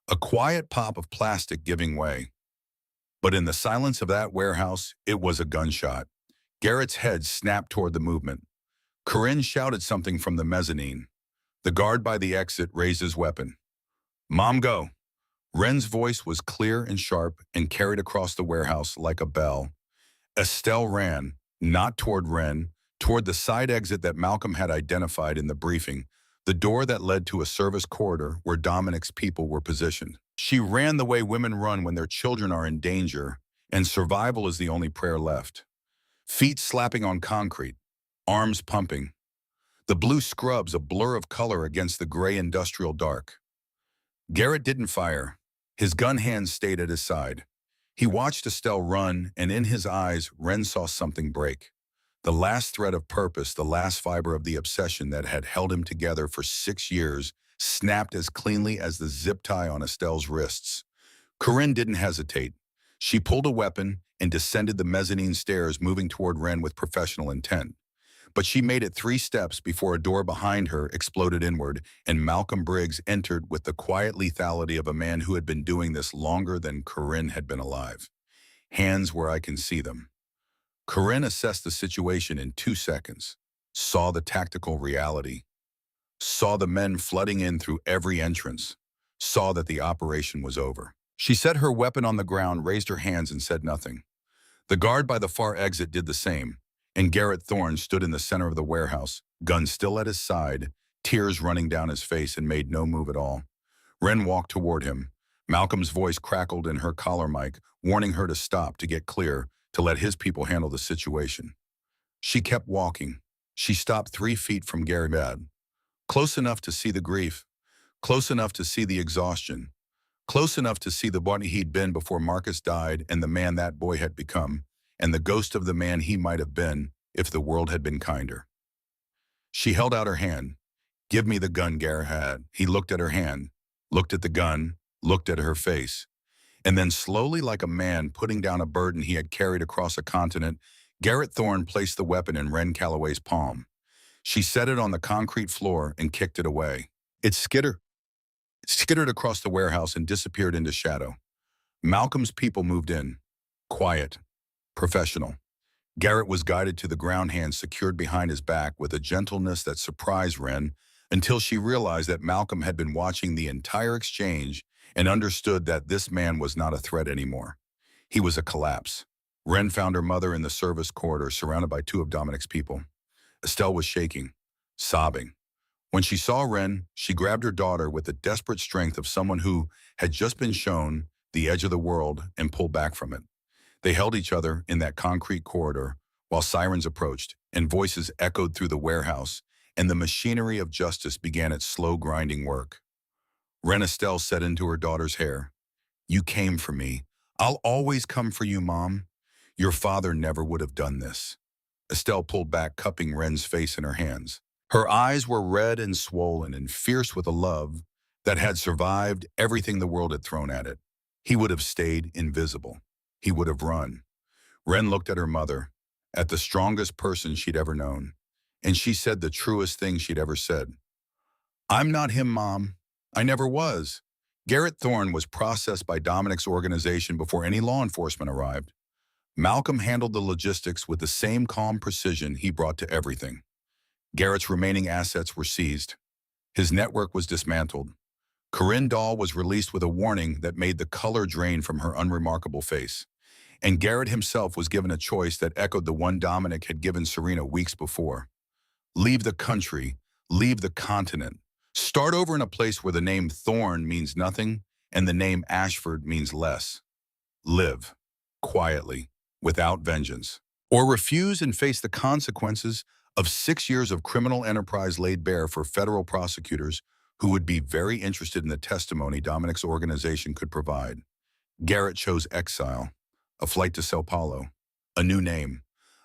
a quiet pop of plastic giving way. But in the silence of that warehouse, it was a gunshot. Garrett's head snapped toward the movement. Corinne shouted something from the mezzanine. The guard by the exit raised his weapon. Mom, go. Ren's voice was clear and sharp and carried across the warehouse like a bell. Estelle ran, not toward Ren, toward the side exit that Malcolm had identified in the briefing, the door that led to a service corridor where Dominic's people were positioned. She ran the way women run when their children are in danger, and survival is the only prayer left. Feet slapping on concrete, arms pumping. the blue scrubs a blur of color against the gray industrial dark. Garrett didn't fire. His gun hand stayed at his side. He watched Estelle run, and in his eyes, Ren saw something break. The last thread of purpose, the last fiber of the obsession that had held him together for 6 years, snapped as cleanly as the zip tie on Estelle's wrists. Corinne didn't hesitate. She pulled a weapon and descended the mezzanine stairs, moving toward Ren with professional intent. But she made it 3 steps before a door behind her exploded inward, and Malcolm Briggs entered with the quiet lethality of a man who had been doing this longer than Corinne had been alive. Hands where I can see them. Corinne assessed the situation in 2 seconds, saw the tactical reality, saw the men flooding in through every entrance, saw that the operation was over. She set her weapon on the ground, raised her hands, and said nothing. The guard by the far exit did the same, and Garrett Thorne stood in the center of the warehouse, gun still at his side, tears running down his face, and made no move at all. Ren walked toward him. Malcolm's voice crackled in her collar mic, warning her to stop, to get clear, to let his people handle the situation. She kept walking. She stopped 3 feet from Garrett's bed, close enough to see the grief, close enough to see the exhaustion, close enough to see the boy he'd been before Marcus died and the man that boy had become, and the ghost of the man he might have been if the world had been kinder. She held out her hand. "Give me the gun," Garrett had. He looked at her hand, looked at the gun, looked at her face. And then slowly, like a man putting down a burden he had carried across a continent, Garrett Thorne placed the weapon in Ren Calloway's palm. She set it on the concrete floor and kicked it away. It skittered across the warehouse and disappeared into shadow. Malcolm's people moved in. Quiet. Professional. Garrett was guided to the ground, hands secured behind his back with a gentleness that surprised Ren, until she realized that Malcolm had been watching the entire exchange and understood that this man was not a threat anymore. He was a collapse. Ren found her mother in the service corridor, surrounded by 2 of Dominic's people. Estelle was shaking, sobbing. When she saw Ren, she grabbed her daughter with the desperate strength of someone who had just been shown the edge of the world and pulled back from it. They held each other in that concrete corridor while sirens approached and voices echoed through the warehouse, and the machinery of justice began its slow grinding work. Ren Estelle said into her daughter's hair, "You came for me. I'll always come for you, Mom. Your father never would have done this." Estelle pulled back, cupping Ren's face in her hands. Her eyes were red and swollen and fierce with a love that had survived everything the world had thrown at it. He would have stayed invisible. He would have run. Ren looked at her mother, at the strongest person she'd ever known, and she said the truest thing she'd ever said. "I'm not him, Mom. I never was." Garrett Thorne was processed by Dominic's organization before any law enforcement arrived. Malcolm handled the logistics with the same calm precision he brought to everything. Garrett's remaining assets were seized. His network was dismantled. Corinne Dahl was released with a warning that made the color drain from her unremarkable face. And Garrett himself was given a choice that echoed the one Dominic had given Serena weeks before. Leave the country, leave the continent. Start over in a place where the name Thorne means nothing and the name Ashford means less. Live, quietly, without vengeance. Or refuse and face the consequences of 6 years of criminal enterprise laid bare for federal prosecutors who would be very interested in the testimony Dominic's organization could provide. Garrett chose exile, a flight to Sao Paulo, a new name,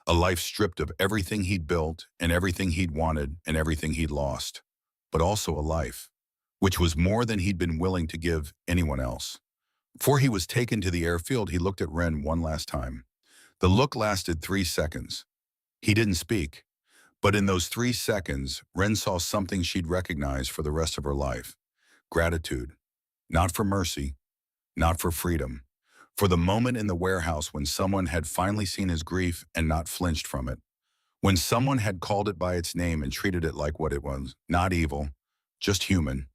a life stripped of everything he'd built and everything he'd wanted and everything he'd lost, but also a life, which was more than he'd been willing to give anyone else. Before he was taken to the airfield, he looked at Ren one last time. The look lasted 3 seconds. He didn't speak. But in those 3 seconds, Ren saw something she'd recognize for the rest of her life. Gratitude. Not for mercy, not for freedom. For the moment in the warehouse when someone had finally seen his grief and not flinched from it. When someone had called it by its name and treated it like what it was. Not evil, just human.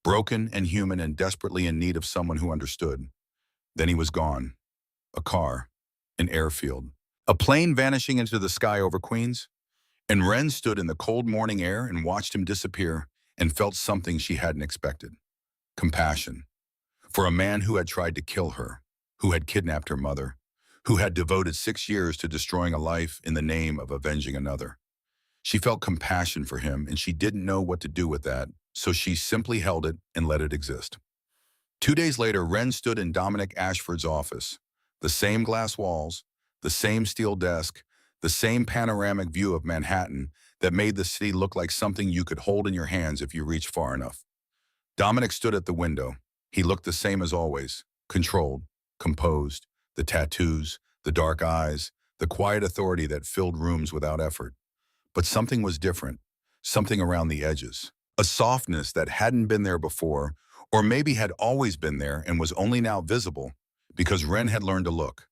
Broken and human and desperately in need of someone who understood. Then he was gone. A car. An airfield. A plane vanishing into the sky over Queens. And Ren stood in the cold morning air and watched him disappear and felt something she hadn't expected. Compassion. For a man who had tried to kill her, who had kidnapped her mother, who had devoted 6 years to destroying a life in the name of avenging another. She felt compassion for him, and she didn't know what to do with that, so she simply held it and let it exist. 2 days later, Wren stood in Dominic Ashford's office. The same glass walls, the same steel desk, the same panoramic view of Manhattan that made the city look like something you could hold in your hands if you reached far enough. Dominic stood at the window. He looked the same as always, controlled, composed, the tattoos, the dark eyes, the quiet authority that filled rooms without effort. But something was different, something around the edges, a softness that hadn't been there before, or maybe had always been there and was only now visible because Wren had learned to look.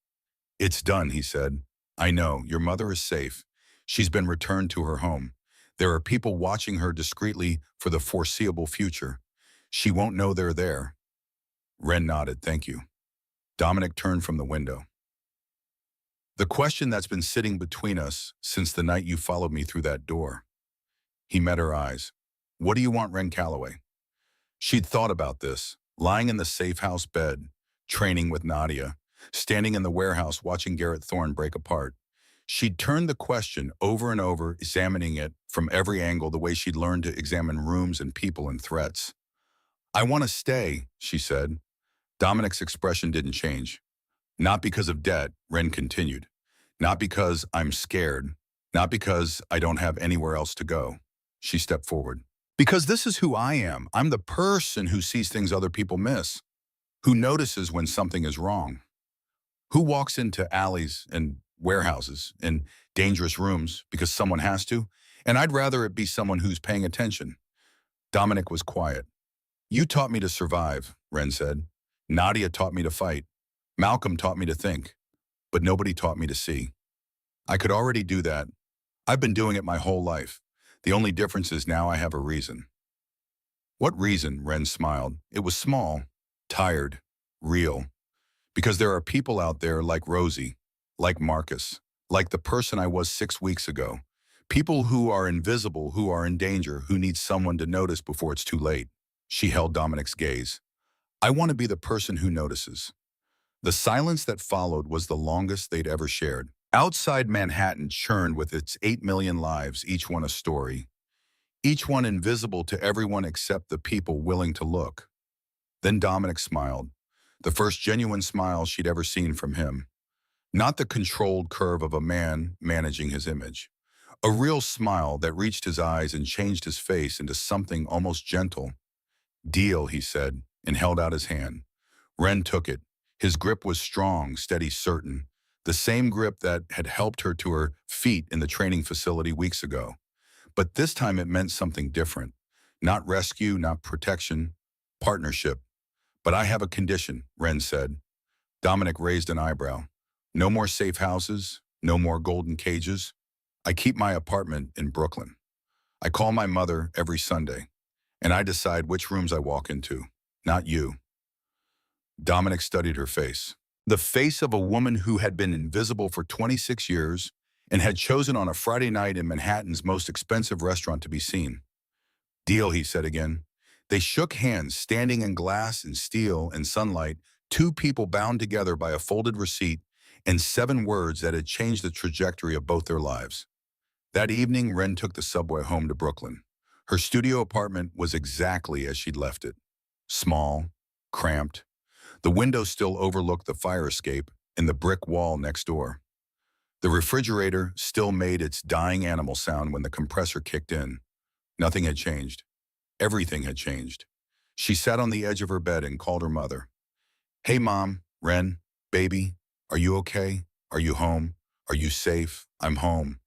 "It's done," he said. "I know, your mother is safe. She's been returned to her home. There are people watching her discreetly for the foreseeable future. She won't know they're there." Wren nodded, "Thank you." Dominic turned from the window. "The question that's been sitting between us since the night you followed me through that door." He met her eyes. "What do you want, Wren Calloway?" She'd thought about this, lying in the safe house bed, training with Nadia, standing in the warehouse watching Garrett Thorne break apart. She'd turned the question over and over, examining it from every angle the way she'd learned to examine rooms and people and threats. "I want to stay," she said. Dominic's expression didn't change. "Not because of debt," Wren continued. "Not because I'm scared. Not because I don't have anywhere else to go." She stepped forward. "Because this is who I am. I'm the person who sees things other people miss, who notices when something is wrong, who walks into alleys and warehouses and dangerous rooms because someone has to, and I'd rather it be someone who's paying attention." Dominic was quiet. "You taught me to survive," Wren said. "Nadia taught me to fight. Malcolm taught me to think. But nobody taught me to see. I could already do that. I've been doing it my whole life. The only difference is now I have a reason." "What reason?" Wren smiled. It was small, tired, real. "Because there are people out there like Rosie, like Marcus, like the person I was 6 weeks ago. People who are invisible, who are in danger, who need someone to notice before it's too late." She held Dominic's gaze. "I want to be the person who notices." The silence that followed was the longest they'd ever shared. Outside Manhattan churned with its 8 million lives, each one a story, each one invisible to everyone except the people willing to look. Then Dominic smiled, the first genuine smile she'd ever seen from him. Not the controlled curve of a man managing his image. A real smile that reached his eyes and changed his face into something almost gentle. "Deal," he said, and held out his hand. Wren took it. His grip was strong, steady, certain. The same grip that had helped her to her feet in the training facility weeks ago. But this time it meant something different. Not rescue, not protection, partnership. "But I have a condition," Wren said. Dominic raised an eyebrow. "No more safe houses, no more golden cages. I keep my apartment in Brooklyn. I call my mother every Sunday, and I decide which rooms I walk into, not you." Dominic studied her face. The face of a woman who had been invisible for 26 years and had chosen on a Friday night in Manhattan's most expensive restaurant to be seen. "Deal," he said again. They shook hands, standing in glass and steel and sunlight, two people bound together by a folded receipt and 7 words that had changed the trajectory of both their lives. That evening, Wren took the subway home to Brooklyn. Her studio apartment was exactly as she'd left it. Small, cramped. The window still overlooked the fire escape and the brick wall next door. The refrigerator still made its dying animal sound when the compressor kicked in. Nothing had changed. Everything had changed. She sat on the edge of her bed and called her mother. "Hey, Mom, Wren, baby, are you okay? Are you home? Are you safe? I'm home.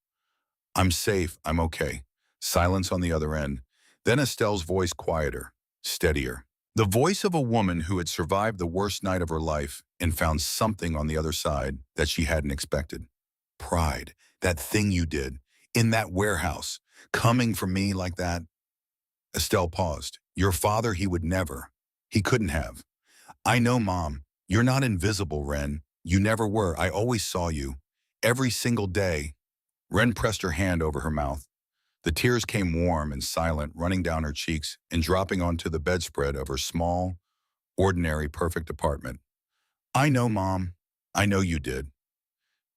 I'm safe, I'm okay." Silence on the other end. Then Estelle's voice quieter, steadier. The voice of a woman who had survived the worst night of her life and found something on the other side that she hadn't expected. "Pride, that thing you did, in that warehouse, coming for me like that." Estelle paused. "Your father, he would never. He couldn't have." "I know, Mom. You're not invisible, Wren. You never were. I always saw you. Every single day." Wren pressed her hand over her mouth. The tears came warm and silent, running down her cheeks and dropping onto the bedspread of her small, ordinary, perfect apartment. "I know, Mom. I know you did."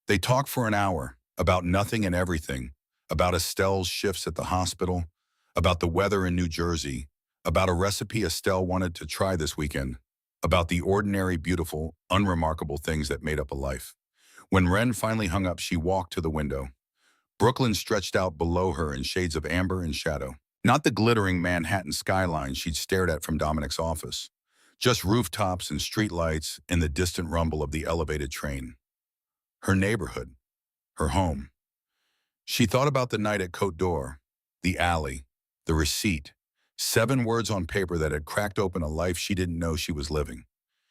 They talked for an hour, about nothing and everything, about Estelle's shifts at the hospital, about the weather in New Jersey, about a recipe Estelle wanted to try this weekend, about the ordinary, beautiful, unremarkable things that made up a life. When Wren finally hung up, she walked to the window. Brooklyn stretched out below her in shades of amber and shadow. Not the glittering Manhattan skyline she'd stared at from Dominic's office. Just rooftops and streetlights and the distant rumble of the elevated train. Her neighborhood. Her home. She thought about the night at Cote d'Or, the alley, the receipt, 7 words on paper that had cracked open a life she didn't know she was living.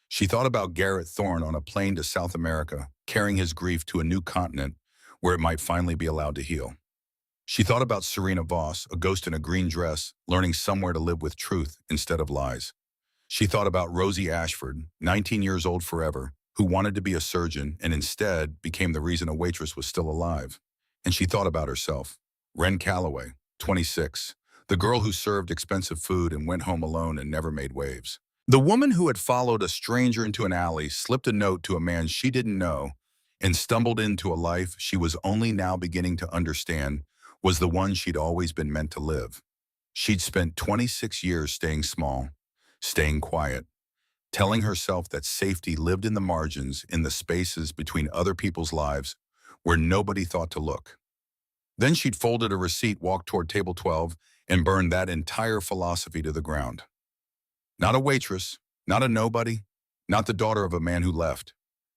She thought about Garrett Thorne on a plane to South America, carrying his grief to a new continent where it might finally be allowed to heal. She thought about Serena Voss, a ghost in a green dress, learning somewhere to live with truth instead of lies. She thought about Rosie Ashford, 19 years old forever, who wanted to be a surgeon and instead became the reason a waitress was still alive. And she thought about herself, Wren Calloway, 26, the girl who served expensive food and went home alone and never made waves. The woman who had followed a stranger into an alley, slipped a note to a man she didn't know, and stumbled into a life she was only now beginning to understand was the one she'd always been meant to live. She'd spent 26 years staying small, staying quiet, telling herself that safety lived in the margins, in the spaces between other people's lives where nobody thought to look. Then she'd folded a receipt, walked toward table 12, and burned that entire philosophy to the ground. Not a waitress, not a nobody, not the daughter of a man who left.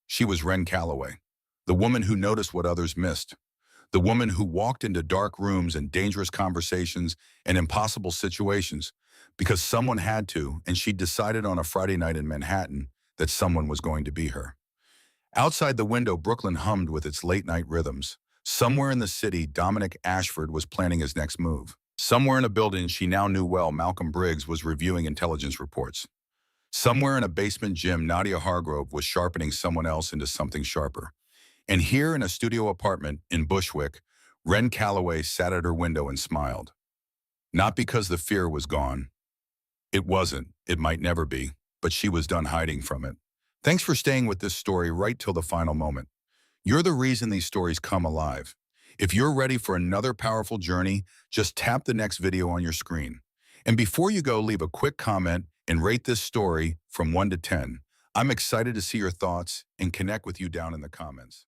She was Wren Calloway, the woman who noticed what others missed, the woman who walked into dark rooms and dangerous conversations and impossible situations because someone had to, and she'd decided on a Friday night in Manhattan that someone was going to be her. Outside the window, Brooklyn hummed with its late-night rhythms. Somewhere in the city, Dominic Ashford was planning his next move. Somewhere in a building she now knew well, Malcolm Briggs was reviewing intelligence reports. Somewhere in a basement gym, Nadia Hargrove was sharpening someone else into something sharper. And here in a studio apartment in Bushwick, Wren Calloway sat at her window and smiled. Not because the fear was gone. It wasn't. It might never be. But she was done hiding from it. Thanks for staying with this story right till the final moment. You're the reason these stories come alive. If you're ready for another powerful journey, just tap the next video on your screen. And before you go, leave a quick comment and rate this story from 1 to 10. I'm excited to see your thoughts and connect with you down in the comments.